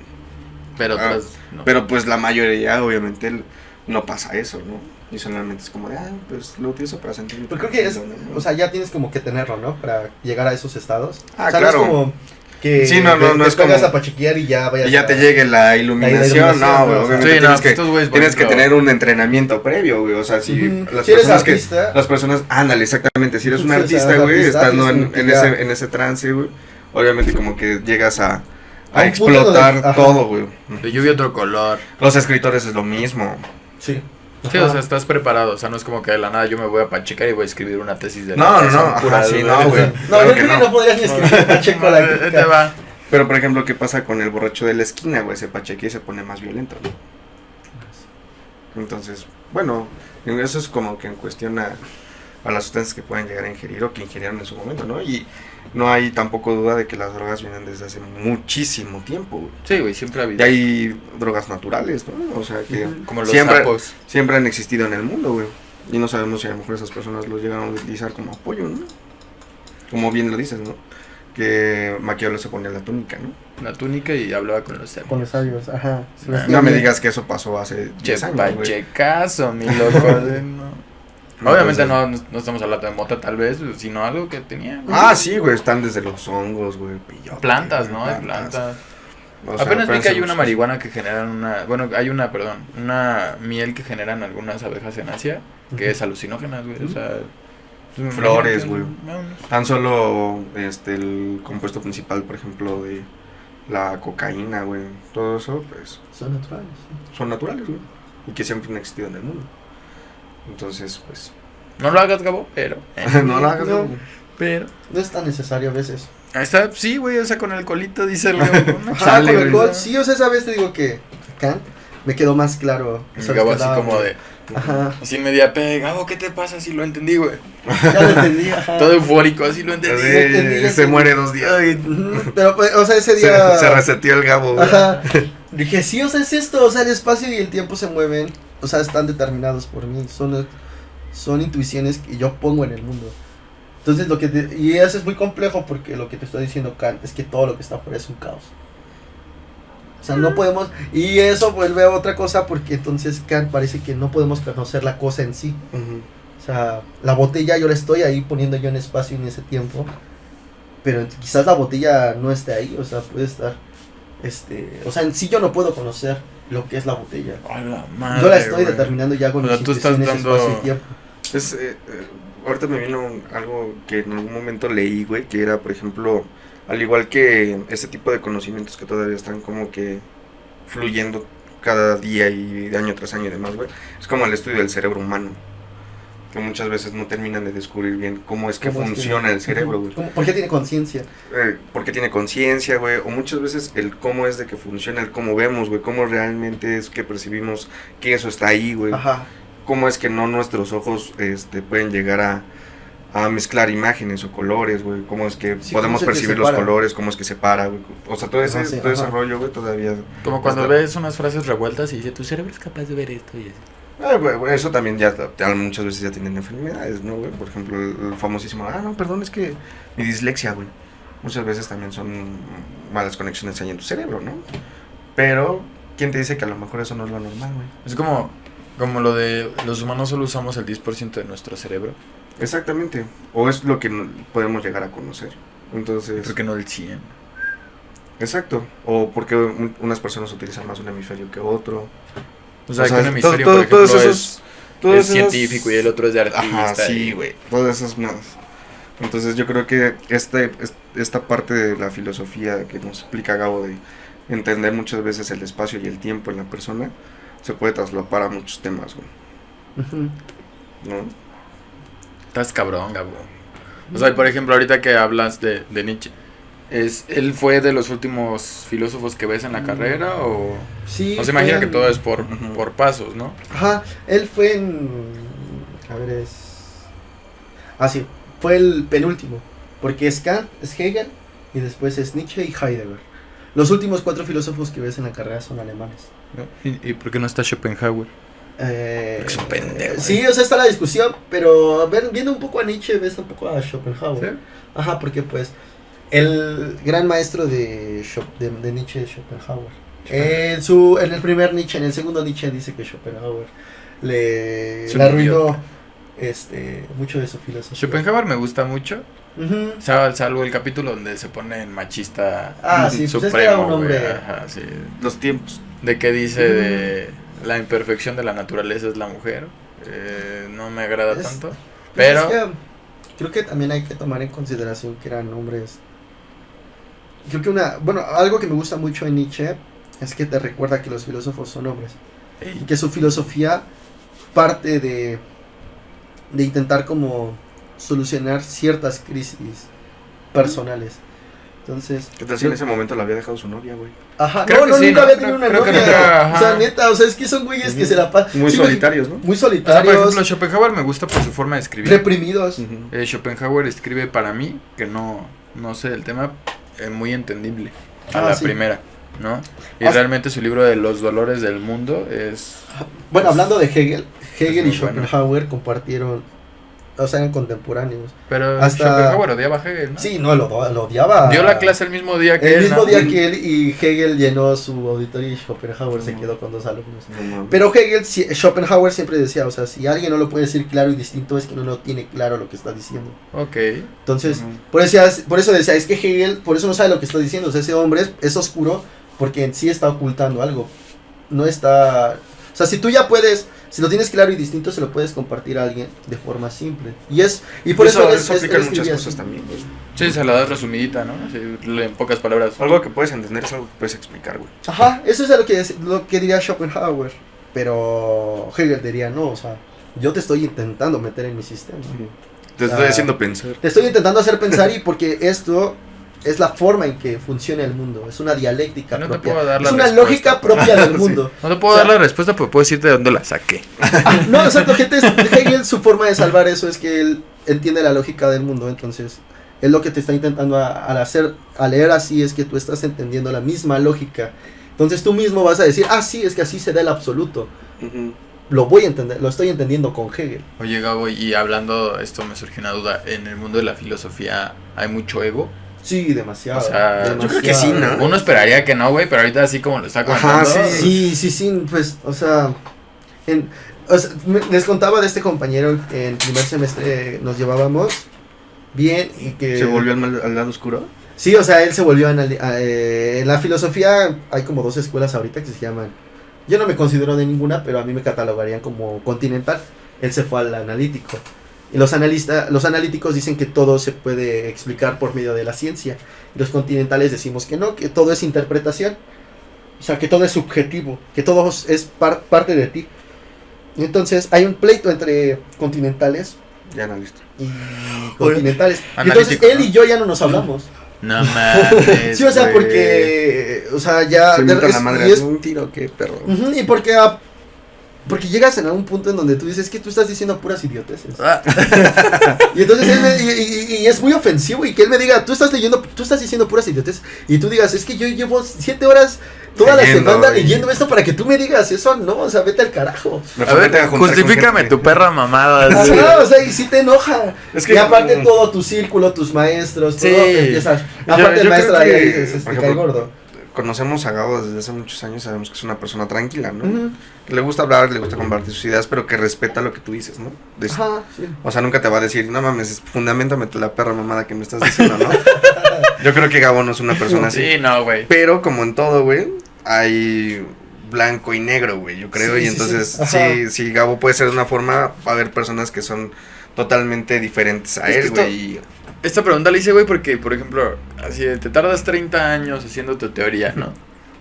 Speaker 1: No.
Speaker 2: pero pues la mayoría, obviamente, no pasa eso, ¿no? Y solamente es como de, pues lo utilizo para sentirme.
Speaker 3: Pues creo que es,
Speaker 2: tranquilo, ¿no?
Speaker 3: o sea, ya tienes como que tenerlo, ¿no? Para llegar a esos estados.
Speaker 2: Ah,
Speaker 3: o sea,
Speaker 2: claro.
Speaker 3: no es como que
Speaker 2: Sí, no
Speaker 3: te
Speaker 2: es
Speaker 3: pongas
Speaker 2: como-
Speaker 3: a pachiquear y ya vayas
Speaker 2: Y ya te llegue la iluminación, no, güey,
Speaker 3: ¿no?
Speaker 2: obviamente
Speaker 1: Sí, no,
Speaker 2: tienes,
Speaker 1: pues estos güeyes, por
Speaker 2: tienes que
Speaker 1: ejemplo,
Speaker 2: tener un entrenamiento previo, güey, o sea, si
Speaker 3: Ujú.
Speaker 2: las
Speaker 3: Si eres
Speaker 2: personas
Speaker 3: artista,
Speaker 2: las personas, ándale, exactamente, si eres un
Speaker 3: Sí, o sea,
Speaker 2: artista, güey,
Speaker 3: artista,
Speaker 2: estando
Speaker 3: tienes que
Speaker 2: en
Speaker 3: ya-
Speaker 2: ese ese trance, güey, obviamente como que llegas a
Speaker 3: A un punto
Speaker 2: explotar
Speaker 3: donde- ajá.
Speaker 2: todo, güey.
Speaker 1: De lluvia otro color.
Speaker 2: Los escritores es lo mismo.
Speaker 3: sí.
Speaker 1: Sí,
Speaker 3: Ajá.
Speaker 1: o sea, estás preparado. O sea, no es como que de la nada yo me voy a pachecar y voy a escribir una tesis de
Speaker 2: No,
Speaker 1: natación
Speaker 2: ajá,
Speaker 1: pura,
Speaker 2: sí, no, güey.
Speaker 3: No,
Speaker 2: Claro
Speaker 3: yo
Speaker 2: que
Speaker 3: creo que
Speaker 2: no.
Speaker 3: no podrías ni escribir Pacheco a la
Speaker 1: Ahí te
Speaker 3: crítica.
Speaker 1: va.
Speaker 2: Pero, por ejemplo, ¿qué pasa con el borracho de la esquina, güey? Se pachequea y se pone más violento, ¿no? Entonces, bueno, eso es como que en cuestión a las sustancias que pueden llegar a ingerir o que ingirieron en su momento, ¿no? Y no hay tampoco duda de que las drogas vienen desde hace muchísimo tiempo, güey.
Speaker 1: Sí, güey, siempre ha
Speaker 2: Y
Speaker 1: habido.
Speaker 2: hay drogas naturales, ¿no? O sea, que
Speaker 1: Como los
Speaker 2: siempre,
Speaker 1: sapos.
Speaker 2: siempre han existido en el mundo, güey. Y no sabemos si a lo mejor esas personas los llegan a utilizar como apoyo, ¿no? Como bien lo dices, ¿no? Que Maquiavelo se ponía la túnica, ¿no?
Speaker 1: La túnica y hablaba con los sapos.
Speaker 3: Con los sabios, ajá. Se
Speaker 1: Ah,
Speaker 3: vestían
Speaker 2: No me
Speaker 3: bien.
Speaker 2: digas que eso pasó hace 10 años, güey.
Speaker 1: Pachecazo, mi loco. No. Obviamente
Speaker 2: Entonces-
Speaker 1: no estamos hablando de mota tal vez, sino algo que tenía.
Speaker 2: Ah, sí, güey, están desde los hongos, güey, pillote,
Speaker 1: Plantas,
Speaker 2: güey,
Speaker 1: ¿no? Hay plantas.
Speaker 2: O sea,
Speaker 1: Apenas vi que hay una
Speaker 2: muchas
Speaker 1: marihuana que generan una miel que generan algunas abejas en Asia, que es alucinógena, güey, o sea... pues,
Speaker 2: Flores,
Speaker 1: imagínate,
Speaker 2: güey.
Speaker 1: vámonos.
Speaker 2: Tan solo el compuesto principal, por ejemplo, de la cocaína, güey, todo eso, pues,
Speaker 3: Son naturales. Sí.
Speaker 2: son naturales, güey, y que siempre han existido en el mundo. Entonces, pues,
Speaker 1: No lo hagas, Gabo, pero...
Speaker 2: no lo hagas,
Speaker 3: No.
Speaker 2: güey.
Speaker 1: Pero...
Speaker 3: No es tan necesario a veces.
Speaker 1: Ahí está, sí, güey, o sea, con alcoholito, dice el Gabo, ¿no?
Speaker 3: Ajá,
Speaker 2: Chale,
Speaker 3: con el
Speaker 2: güey.
Speaker 3: alcohol. Sí, o sea, esa vez te digo que acá me quedó más claro.
Speaker 1: El
Speaker 3: ¿Sabes
Speaker 1: Gabo
Speaker 3: qué
Speaker 1: así
Speaker 3: andaba,
Speaker 1: como
Speaker 3: güey?
Speaker 1: de...
Speaker 3: Ajá.
Speaker 1: Así media pega, Gabo, ¿qué te pasa? Sí lo entendí, güey.
Speaker 3: Ya lo entendí, ajá.
Speaker 1: Todo eufórico, así lo entendí.
Speaker 2: Así,
Speaker 3: entendí, ya
Speaker 2: se
Speaker 3: entendí.
Speaker 2: muere 2 días.
Speaker 3: Ujú, pero, pues, o sea, ese día.
Speaker 2: Se reseteó el Gabo, güey.
Speaker 3: Ajá. Dije, sí, o sea, es esto. O sea, el espacio y el tiempo se mueven. O sea, están determinados por mí. Son intuiciones que yo pongo en el mundo. Entonces, y eso es muy complejo porque lo que te estoy diciendo, Kant, es que todo lo que está afuera es un caos. O sea, no podemos. Y eso vuelve a otra cosa porque entonces Kant parece que no podemos conocer la cosa en sí.
Speaker 2: Ujú.
Speaker 3: O sea, la botella yo la estoy ahí poniendo yo en espacio en ese tiempo. Pero quizás la botella no esté ahí. O sea, puede estar. O sea, en sí yo no puedo conocer lo que es la botella.
Speaker 1: A la madre,
Speaker 3: Yo la estoy
Speaker 1: güey.
Speaker 3: determinando ya con
Speaker 1: O sea,
Speaker 3: mis
Speaker 1: tú estás
Speaker 3: intuiciones,
Speaker 1: dando-
Speaker 3: espacio y tiempo.
Speaker 2: Es, ahorita me vino algo que en algún momento leí, güey, que era, por ejemplo, al igual que este tipo de conocimientos que todavía están como que fluyendo cada día y de año tras año y demás, güey, es como el estudio del cerebro humano, que muchas veces no terminan de descubrir bien cómo es que funciona el cerebro, güey.
Speaker 3: ¿Por qué tiene conciencia?
Speaker 2: Porque tiene conciencia, güey, o muchas veces el cómo es de que funciona, el cómo vemos, güey, cómo realmente es que percibimos que eso está ahí, güey.
Speaker 3: Ajá.
Speaker 2: Cómo es que no nuestros ojos pueden llegar a mezclar imágenes o colores, güey, cómo es que
Speaker 3: Sí,
Speaker 2: podemos
Speaker 3: cómo es que
Speaker 2: percibir los
Speaker 3: separa.
Speaker 2: colores, cómo es que separa, güey, o sea, todo ese,
Speaker 3: Ajá, sí,
Speaker 2: todo ese
Speaker 3: ajá.
Speaker 2: rollo, güey, todavía...
Speaker 1: Como cuando
Speaker 2: está-
Speaker 1: ves unas frases revueltas y dice, tu cerebro es capaz de ver esto y eso.
Speaker 2: Güey, eso también ya muchas veces ya tienen enfermedades, ¿no, güey? Por ejemplo, el famosísimo, no, perdón, es que mi dislexia, güey. Muchas veces también son malas conexiones ahí en tu cerebro, ¿no? Pero, ¿quién te dice que a lo mejor eso no es lo normal, güey?
Speaker 1: Es como lo de los humanos solo usamos el 10% de nuestro cerebro.
Speaker 2: Exactamente, o es lo que podemos llegar a conocer. Entonces,
Speaker 1: ¿Por qué no el 100?
Speaker 2: exacto, o porque unas personas utilizan más un hemisferio que otro.
Speaker 1: O sea,
Speaker 2: O sea,
Speaker 1: que un hemisferio,
Speaker 2: todo-
Speaker 1: por ejemplo,
Speaker 2: todos esos-
Speaker 1: es
Speaker 2: Todos esos-
Speaker 1: científico y el otro es de artista.
Speaker 2: Ajá, sí,
Speaker 1: y-
Speaker 2: güey, todas esas más. Entonces yo creo que esta parte de la filosofía que nos explica Gabo de entender muchas veces el espacio y el tiempo en la persona, se puede traslapar a muchos temas, güey,
Speaker 3: Ujú.
Speaker 2: ¿no?
Speaker 1: Estás cabrón, Gabo. O sea, por ejemplo, ahorita que hablas de Nietzsche, ¿él fue de los últimos filósofos que ves en la carrera o...?
Speaker 3: Sí.
Speaker 1: O se imagina
Speaker 3: fue
Speaker 1: que todo es por
Speaker 2: Ujú.
Speaker 1: pasos, ¿no?
Speaker 3: Ajá, él fue en... A ver, es... Ah, sí, fue el penúltimo. Porque es Kant, es Hegel, y después es Nietzsche y Heidegger. Los últimos 4 filósofos que ves en la carrera son alemanes.
Speaker 1: ¿Y por qué no está Schopenhauer? Porque es un pendejo.
Speaker 3: Sí, o sea, está la discusión, pero viendo un poco a Nietzsche, ves un poco a Schopenhauer.
Speaker 1: ¿Sí?
Speaker 3: Ajá, porque pues el gran maestro de Nietzsche es Schopenhauer. En el primer Nietzsche, en el segundo Nietzsche dice que Schopenhauer le
Speaker 1: Es un
Speaker 3: arruinó mucho de su filosofía.
Speaker 1: Schopenhauer me gusta mucho,
Speaker 3: Ujú.
Speaker 1: salvo el capítulo donde se pone en machista
Speaker 3: Ah, sí, pues es que
Speaker 1: supremo,
Speaker 3: era un
Speaker 1: güey,
Speaker 3: hombre.
Speaker 1: ajá, sí.
Speaker 2: Los tiempos.
Speaker 1: De que dice de la imperfección de la naturaleza es la mujer, no me agrada
Speaker 3: Es-
Speaker 1: tanto,
Speaker 3: Pues
Speaker 1: pero...
Speaker 3: es que, creo que también hay que tomar en consideración que eran hombres. Creo que algo que me gusta mucho en Nietzsche es que te recuerda que los filósofos son hombres. Y que su filosofía parte de intentar como solucionar ciertas crisis personales. Entonces,
Speaker 2: ¿Qué tal si en ese momento le había dejado su novia, güey?
Speaker 3: ajá,
Speaker 1: Creo que sí,
Speaker 3: nunca
Speaker 1: ¿no?
Speaker 3: había tenido una
Speaker 1: Creo que
Speaker 3: novia.
Speaker 1: nunca,
Speaker 3: O sea,
Speaker 1: ajá.
Speaker 3: neta, o sea, es que son güeyes que se la pasan
Speaker 2: Muy solitarios, ¿no?
Speaker 3: muy
Speaker 1: O sea, por
Speaker 3: solitarios,
Speaker 1: ejemplo, Schopenhauer me gusta por su forma de escribir.
Speaker 3: reprimidos.
Speaker 2: Ujú.
Speaker 1: Schopenhauer escribe para mí, que no sé del tema, muy entendible a
Speaker 3: Ah,
Speaker 1: la
Speaker 3: sí.
Speaker 1: primera, ¿no? Y
Speaker 3: Ah,
Speaker 1: realmente su libro de los dolores del mundo es...
Speaker 3: Bueno, hablando de Hegel y
Speaker 1: muy bueno.
Speaker 3: Schopenhauer compartieron, o sea, eran contemporáneos.
Speaker 1: Pero
Speaker 3: Hasta-
Speaker 1: Schopenhauer odiaba a Hegel, ¿no?
Speaker 3: Sí, no, lo odiaba.
Speaker 1: Dio la clase el mismo día que
Speaker 3: El
Speaker 1: él,
Speaker 3: mismo
Speaker 1: ¿no?
Speaker 3: día que él, y Hegel llenó su auditorio y Schopenhauer se
Speaker 2: Ujú.
Speaker 3: quedó con 2 alumnos.
Speaker 2: No mames.
Speaker 3: Pero Schopenhauer siempre decía, o sea, si alguien no lo puede decir claro y distinto es que no tiene claro lo que está diciendo.
Speaker 1: Ok.
Speaker 3: Entonces,
Speaker 2: Ujú.
Speaker 3: por eso decía, es que Hegel, por eso no sabe lo que está diciendo, o sea, ese hombre es oscuro porque en sí está ocultando algo. No está... O sea, si tú ya puedes, si lo tienes claro y distinto, se lo puedes compartir a alguien de forma simple. Y por eso,
Speaker 2: eso aplica en
Speaker 3: él
Speaker 2: muchas
Speaker 3: escribía
Speaker 2: cosas
Speaker 3: así.
Speaker 2: también, güey.
Speaker 1: Sí, se la das resumidita, ¿no? Así, en pocas palabras.
Speaker 2: Algo que puedes entender es algo que puedes explicar, güey.
Speaker 3: Ajá, eso es lo que diría Schopenhauer. Pero Hegel diría, no, o sea, yo te estoy intentando meter en mi sistema.
Speaker 2: Te estoy haciendo pensar.
Speaker 3: Te estoy intentando hacer pensar y porque esto es la forma en que funciona el mundo. Es una dialéctica
Speaker 1: No te
Speaker 3: propia.
Speaker 1: puedo dar la
Speaker 3: Es una
Speaker 1: respuesta.
Speaker 3: lógica propia del mundo.
Speaker 1: No te puedo
Speaker 3: O sea-
Speaker 1: dar la respuesta, pero puedo decirte de dónde la saqué.
Speaker 3: No, exacto, gente, Hegel, su forma de salvar eso es que él entiende la lógica del mundo, entonces él lo que te está intentando a leer así es que tú estás entendiendo la misma lógica. Entonces tú mismo vas a decir, sí, es que así se da el absoluto.
Speaker 2: Ujú.
Speaker 3: Lo voy a entender, lo estoy entendiendo con Hegel.
Speaker 1: Oye, Gabo, y hablando, esto me surgió una duda. ¿En el mundo de la filosofía hay mucho ego?
Speaker 3: Sí, demasiado.
Speaker 1: O sea,
Speaker 3: demasiado.
Speaker 2: yo creo que sí, ¿no?
Speaker 1: Uno esperaría que no, güey, pero ahorita así como lo está
Speaker 2: Ajá,
Speaker 1: comentando...
Speaker 3: Sí, pues, o sea, les contaba de este compañero que en primer semestre nos llevábamos bien y que...
Speaker 2: ¿Se volvió al lado oscuro?
Speaker 3: Sí, o sea, él se volvió en la filosofía hay como 2 escuelas ahorita que se llaman, yo no me considero de ninguna, pero a mí me catalogarían como continental. Él se fue al analítico Y los analíticos dicen que todo se puede explicar por medio de la ciencia. Y los continentales decimos que no, que todo es interpretación. O sea, que todo es subjetivo, que todo es parte de ti. Y entonces hay un pleito entre continentales
Speaker 2: Ya no listo.
Speaker 3: y continentales. Y entonces
Speaker 1: Analítico,
Speaker 3: él
Speaker 1: ¿no?
Speaker 3: y yo ya no nos hablamos.
Speaker 1: No mames.
Speaker 3: Sí, o sea,
Speaker 1: güey.
Speaker 3: porque, o sea, ya...
Speaker 2: Se mientan la
Speaker 3: es-
Speaker 2: madre
Speaker 3: y es-
Speaker 2: a un tiro, qué perro.
Speaker 3: Ujú, y porque llegas en algún punto en donde tú dices que tú estás diciendo puras idioteces.
Speaker 1: Ah,
Speaker 3: Y entonces y es muy ofensivo y que él me diga, tú estás diciendo puras idioteces. Y tú digas, es que yo llevo 7 horas toda
Speaker 2: Leyendo,
Speaker 3: la semana
Speaker 2: güey.
Speaker 3: leyendo esto para que tú me digas eso, no, o sea, vete al carajo.
Speaker 1: a
Speaker 2: Mejor vete
Speaker 1: ver,
Speaker 2: juntar con
Speaker 1: justifícame
Speaker 2: gente.
Speaker 1: tu perra mamada. sí.
Speaker 3: Ajá, o sea, y sí te enoja.
Speaker 2: Es que-
Speaker 3: y aparte todo tu círculo, tus maestros, todo
Speaker 1: Sí.
Speaker 3: empiezas.
Speaker 2: Yo-
Speaker 3: Aparte el
Speaker 2: yo
Speaker 3: maestro
Speaker 2: creo
Speaker 3: de ahí
Speaker 2: que,
Speaker 3: dices,
Speaker 2: por
Speaker 3: te cae
Speaker 2: ejemplo,
Speaker 3: gordo.
Speaker 2: Conocemos a Gabo desde hace muchos años, sabemos que es una persona tranquila, ¿no?
Speaker 3: Ujú.
Speaker 2: Que le gusta hablar, le gusta compartir sus ideas, pero que respeta lo que tú dices, ¿no?
Speaker 3: Ajá, sí.
Speaker 2: O sea, nunca te va a decir, no mames, fundamentame la perra mamada que me estás diciendo, ¿no? Yo creo que Gabo no es una persona así.
Speaker 1: Sí, no, güey.
Speaker 2: Pero como en todo, güey, hay blanco y negro, güey, yo creo.
Speaker 3: Sí,
Speaker 2: y
Speaker 3: sí,
Speaker 2: entonces,
Speaker 3: sí. Ajá.
Speaker 2: si Gabo puede ser de una forma, va a haber personas que son totalmente diferentes a
Speaker 1: Es que
Speaker 2: él,
Speaker 1: esto-
Speaker 2: güey. y-
Speaker 1: Esta pregunta la hice, güey, porque, por ejemplo, así de, te tardas 30 años haciendo tu teoría, ¿no?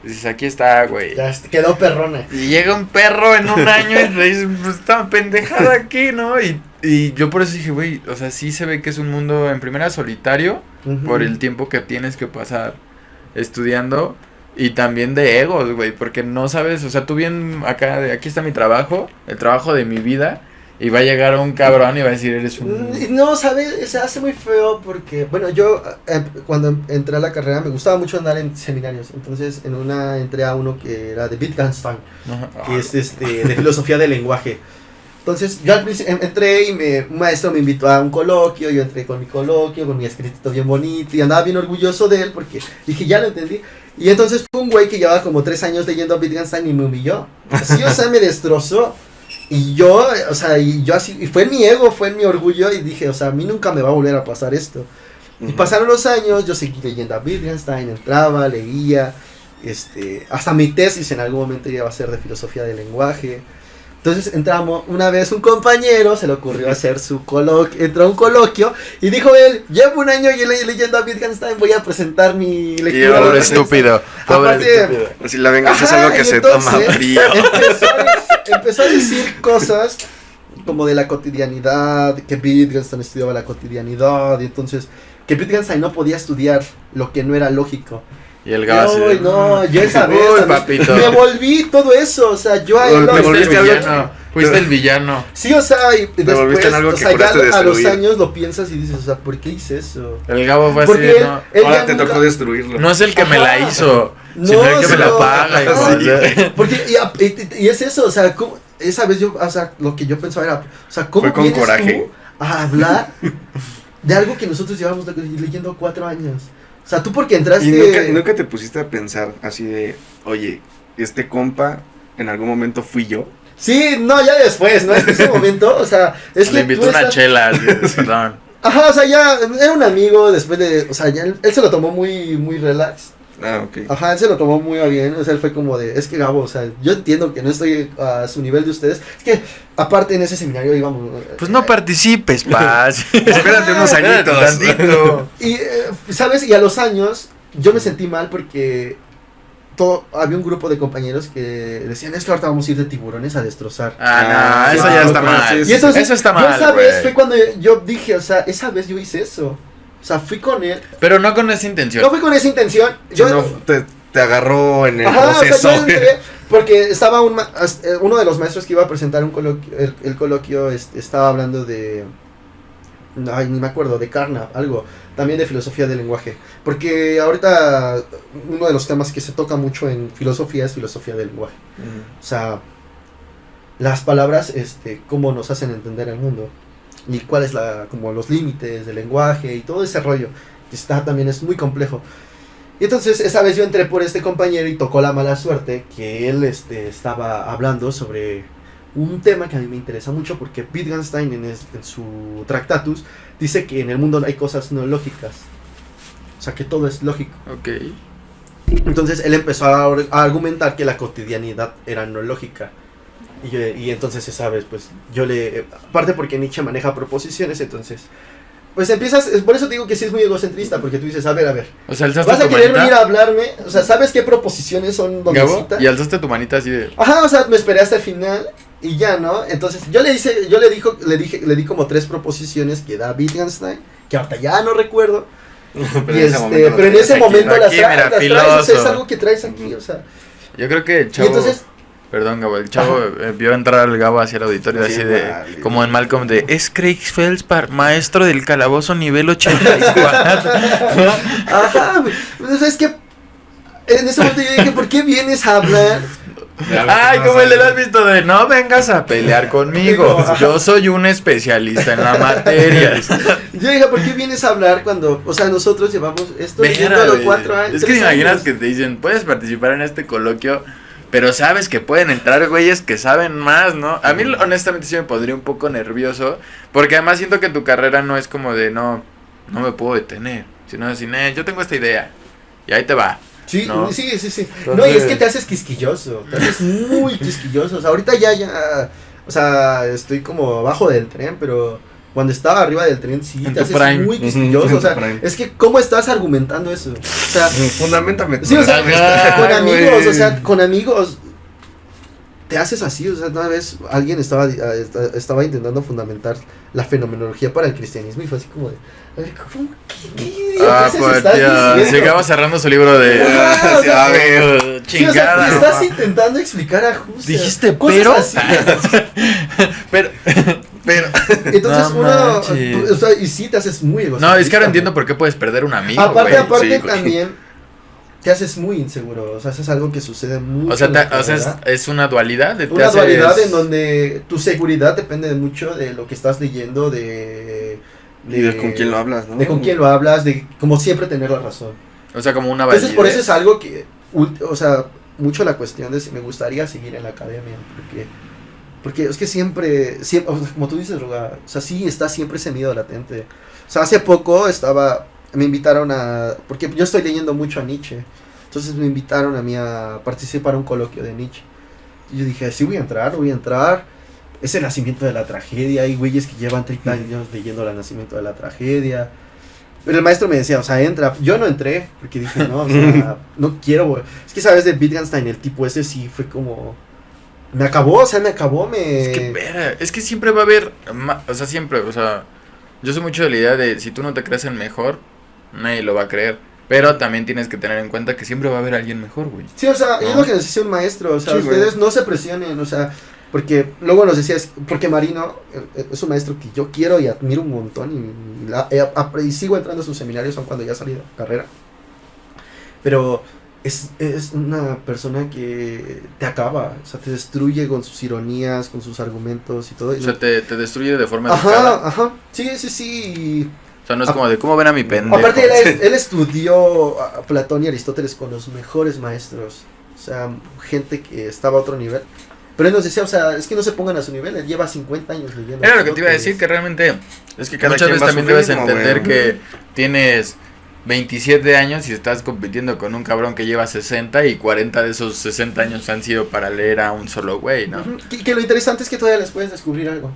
Speaker 1: Dices, aquí está, güey.
Speaker 3: Ya quedó perrona.
Speaker 1: Y llega un perro en un año y le dices, pues está pendejada aquí, ¿no? Y yo por eso dije, güey, o sea, sí se ve que es un mundo en primera solitario,
Speaker 3: Ujú.
Speaker 1: por el tiempo que tienes que pasar estudiando, y también de egos, güey, porque no sabes, o sea, tú bien acá, de aquí está mi trabajo, el trabajo de mi vida, y va a llegar un cabrón y va a decir, eres un...
Speaker 3: No, ¿sabes? Se hace muy feo porque, bueno, yo cuando entré a la carrera me gustaba mucho andar en seminarios. Entonces, en una entré a uno que era de Wittgenstein,
Speaker 1: Ajá.
Speaker 3: que es de filosofía del lenguaje. Entonces, yo al principio entré y un maestro me invitó a un coloquio. Yo entré con mi coloquio, con mi escritito bien bonito y andaba bien orgulloso de él porque dije, ya lo entendí. Y entonces fue un güey que llevaba como 3 años leyendo a Wittgenstein y me humilló. Así, o sea, me destrozó. Y yo, o sea, y yo así, y fue en mi ego, fue en mi orgullo y dije, o sea, a mí nunca me va a volver a pasar esto. Y pasaron los años, yo seguí leyendo a Wittgenstein, entraba, leía, hasta mi tesis en algún momento iba a ser de filosofía del lenguaje. Entonces entramos, una vez un compañero se le ocurrió hacer su coloquio, entró a un coloquio y dijo él, llevo un año leyendo a Wittgenstein, voy a presentar mi lectura.
Speaker 1: Pobre estúpido, pobre
Speaker 3: Aparte,
Speaker 1: estúpido.
Speaker 2: Así la venganza
Speaker 3: Ajá,
Speaker 2: es algo que
Speaker 3: y
Speaker 2: se
Speaker 3: entonces,
Speaker 2: toma frío.
Speaker 3: Empezó a decir cosas como de la cotidianidad, que Wittgenstein estudiaba la cotidianidad, y entonces que Wittgenstein no podía estudiar lo que no era lógico.
Speaker 1: Y el Gabo así de,
Speaker 3: Ay, no, yo esa vez
Speaker 1: Uy,
Speaker 3: a mí-
Speaker 1: papito.
Speaker 3: me volví todo eso, o sea, yo ahí
Speaker 2: Te
Speaker 3: lo-
Speaker 1: Fuiste el
Speaker 2: volviste algo-
Speaker 1: villano, fuiste el villano.
Speaker 3: Sí, o sea, y después,
Speaker 2: volviste en algo
Speaker 3: o
Speaker 2: que
Speaker 3: sea, ya
Speaker 2: juraste
Speaker 3: a los
Speaker 2: destruir.
Speaker 3: años lo piensas y dices, o sea, ¿por qué hice eso?
Speaker 1: El Gabo fue así
Speaker 3: Porque
Speaker 1: de,
Speaker 3: él-
Speaker 1: no,
Speaker 3: él
Speaker 2: Ahora
Speaker 3: ya
Speaker 2: te
Speaker 3: nunca-
Speaker 2: tocó destruirlo.
Speaker 1: no es el que me la
Speaker 3: Ajá.
Speaker 1: hizo,
Speaker 3: No,
Speaker 1: sino el que me la
Speaker 3: sino-
Speaker 1: paga.
Speaker 3: Ajá.
Speaker 1: hijo de-
Speaker 3: Porque, y es eso, o sea, esa vez yo, o sea, lo que yo pensaba era, o sea, ¿cómo
Speaker 2: Fue con
Speaker 3: vienes
Speaker 2: coraje.
Speaker 3: tú a hablar de algo que nosotros llevamos leyendo 4 años? O sea, tú porque entraste...
Speaker 2: Y nunca te pusiste a pensar así de, oye, este compa en algún momento fui yo.
Speaker 3: Sí, no, ya después, ¿no? En ese momento, o sea, es que
Speaker 1: Le invitó
Speaker 3: tú
Speaker 1: una
Speaker 3: estás-
Speaker 1: chela, así de, perdón.
Speaker 3: Ajá, o sea, ya era un amigo después de, o sea, ya él se lo tomó muy, muy relax.
Speaker 2: Ah, ok.
Speaker 3: Ajá, él se lo tomó muy a bien, o sea, él fue como de, es que Gabo, o sea, yo entiendo que no estoy a su nivel de ustedes, es que aparte en ese seminario íbamos...
Speaker 1: Pues no participes, paz.
Speaker 2: Espérate unos
Speaker 1: Espérate
Speaker 2: añitos.
Speaker 1: tantito.
Speaker 3: Y, ¿sabes? Y a los años yo me sentí mal porque había un grupo de compañeros que decían, es que ahorita vamos a ir de tiburones a destrozar.
Speaker 1: Ah, no,
Speaker 2: Sí,
Speaker 1: eso ya
Speaker 2: no,
Speaker 1: está
Speaker 2: pero
Speaker 1: mal.
Speaker 2: sí,
Speaker 3: Y entonces,
Speaker 1: eso está
Speaker 3: yo
Speaker 1: mal,
Speaker 3: esa vez
Speaker 1: güey.
Speaker 3: fue cuando yo dije, o sea, esa vez yo hice eso. O sea, fui con él.
Speaker 1: Pero no con esa intención.
Speaker 3: No fui con esa intención. Yo,
Speaker 2: No, te agarró en el
Speaker 3: ajá, o sea,
Speaker 2: proceso.
Speaker 3: yo entré porque estaba uno de los maestros que iba a presentar un coloquio, el coloquio estaba hablando de... Ay, ni me acuerdo, de Carnap, algo. También de filosofía del lenguaje. Porque ahorita uno de los temas que se toca mucho en filosofía es filosofía del lenguaje. O sea, las palabras, cómo nos hacen entender el mundo. Y cuál es como los límites del lenguaje y todo ese rollo. Que también es muy complejo. Y entonces esa vez yo entré por este compañero y tocó la mala suerte que él estaba hablando sobre un tema que a mí me interesa mucho porque Wittgenstein en su Tractatus dice que en el mundo hay cosas no lógicas. O sea, que todo es lógico.
Speaker 1: Ok.
Speaker 3: Entonces él empezó a argumentar que la cotidianidad era no lógica. Y entonces, ¿sabes? Pues yo aparte porque Nietzsche maneja proposiciones, entonces... Pues empiezas, por eso digo que sí es muy egocentrista, porque tú dices, a ver,
Speaker 1: O sea, alzaste
Speaker 3: vas a
Speaker 1: tu
Speaker 3: querer
Speaker 1: manita,
Speaker 3: venir a hablarme, o sea, ¿sabes qué proposiciones son donde
Speaker 1: Gabo,
Speaker 3: cita?
Speaker 1: y alzaste tu manita así de...
Speaker 3: Ajá, o sea, me esperé hasta el final y ya, ¿no? Entonces, yo le di como 3 proposiciones que da Wittgenstein, que ahorita ya no recuerdo. Pero en ese momento las
Speaker 1: Aquí, mira,
Speaker 3: traes, o sea, es
Speaker 1: filoso.
Speaker 3: algo que traes aquí, o sea.
Speaker 1: Yo creo que el
Speaker 3: Y
Speaker 1: chavo...
Speaker 3: entonces,
Speaker 1: Perdón, Gabo, el chavo vio entrar al Gabo hacia el auditorio
Speaker 2: Sí,
Speaker 1: así de...
Speaker 2: vale.
Speaker 1: Como en Malcolm de... Es Craig Feldspar, maestro del calabozo nivel 84.
Speaker 3: ajá, pues es que en ese momento yo dije, ¿por qué vienes a hablar?
Speaker 1: Ay, como el de lo has visto de... No vengas a pelear conmigo. Yo soy un especialista en la materia.
Speaker 3: Yo dije, ¿por qué vienes a hablar cuando, o sea, nosotros llevamos esto
Speaker 1: Verga,
Speaker 3: viviendo los
Speaker 1: güey.
Speaker 3: 4 años?
Speaker 1: Es que te
Speaker 3: 3
Speaker 1: imaginas
Speaker 3: años?
Speaker 1: que te dicen, puedes participar en este coloquio, pero sabes que pueden entrar güeyes que saben más, ¿no? A mí honestamente sí me pondría un poco nervioso, porque además siento que tu carrera no es como de, no me puedo detener, sino decir, yo tengo esta idea, y ahí te va.
Speaker 3: Sí,
Speaker 1: ¿no?
Speaker 3: sí.
Speaker 1: Entonces...
Speaker 3: No, y es que te haces quisquilloso, te haces muy quisquilloso. O sea, ahorita ya, o sea, estoy como abajo del tren, pero cuando estaba arriba del tren sí
Speaker 1: En
Speaker 3: te
Speaker 1: tu
Speaker 3: haces
Speaker 1: prime.
Speaker 3: muy
Speaker 2: Ujú,
Speaker 3: quisquilloso.
Speaker 2: en
Speaker 3: O sea,
Speaker 2: tu prime.
Speaker 3: es que ¿cómo estás argumentando eso? O sea,
Speaker 2: Fundamentamente.
Speaker 3: sí, o sea,
Speaker 1: Ajá,
Speaker 3: con amigos,
Speaker 1: güey.
Speaker 3: o sea, con amigos te haces así. O sea, una vez alguien estaba intentando fundamentar la fenomenología para el cristianismo y fue así como de, a ver, ¿cómo? ¿Qué idioteces
Speaker 1: pues
Speaker 3: estás
Speaker 1: tía,
Speaker 3: diciendo?
Speaker 1: llegaba cerrando su libro de...
Speaker 3: Ajá, o sea,
Speaker 1: a ver,
Speaker 3: Sí, o sea,
Speaker 1: chingada.
Speaker 3: te estás intentando explicar ajustes.
Speaker 1: Dijiste,
Speaker 3: cosas
Speaker 1: pero...
Speaker 3: así.
Speaker 1: pero...
Speaker 3: Entonces
Speaker 1: No
Speaker 3: uno,
Speaker 1: manches.
Speaker 3: o sea, y sí te haces muy egoísta.
Speaker 1: No, es que ahora entiendo por qué puedes perder un amigo,
Speaker 3: Aparte,
Speaker 1: güey.
Speaker 2: sí, güey.
Speaker 3: también te haces muy inseguro. O sea, eso es algo que sucede mucho.
Speaker 1: O sea,
Speaker 3: en la
Speaker 1: es,
Speaker 3: carrera.
Speaker 1: es una dualidad. Te
Speaker 3: Una
Speaker 1: haces-
Speaker 3: dualidad en donde tu seguridad depende mucho de lo que estás leyendo,
Speaker 2: Y de con quién lo hablas, ¿no?
Speaker 3: de con quién lo hablas, de como siempre tener la razón.
Speaker 1: O sea, como una
Speaker 3: Entonces, por eso
Speaker 1: validez.
Speaker 3: es algo que, o sea, mucho la cuestión de si me gustaría seguir en la academia, porque es que siempre, o sea, como tú dices, Roga, o sea, sí está siempre ese miedo latente. O sea, hace poco me invitaron porque yo estoy leyendo mucho a Nietzsche, entonces me invitaron a mí a participar en un coloquio de Nietzsche. Y yo dije, sí voy a entrar. Es el nacimiento de la tragedia, hay güeyes que llevan 30 años leyendo el nacimiento de la tragedia. Pero el maestro me decía, o sea, entra. Yo no entré, porque dije, no, o sea, no quiero, güey. Es que, ¿sabes? De Wittgenstein, el tipo ese sí fue como... Me acabó.
Speaker 1: Es que siempre va a haber, o sea, siempre, o sea, yo soy mucho de la idea de si tú no te crees el mejor, nadie lo va a creer, pero también tienes que tener en cuenta que siempre va a haber alguien mejor, güey.
Speaker 3: Sí, o sea,
Speaker 1: ¿No?
Speaker 3: es lo que nos decía un maestro, o sea,
Speaker 2: Sí,
Speaker 3: ustedes
Speaker 2: güey.
Speaker 3: no se presionen, o sea, porque luego nos decía, porque Marino es un maestro que yo quiero y admiro un montón y sigo entrando a sus seminarios aun cuando ya salí de carrera, pero es una persona que te acaba, o sea, te destruye con sus ironías, con sus argumentos y todo.
Speaker 1: O sea, te destruye de forma educada.
Speaker 3: Ajá, sí.
Speaker 1: O sea, no es como de cómo ven a mi pendejo.
Speaker 3: Aparte, él estudió a Platón y Aristóteles con los mejores maestros. O sea, gente que estaba a otro nivel. Pero él nos decía, o sea, es que no se pongan a su nivel. Él lleva 50 años leyendo.
Speaker 1: Era lo que te iba a decir, que realmente
Speaker 2: Es que cada
Speaker 1: muchas
Speaker 2: quien
Speaker 1: veces
Speaker 2: va a su
Speaker 1: también debes
Speaker 2: ritmo,
Speaker 1: entender
Speaker 2: güey.
Speaker 1: que tienes 27 años y estás compitiendo con un cabrón que lleva 60 y 40 de esos 60 años han sido para leer a un solo güey, ¿no?
Speaker 3: Ujú, que lo interesante es que todavía les puedes descubrir algo.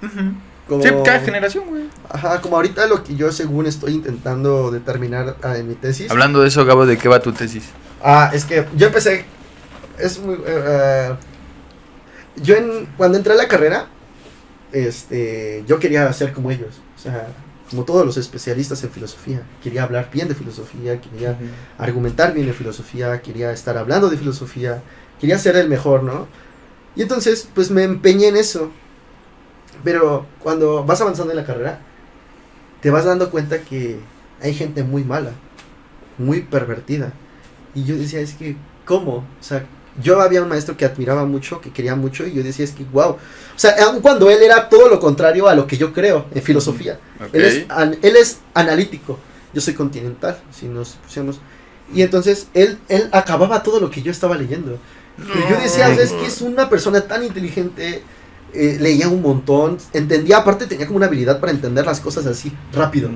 Speaker 1: Ujú.
Speaker 3: Como,
Speaker 1: Sí, cada generación, güey.
Speaker 3: Ajá, como ahorita lo que yo según estoy intentando determinar en mi tesis.
Speaker 1: Hablando de eso, Gabo, ¿de qué va tu tesis?
Speaker 3: Es que yo empecé. Cuando entré a la carrera, yo quería ser como ellos. O sea, como todos los especialistas en filosofía. Quería hablar bien de filosofía, quería argumentar bien de filosofía, quería estar hablando de filosofía, quería ser el mejor, ¿no? Y entonces, pues me empeñé en eso. Pero cuando vas avanzando en la carrera, te vas dando cuenta que hay gente muy mala, muy pervertida. Y yo decía, es que, ¿cómo? O sea, yo había un maestro que admiraba mucho, que quería mucho, y yo decía, es que, wow. O sea, aun cuando él era todo lo contrario a lo que yo creo en filosofía.
Speaker 1: Ok.
Speaker 3: Él es analítico, yo soy continental, si nos pusiéramos. Y entonces, él acababa todo lo que yo estaba leyendo. Pero yo decía, o sea, es que es una persona tan inteligente, leía un montón, entendía, aparte tenía como una habilidad para entender las cosas así, rápido.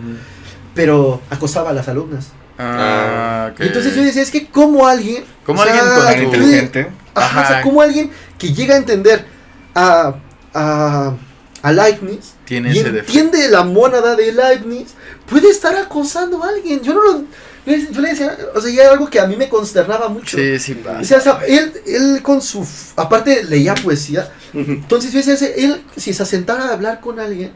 Speaker 3: Pero acosaba a las alumnas.
Speaker 1: Ok.
Speaker 3: Y entonces yo decía, es que como alguien...
Speaker 1: ¿Cómo
Speaker 3: o sea,
Speaker 1: alguien con
Speaker 2: Tan
Speaker 1: tu-
Speaker 3: que-
Speaker 2: inteligente.
Speaker 3: Ajá, o sea,
Speaker 1: Ajá.
Speaker 3: como alguien que llega a entender a Leibniz
Speaker 1: Tiene
Speaker 3: y
Speaker 1: ese defecto.
Speaker 3: entiende la mónada de Leibniz, puede estar acosando a alguien. Yo no lo... Yo le decía, o sea, ya era algo que a mí me consternaba mucho.
Speaker 1: Sí, sí,
Speaker 3: O sea, él con su... Aparte leía poesía. Entonces, yo decía, él si se asentara a hablar con alguien,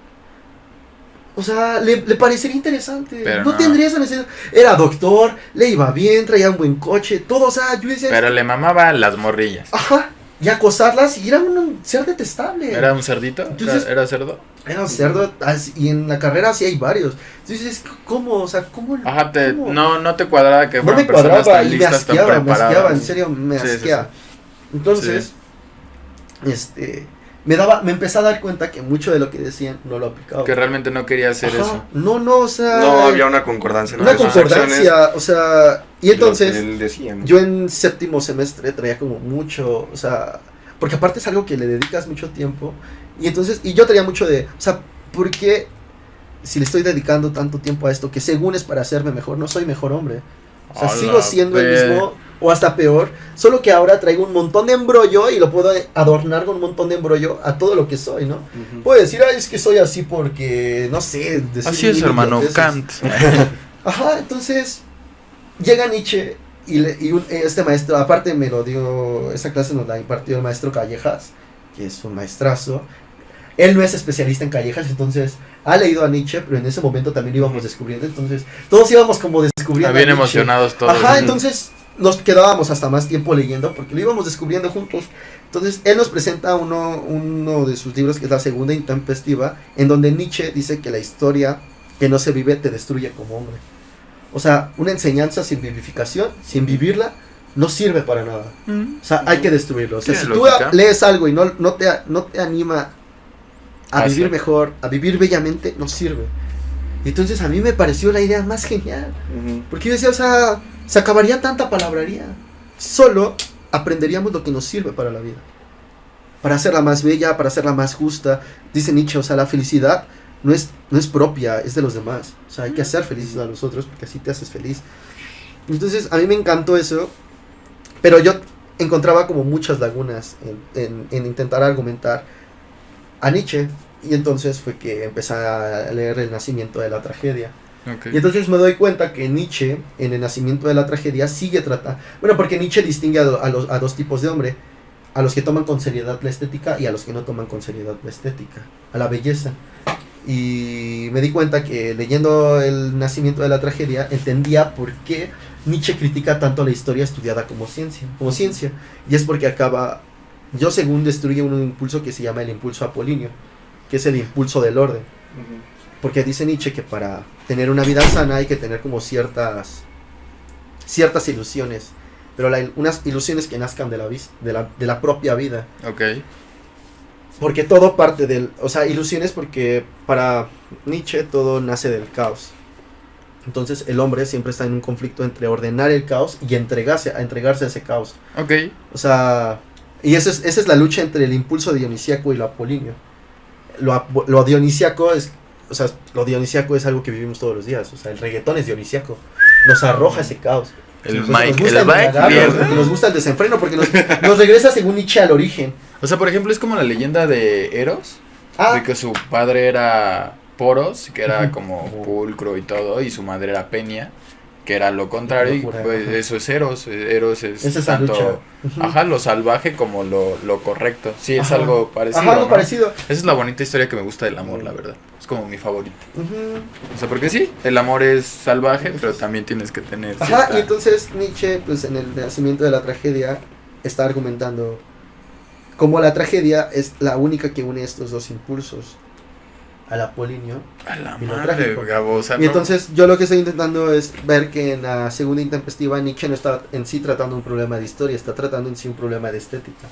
Speaker 3: o sea, le parecería interesante.
Speaker 1: Pero
Speaker 3: no
Speaker 1: no.
Speaker 3: tendría esa necesidad. Era doctor, le iba bien, traía un buen coche, todo. O sea, yo decía...
Speaker 1: Pero le mamaba las morrillas.
Speaker 3: Ajá. Y acosarlas y era un ser detestable.
Speaker 1: ¿Era un cerdito?
Speaker 3: Entonces-
Speaker 1: ¿Era cerdo?
Speaker 3: Era un cerdo. Y en la carrera sí hay varios. Entonces, ¿cómo? O sea, ¿cómo?
Speaker 1: Ajá,
Speaker 3: cómo?
Speaker 1: no te cuadraba que
Speaker 3: No
Speaker 1: fueran
Speaker 3: me
Speaker 1: personas
Speaker 3: cuadraba
Speaker 1: tan
Speaker 3: y me
Speaker 1: listas, tan
Speaker 3: asqueaba,
Speaker 1: preparadas.
Speaker 3: en serio, me
Speaker 1: Sí, sí,
Speaker 3: asqueaba. Entonces, me empecé a dar cuenta que mucho de lo que decían no lo aplicaba.
Speaker 1: Que realmente no quería hacer
Speaker 3: Ajá.
Speaker 1: eso.
Speaker 3: No, o sea...
Speaker 2: No había una concordancia, ¿no?
Speaker 3: una
Speaker 2: de sus
Speaker 3: concordancia, o sea... Y
Speaker 2: acciones lo que
Speaker 3: entonces,
Speaker 2: él decía, ¿no?
Speaker 3: yo en séptimo semestre traía como mucho, o sea... Porque aparte es algo que le dedicas mucho tiempo. Y entonces, y yo traía mucho de... O sea, ¿por qué si le estoy dedicando tanto tiempo a esto, que según es para hacerme mejor, no soy mejor hombre? O sea,
Speaker 1: Hola,
Speaker 3: sigo siendo el
Speaker 1: ve.
Speaker 3: mismo, o hasta peor, solo que ahora traigo un montón de embrollo y lo puedo adornar con un montón de embrollo a todo lo que soy, ¿no?
Speaker 2: Ujú.
Speaker 3: Puedo decir, ay, es que soy así porque, no sé, decir
Speaker 1: Así es,
Speaker 3: mil
Speaker 1: hermano
Speaker 3: idioteces.
Speaker 1: Kant.
Speaker 3: Ajá, entonces llega Nietzsche y este maestro, aparte me lo dio, esa clase nos la impartió el maestro Callejas, que es un maestrazo. Él no es especialista en Callejas, entonces ha leído a Nietzsche, pero en ese momento también lo íbamos descubriendo, entonces todos íbamos como descubriendo
Speaker 1: Bien
Speaker 3: a Nietzsche.
Speaker 1: emocionados todos.
Speaker 3: Ajá, entonces nos quedábamos hasta más tiempo leyendo porque lo íbamos descubriendo juntos. Entonces él nos presenta uno de sus libros que es La Segunda Intempestiva, en donde Nietzsche dice que la historia que no se vive te destruye como hombre. O sea, una enseñanza sin vivificación, sin vivirla, no sirve para nada. O sea, hay que destruirlo. O sea,
Speaker 1: Tiene
Speaker 3: si tú
Speaker 1: lógica.
Speaker 3: lees algo y no te anima a
Speaker 1: Pasa.
Speaker 3: vivir mejor, a vivir bellamente, no sirve. Y entonces a mí me pareció la idea más genial.
Speaker 2: Ujú.
Speaker 3: Porque yo decía, o sea, se acabaría tanta palabrería. Solo aprenderíamos lo que nos sirve para la vida. Para hacerla más bella, para hacerla más justa. Dice Nietzsche, o sea, la felicidad no es propia, es de los demás. O sea, hay que hacer felices a los otros porque así te haces feliz. Entonces, a mí me encantó eso. Pero yo encontraba como muchas lagunas en intentar argumentar a Nietzsche. Y entonces fue que empecé a leer El Nacimiento de la Tragedia.
Speaker 1: Ok.
Speaker 3: Y entonces me doy cuenta que Nietzsche, en El Nacimiento de la Tragedia, sigue tratando... Bueno, porque Nietzsche distingue a dos tipos de hombre. A los que toman con seriedad la estética y a los que no toman con seriedad la estética. A la belleza. Y me di cuenta que leyendo El Nacimiento de la Tragedia entendía por qué Nietzsche critica tanto la historia estudiada como ciencia. Y es porque acaba... Yo según destruye un impulso que se llama el impulso apolíneo, que es el impulso del orden.
Speaker 2: Ujú.
Speaker 3: Porque dice Nietzsche que para tener una vida sana hay que tener como ciertas ilusiones, pero unas ilusiones que nazcan de la propia vida.
Speaker 1: Ok.
Speaker 3: Porque todo parte o sea, ilusiones porque para Nietzsche todo nace del caos. Entonces el hombre siempre está en un conflicto entre ordenar el caos y entregarse a ese caos.
Speaker 1: Ok.
Speaker 3: O sea, y esa es la lucha entre el impulso dionisíaco y lo apolíneo. Lo dionisíaco es, o sea, lo dionisíaco es algo que vivimos todos los días. O sea, el reggaetón es dionisíaco. Nos arroja ese caos.
Speaker 1: El
Speaker 3: Nos
Speaker 1: Mike,
Speaker 3: gusta
Speaker 1: el Mike,
Speaker 3: embriagarnos,
Speaker 1: bien.
Speaker 3: porque nos gusta el desenfreno, porque nos regresa según Nietzsche al origen.
Speaker 1: O sea, por ejemplo, es como la leyenda de Eros,
Speaker 3: Ah,
Speaker 1: de que su padre era Poros, que era
Speaker 3: Ujú.
Speaker 1: como pulcro y todo, y su madre era Peña, que era lo contrario, y
Speaker 3: Locura,
Speaker 1: pues
Speaker 3: ajá.
Speaker 1: eso es Eros. Eros es
Speaker 3: esa es la lucha.
Speaker 1: tanto,
Speaker 3: Ujú.
Speaker 1: ajá, lo salvaje como lo correcto. Sí, es
Speaker 3: Ajá.
Speaker 1: algo parecido,
Speaker 3: Ajá, algo
Speaker 1: ¿no?
Speaker 3: parecido.
Speaker 1: Esa es la bonita historia que me gusta del amor, la verdad. Es como mi favorita.
Speaker 3: Ujú.
Speaker 1: O sea, porque sí, el amor es salvaje, pero también tienes que tener
Speaker 3: Ajá,
Speaker 1: cierta...
Speaker 3: y entonces Nietzsche, pues en El Nacimiento de la Tragedia, está argumentando cómo la tragedia es la única que une estos dos impulsos, al apolíneo.
Speaker 1: A la
Speaker 3: y lo
Speaker 1: madre,
Speaker 3: trágico.
Speaker 1: Gabo, o sea,
Speaker 3: Y
Speaker 1: no-
Speaker 3: entonces yo lo que estoy intentando es ver que en La Segunda Intempestiva Nietzsche no está en sí tratando un problema de historia, está tratando en sí un problema de estética.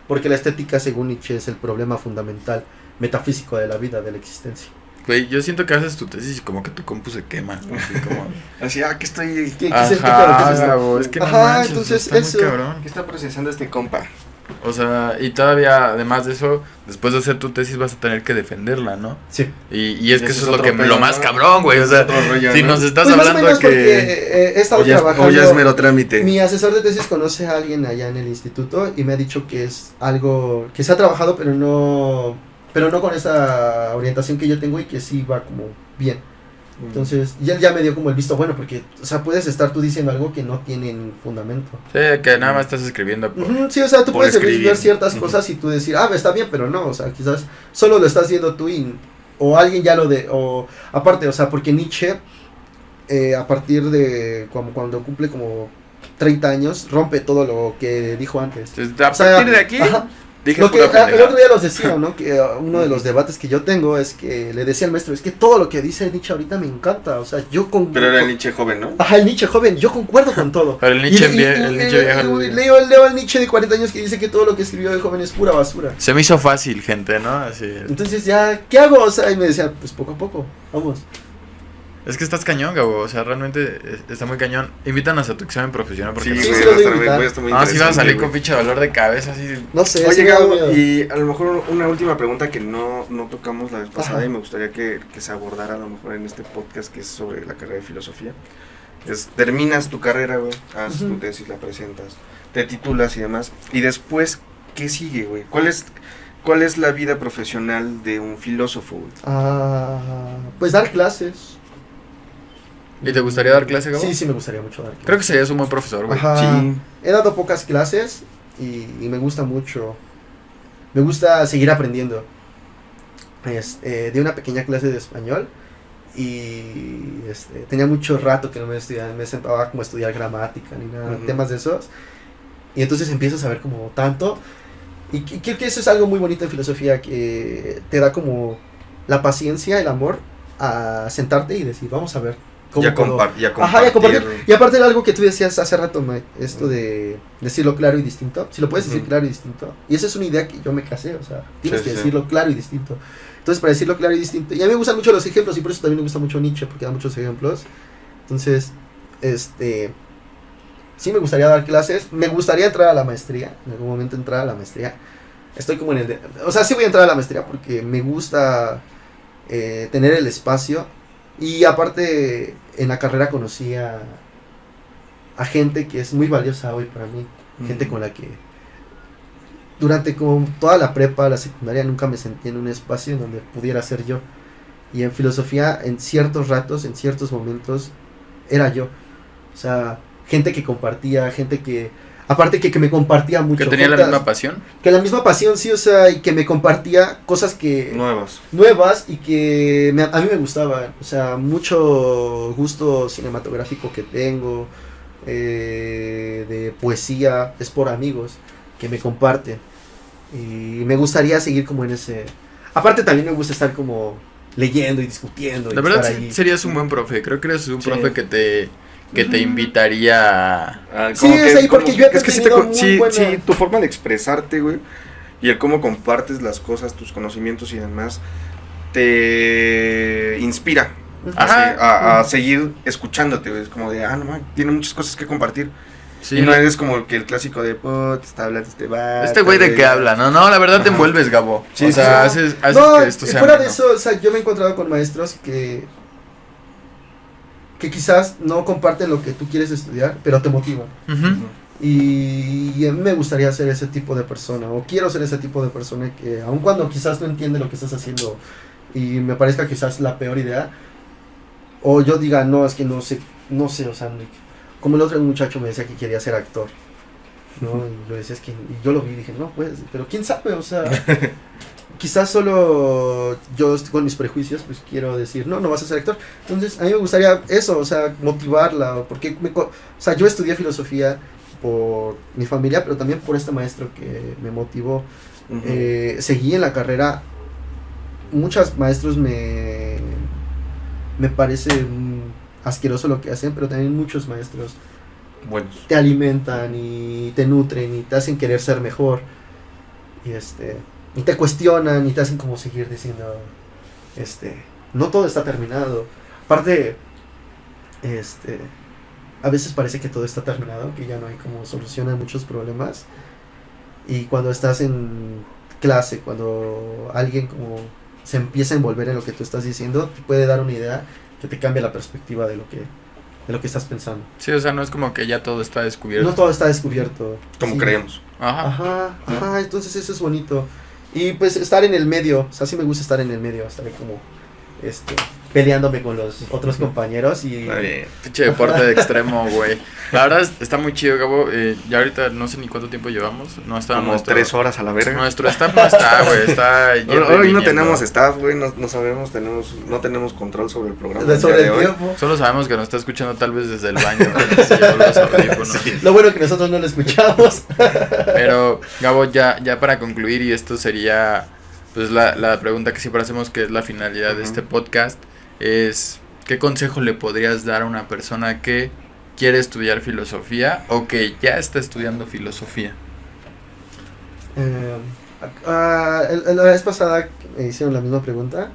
Speaker 3: Porque la estética, según Nietzsche, es el problema fundamental, metafísico de la vida, de la existencia.
Speaker 1: Güey, yo siento que haces tu tesis y como que tu compu se quema, así como...
Speaker 2: Así, aquí estoy.
Speaker 3: ¿Qué es esto? ¿Qué
Speaker 1: Ajá,
Speaker 3: es esto?
Speaker 1: Gabo, es que no
Speaker 3: Ajá,
Speaker 1: manches,
Speaker 3: entonces
Speaker 1: está muy
Speaker 3: eso.
Speaker 1: cabrón.
Speaker 2: ¿Qué está procesando este compa?
Speaker 1: O sea, y todavía, además de eso, después de hacer tu tesis vas a tener que defenderla, ¿no?
Speaker 3: Sí.
Speaker 1: Y es que eso es lo
Speaker 2: otro
Speaker 1: que
Speaker 2: pedo,
Speaker 1: lo más
Speaker 2: ¿no?
Speaker 1: cabrón, güey. O sea,
Speaker 2: Es otro rollo,
Speaker 1: si
Speaker 2: ¿no?
Speaker 1: nos estás
Speaker 3: Pues más o
Speaker 1: hablando
Speaker 3: menos
Speaker 1: que...
Speaker 3: porque he estado trabajando.
Speaker 2: O ya es mero trámite.
Speaker 3: Mi asesor de tesis conoce a alguien allá en el instituto y me ha dicho que es algo que se ha trabajado, pero no con esa orientación que yo tengo y que sí va como bien. Entonces, y él ya me dio como el visto bueno, porque, o sea, puedes estar tú diciendo algo que no tiene fundamento.
Speaker 1: Sí, que nada más estás escribiendo por...
Speaker 3: Ujú, sí, o sea, tú
Speaker 1: por
Speaker 3: puedes
Speaker 1: escribir.
Speaker 3: ver ciertas cosas y tú decir, está bien, pero no, o sea, quizás solo lo estás viendo tú o alguien ya o aparte, o sea, porque Nietzsche, a partir de cuando cumple como 30 años, rompe todo lo que dijo antes.
Speaker 1: Entonces, a
Speaker 3: O sea,
Speaker 1: partir de aquí,
Speaker 3: ajá.
Speaker 1: dije
Speaker 3: Lo que
Speaker 1: pura
Speaker 3: el otro
Speaker 1: pendejada.
Speaker 3: día los decía, ¿no? Que uno de los debates que yo tengo es que le decía al maestro, es que todo lo que dice Nietzsche ahorita me encanta, o sea, yo con...
Speaker 2: Pero era el Nietzsche joven, ¿no?
Speaker 3: Ajá, el Nietzsche joven, yo concuerdo con todo.
Speaker 1: Pero el Nietzsche, el Nietzsche viejo...
Speaker 3: Leo al Nietzsche de 40 años que dice que todo lo que escribió de joven es pura basura.
Speaker 1: Se me hizo fácil, gente, ¿no? Así...
Speaker 3: Entonces ya, ¿qué hago? O sea, y me decía, pues poco a poco, vamos.
Speaker 1: Es que estás cañón, Gabo, o sea, realmente está muy cañón. Invítanos a tu examen profesional porque...
Speaker 2: Sí,
Speaker 3: Sí,
Speaker 2: güey,
Speaker 3: sí,
Speaker 2: va a
Speaker 3: los
Speaker 2: estar
Speaker 3: voy a
Speaker 2: muy-
Speaker 3: invitar.
Speaker 2: voy a estar muy
Speaker 1: No, si vas a salir
Speaker 2: interesante,
Speaker 1: con
Speaker 2: güey.
Speaker 1: pinche dolor de cabeza, así...
Speaker 3: No sé,
Speaker 2: Oye,
Speaker 3: sí me da
Speaker 2: Gabo,
Speaker 3: miedo.
Speaker 2: y a lo mejor una última pregunta que no tocamos la vez pasada
Speaker 3: Ajá.
Speaker 2: y me gustaría que se abordara a lo mejor en este podcast que es sobre la carrera de filosofía. Terminas tu carrera, güey, haces tu
Speaker 3: Ujú.
Speaker 2: tesis, la presentas, te titulas y demás, y después, ¿qué sigue, güey? ¿Cuál es la vida profesional de un filósofo, güey?
Speaker 3: Pues dar clases.
Speaker 1: ¿Y te gustaría dar clase, Gabo?
Speaker 3: Sí, sí me gustaría mucho dar clases.
Speaker 1: Creo que serías un buen profesor, güey.
Speaker 3: Ajá.
Speaker 2: Sí.
Speaker 3: He dado pocas clases y me gusta mucho. Me gusta seguir aprendiendo. Di una pequeña clase de español y tenía mucho rato que no me sentaba como a estudiar gramática ni nada,
Speaker 2: Ujú.
Speaker 3: temas de esos. Y entonces empiezo a saber como tanto. Y creo que eso es algo muy bonito en filosofía, que te da como la paciencia, el amor a sentarte y decir, vamos a ver.
Speaker 2: Y a
Speaker 3: puedo-".
Speaker 2: compartir.
Speaker 3: Ajá, y a compartir. Y aparte de algo que tú decías hace rato, Mike, esto de decirlo claro y distinto. Si lo puedes decir
Speaker 2: Ujú.
Speaker 3: claro y distinto. Y esa es una idea que yo me casé, o sea, tienes
Speaker 2: Sí,
Speaker 3: que
Speaker 2: sí.
Speaker 3: decirlo claro y distinto. Entonces, para decirlo claro y distinto. Y a mí me gustan mucho los ejemplos y por eso también me gusta mucho Nietzsche, porque da muchos ejemplos. Entonces, sí me gustaría dar clases. Me gustaría entrar a la maestría. En algún momento entrar a la maestría. Estoy como en o sea, sí voy a entrar a la maestría porque me gusta tener el espacio. Y aparte, en la carrera conocí a gente que es muy valiosa hoy para mí. Gente con la que durante como toda la prepa, la secundaria, nunca me sentí en un espacio en donde pudiera ser yo. Y en filosofía, en ciertos ratos, en ciertos momentos, era yo. O sea, gente que compartía, gente que... Aparte que me compartía mucho.
Speaker 1: Que tenía la
Speaker 3: juntas,
Speaker 1: misma pasión.
Speaker 3: que la misma pasión, sí, o sea, y que me compartía cosas que nuevas y que a mí me gustaban. O sea, mucho gusto cinematográfico que tengo, de poesía, es por amigos que me comparten. Y me gustaría seguir como en ese... Aparte también me gusta estar como leyendo y discutiendo.
Speaker 1: La
Speaker 3: y
Speaker 1: verdad
Speaker 3: estar
Speaker 1: sí,
Speaker 3: ahí.
Speaker 1: serías un buen profe. Creo que eres un
Speaker 2: Sí.
Speaker 1: profe que te
Speaker 3: Ujú.
Speaker 1: invitaría a...
Speaker 3: Sí, es ahí porque yo he
Speaker 2: es que
Speaker 3: tenido muy
Speaker 2: sí,
Speaker 3: buena-
Speaker 2: sí, tu forma de expresarte, güey, y el cómo compartes las cosas, tus conocimientos y demás, te inspira
Speaker 3: Ujú.
Speaker 1: Ajá.
Speaker 2: a seguir escuchándote, güey. Es como de, no man, tiene muchas cosas que compartir.
Speaker 1: Sí,
Speaker 2: Y no eres como que el clásico de, te está hablando este vato.
Speaker 1: este güey de qué habla, ¿no? No, la verdad te
Speaker 2: Ajá.
Speaker 1: envuelves, Gabo.
Speaker 2: Sí,
Speaker 1: o
Speaker 2: sí,
Speaker 1: sea,
Speaker 3: sí.
Speaker 1: haces
Speaker 3: No,
Speaker 1: que esto sea
Speaker 3: fuera de
Speaker 1: ameno.
Speaker 3: eso, o sea, yo me he encontrado con maestros que quizás no comparten lo que tú quieres estudiar, pero te motivan.
Speaker 1: Ujú.
Speaker 3: Y a mí me gustaría ser ese tipo de persona, o quiero ser ese tipo de persona que, aun cuando quizás no entiende lo que estás haciendo y me parezca quizás la peor idea, o yo diga, no, es que no sé, o sea, como el otro muchacho me decía que quería ser actor, ¿no? Y yo decía, es que, y yo lo vi y dije, no, pues, pero quién sabe, o sea, quizás solo yo con mis prejuicios, pues quiero decir, no vas a ser actor. Entonces, a mí me gustaría eso, o sea, motivarla, porque, o sea, yo estudié filosofía por mi familia, pero también por este maestro que me motivó.
Speaker 2: Ujú.
Speaker 3: Seguí en la carrera. Muchos maestros me parece asqueroso lo que hacen, pero también muchos maestros
Speaker 2: Buenos.
Speaker 3: te alimentan y te nutren y te hacen querer ser mejor. Y te cuestionan y te hacen como seguir diciendo, no todo está terminado. Aparte, a veces parece que todo está terminado, que ya no hay como solución a muchos problemas. Y cuando estás en clase, cuando alguien como se empieza a envolver en lo que tú estás diciendo, te puede dar una idea que te cambia la perspectiva de lo que estás pensando.
Speaker 1: Sí, o sea, no es como que ya todo está descubierto.
Speaker 3: No todo está descubierto.
Speaker 2: Como
Speaker 3: Sí.
Speaker 2: creemos.
Speaker 1: Ajá.
Speaker 3: Ajá, entonces eso es bonito. Y pues estar en el medio, o sea, sí me gusta estar en el medio, estar como peleándome con los otros compañeros y
Speaker 2: Está bien.
Speaker 1: Pinche deporte de extremo, güey. La verdad está muy chido, Gabo. Ya ahorita no sé ni cuánto tiempo llevamos. No está
Speaker 2: Como 3 horas a la verga.
Speaker 1: Nuestro staff no está, güey. Está yendo y
Speaker 2: Hoy no
Speaker 1: viniendo.
Speaker 2: tenemos staff, güey, no sabemos, no tenemos control sobre el programa. el
Speaker 3: sobre
Speaker 2: día de
Speaker 3: el
Speaker 2: hoy.
Speaker 3: tiempo.
Speaker 1: Solo sabemos que nos está escuchando tal vez desde el baño. Que se llevó los audífonos.
Speaker 3: Lo bueno que nosotros no lo escuchamos.
Speaker 1: Pero, Gabo, ya para concluir, y esto sería pues la pregunta que siempre hacemos, que es la finalidad de este podcast, es ¿qué consejo le podrías dar a una persona que quiere estudiar filosofía o que ya está estudiando filosofía?
Speaker 3: La vez pasada me hicieron la misma pregunta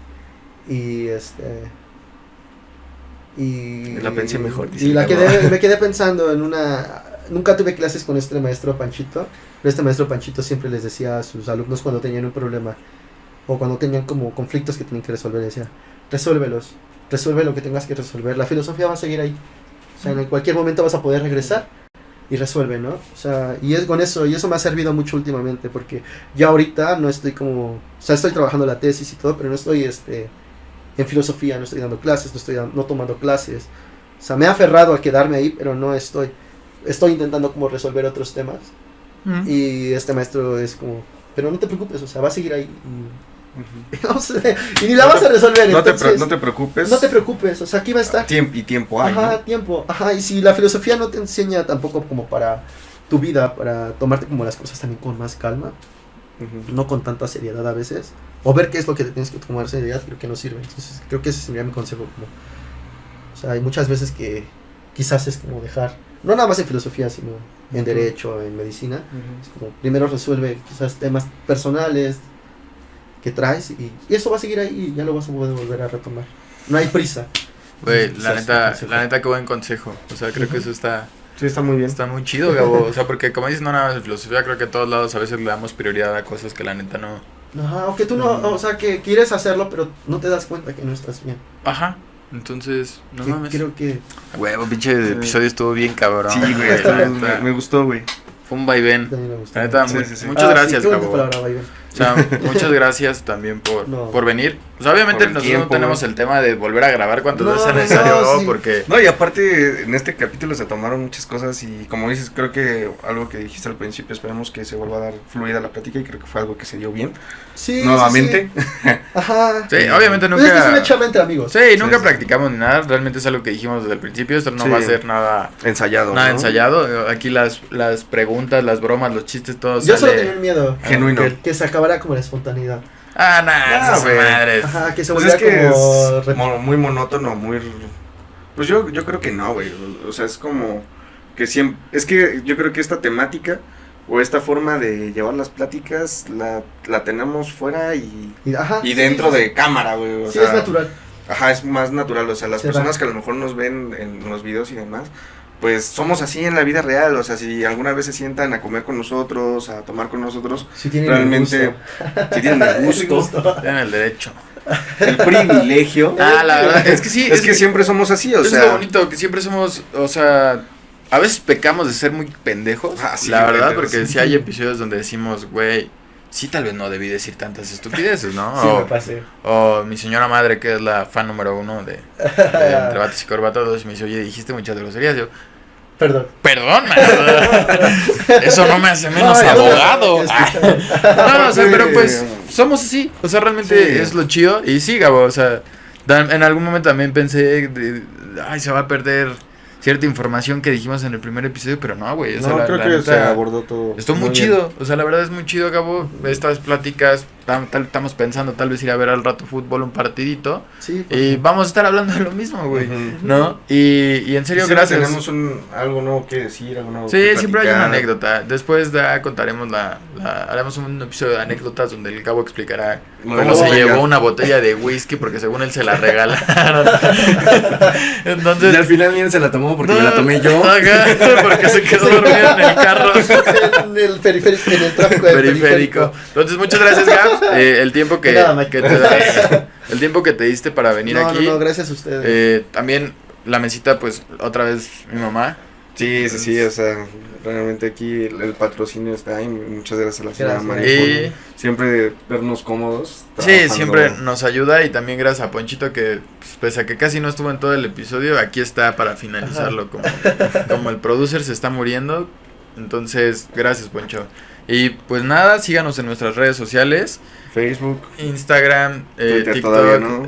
Speaker 3: y
Speaker 2: La pensé mejor, dice
Speaker 3: y
Speaker 2: el
Speaker 3: me quedé pensando en nunca tuve clases con este maestro Panchito, pero este maestro Panchito siempre les decía a sus alumnos cuando tenían un problema o cuando tenían como conflictos que tenían que resolver, decía, resuelve lo que tengas que resolver, la filosofía va a seguir ahí, o sea, en cualquier momento vas a poder regresar y resuelve, ¿no? O sea, y es con eso, y eso me ha servido mucho últimamente, porque ya ahorita no estoy como, o sea, estoy trabajando la tesis y todo, pero no estoy en filosofía, no estoy dando clases, no tomando clases, o sea, me he aferrado a quedarme ahí, pero no estoy intentando como resolver otros temas, y este maestro es como, pero no te preocupes, o sea, va a seguir ahí, y ni la vas a resolver,
Speaker 2: No
Speaker 3: entonces,
Speaker 2: te preocupes.
Speaker 3: no te preocupes, o sea, aquí va a estar.
Speaker 2: Tiempo hay,
Speaker 3: Ajá,
Speaker 2: ¿no?
Speaker 3: tiempo. Ajá, y si la filosofía no te enseña tampoco como para tu vida, para tomarte como las cosas también con más calma,
Speaker 2: Ujú.
Speaker 3: no con tanta seriedad a veces, o ver qué es lo que te tienes que tomar seriedad, creo que no sirve. Entonces, creo que ese sería mi consejo. Como, o sea, hay muchas veces que quizás es como dejar, no nada más en filosofía, sino en derecho, en medicina, es como primero resuelve quizás temas personales que traes y eso va a seguir ahí y ya lo vas a poder volver a retomar. No hay prisa.
Speaker 1: Güey,
Speaker 3: Quizás
Speaker 1: la
Speaker 3: un consejo.
Speaker 1: neta, qué buen consejo. O sea, creo que eso está
Speaker 2: Sí, está muy bien.
Speaker 1: chido, Gabo. O sea, porque como dices, no nada más en filosofía, creo que en todos lados a veces le damos prioridad a cosas que la neta no.
Speaker 3: Ajá, o que tú no, o sea, que quieres hacerlo, pero no te das cuenta que no estás bien.
Speaker 1: Ajá. Entonces, no
Speaker 3: Que
Speaker 1: mames.
Speaker 3: creo que
Speaker 1: Huevo, pinche episodio estuvo bien cabrón.
Speaker 2: Sí, güey, me gustó, güey.
Speaker 1: Fue un vaivén.
Speaker 3: también me gustó.
Speaker 1: La neta,
Speaker 2: Sí,
Speaker 1: mu-
Speaker 2: sí, sí.
Speaker 1: muchas gracias,
Speaker 3: qué bonita
Speaker 1: Gabo.
Speaker 3: palabra, Vaivén.
Speaker 1: O sea, muchas gracias también
Speaker 3: No.
Speaker 1: por venir. Pues obviamente
Speaker 2: Por el
Speaker 1: nosotros no
Speaker 2: tiempo,
Speaker 1: tenemos
Speaker 2: güey.
Speaker 1: el tema de volver a grabar cuantas
Speaker 3: No,
Speaker 1: veces sea
Speaker 3: no,
Speaker 1: necesario,
Speaker 3: no, sí.
Speaker 1: porque
Speaker 2: No, y aparte en este capítulo se tomaron muchas cosas y como dices, creo que algo que dijiste al principio, esperemos que se vuelva a dar fluida la plática y creo que fue algo que se dio bien.
Speaker 3: Sí,
Speaker 2: Nuevamente.
Speaker 3: sí. Ajá.
Speaker 1: sí, obviamente
Speaker 3: Pues es que es una
Speaker 1: nunca.
Speaker 3: charla entre amigos.
Speaker 1: Sí, nunca
Speaker 2: sí.
Speaker 1: practicamos ni nada, realmente es algo que dijimos desde el principio, esto no
Speaker 2: Sí.
Speaker 1: va a ser nada
Speaker 2: Ensayado. ¿no?
Speaker 1: ensayado, aquí las preguntas, las bromas, los chistes, todo
Speaker 3: Yo solo
Speaker 1: sale-
Speaker 3: tenía un miedo.
Speaker 2: Genuino.
Speaker 3: Que se acabara como la espontaneidad.
Speaker 1: Ah, nah, esas
Speaker 2: güey.
Speaker 1: madres.
Speaker 3: Ajá, que se
Speaker 2: Pues
Speaker 3: volviera
Speaker 2: es que
Speaker 3: como...
Speaker 2: es muy monótono, muy... Pues yo creo que no, güey. O sea, es como que siempre... Es que yo creo que esta temática o esta forma de llevar las pláticas la tenemos fuera
Speaker 3: Ajá,
Speaker 2: y
Speaker 3: sí,
Speaker 2: dentro
Speaker 3: sí,
Speaker 2: de cámara, güey. O
Speaker 3: Sí,
Speaker 2: sea,
Speaker 3: es natural.
Speaker 2: Ajá, es más natural. O sea, las
Speaker 3: Se
Speaker 2: personas
Speaker 3: da.
Speaker 2: que a lo mejor nos ven en los videos y demás, pues somos así en la vida real. O sea, si alguna vez se sientan a comer con nosotros, a tomar con nosotros,
Speaker 3: Sí tienen
Speaker 2: realmente
Speaker 3: el gusto.
Speaker 2: si tienen el gusto,
Speaker 1: Tienen el derecho.
Speaker 2: el privilegio.
Speaker 1: Ah, la verdad, es que sí,
Speaker 2: Es que siempre somos así, o
Speaker 1: es
Speaker 2: sea.
Speaker 1: lo bonito, que siempre somos, o sea, a veces pecamos de ser muy pendejos,
Speaker 2: Ah, sí,
Speaker 1: la verdad,
Speaker 2: pendejos.
Speaker 1: porque sí hay episodios donde decimos, güey, sí tal vez no debí decir tantas estupideces, ¿no?
Speaker 3: Sí,
Speaker 1: o,
Speaker 3: me pasé.
Speaker 1: o mi señora madre, que es la fan número 1 de Entre Vatos y Corbatas, me dice, oye, dijiste muchas groserías, yo,
Speaker 3: Perdón.
Speaker 1: perdón, eso no me hace menos
Speaker 3: No, yo
Speaker 1: abogado.
Speaker 3: no,
Speaker 1: No, o sea,
Speaker 2: Sí.
Speaker 1: pero pues somos así, o sea, realmente
Speaker 2: Sí.
Speaker 1: es lo chido. Y sí, Gabo, o sea, en algún momento también pensé, ay, se va a perder cierta información que dijimos en el primer episodio, pero no, güey, o sea,
Speaker 2: No,
Speaker 1: la
Speaker 2: creo que
Speaker 1: neta,
Speaker 2: se abordó todo.
Speaker 1: estuvo muy
Speaker 2: bien.
Speaker 1: chido, o sea, la verdad es muy chido, Gabo, estas pláticas, estamos pensando tal vez ir a ver al rato fútbol, un partidito.
Speaker 3: Sí,
Speaker 1: Y vamos a estar hablando de lo mismo, güey,
Speaker 2: Ujú.
Speaker 1: ¿no? Y en serio,
Speaker 2: Siempre
Speaker 1: gracias.
Speaker 2: tenemos algo nuevo que decir, algo nuevo
Speaker 1: Sí,
Speaker 2: que
Speaker 1: siempre hay una
Speaker 2: platicar.
Speaker 1: anécdota. Después ya contaremos haremos un episodio de anécdotas donde el Gabo explicará
Speaker 2: Lo de
Speaker 1: cómo
Speaker 2: la
Speaker 1: se
Speaker 2: botella.
Speaker 1: llevó una botella de whisky porque según él se la regalaron. Entonces,
Speaker 2: Y al final bien se la tomó porque
Speaker 1: no,
Speaker 2: me la tomé yo.
Speaker 1: ajá, porque se quedó dormido en el carro
Speaker 3: en el periférico, en el tráfico del
Speaker 1: periférico. Entonces, muchas gracias, Gab. El tiempo que,
Speaker 3: De nada, Mike.
Speaker 1: que te das, el tiempo que te diste para venir
Speaker 3: No,
Speaker 1: aquí.
Speaker 3: no, gracias a ustedes.
Speaker 1: También la mesita, pues, otra vez mi mamá.
Speaker 2: Sí, o sea, realmente aquí el patrocinio está ahí. Muchas gracias a la señora
Speaker 3: Gracias.
Speaker 2: María
Speaker 1: Y-
Speaker 2: por siempre vernos cómodos.
Speaker 1: Sí,
Speaker 2: trabajando.
Speaker 1: siempre nos ayuda y también gracias a Ponchito que pues, pese a que casi no estuvo en todo el episodio, aquí está para finalizarlo como el producer se está muriendo. Entonces, gracias Poncho. Y pues nada, síganos en nuestras redes sociales,
Speaker 2: Facebook.
Speaker 1: Instagram,
Speaker 2: Twitter
Speaker 1: TikTok.
Speaker 2: todavía no.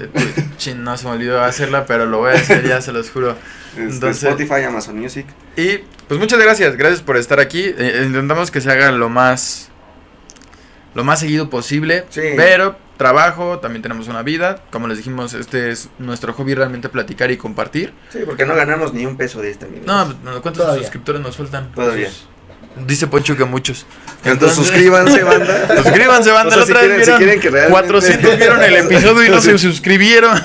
Speaker 1: Chin, no se me olvidó hacerla, pero lo voy a hacer ya, se los juro. Entonces-
Speaker 2: Spotify, Amazon Music.
Speaker 1: Y pues muchas gracias por estar aquí. Intentamos que se haga lo más seguido posible,
Speaker 2: Sí.
Speaker 1: pero trabajo, también tenemos una vida, como les dijimos, este es nuestro hobby realmente platicar y compartir.
Speaker 2: Sí, porque no ganamos ni un peso de este amigo.
Speaker 1: No, ¿cuántos
Speaker 3: Todavía.
Speaker 1: suscriptores nos faltan?
Speaker 2: Todavía.
Speaker 1: Dice Poncho que muchos.
Speaker 2: Entonces suscríbanse, banda.
Speaker 1: Suscríbanse, banda.
Speaker 2: O sea,
Speaker 1: La
Speaker 2: si
Speaker 1: otra vez
Speaker 2: quieren- si
Speaker 1: vieron
Speaker 2: quieren que realmente-
Speaker 1: 400 vieron el episodio y no se suscribieron.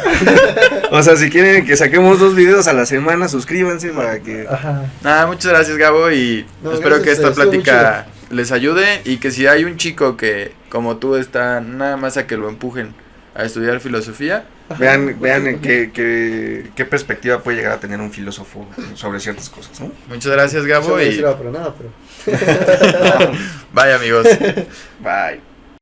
Speaker 2: O sea, si quieren que saquemos 2 videos a la semana, suscríbanse para que...
Speaker 3: Ajá.
Speaker 1: Nada, muchas gracias, Gabo, y
Speaker 3: No,
Speaker 1: espero
Speaker 3: gracias
Speaker 1: que
Speaker 3: a
Speaker 1: esta
Speaker 3: ustedes, estuvo
Speaker 1: plática les ayude y que si hay un chico que, como tú, está nada más a que lo empujen a estudiar filosofía,
Speaker 2: Vean en qué perspectiva puede llegar a tener un filósofo sobre ciertas cosas, ¿no?
Speaker 1: muchas gracias,
Speaker 3: No
Speaker 1: Gabo,
Speaker 3: me
Speaker 1: y
Speaker 3: sirva para nada, pero.
Speaker 1: bye, amigos.
Speaker 2: Bye.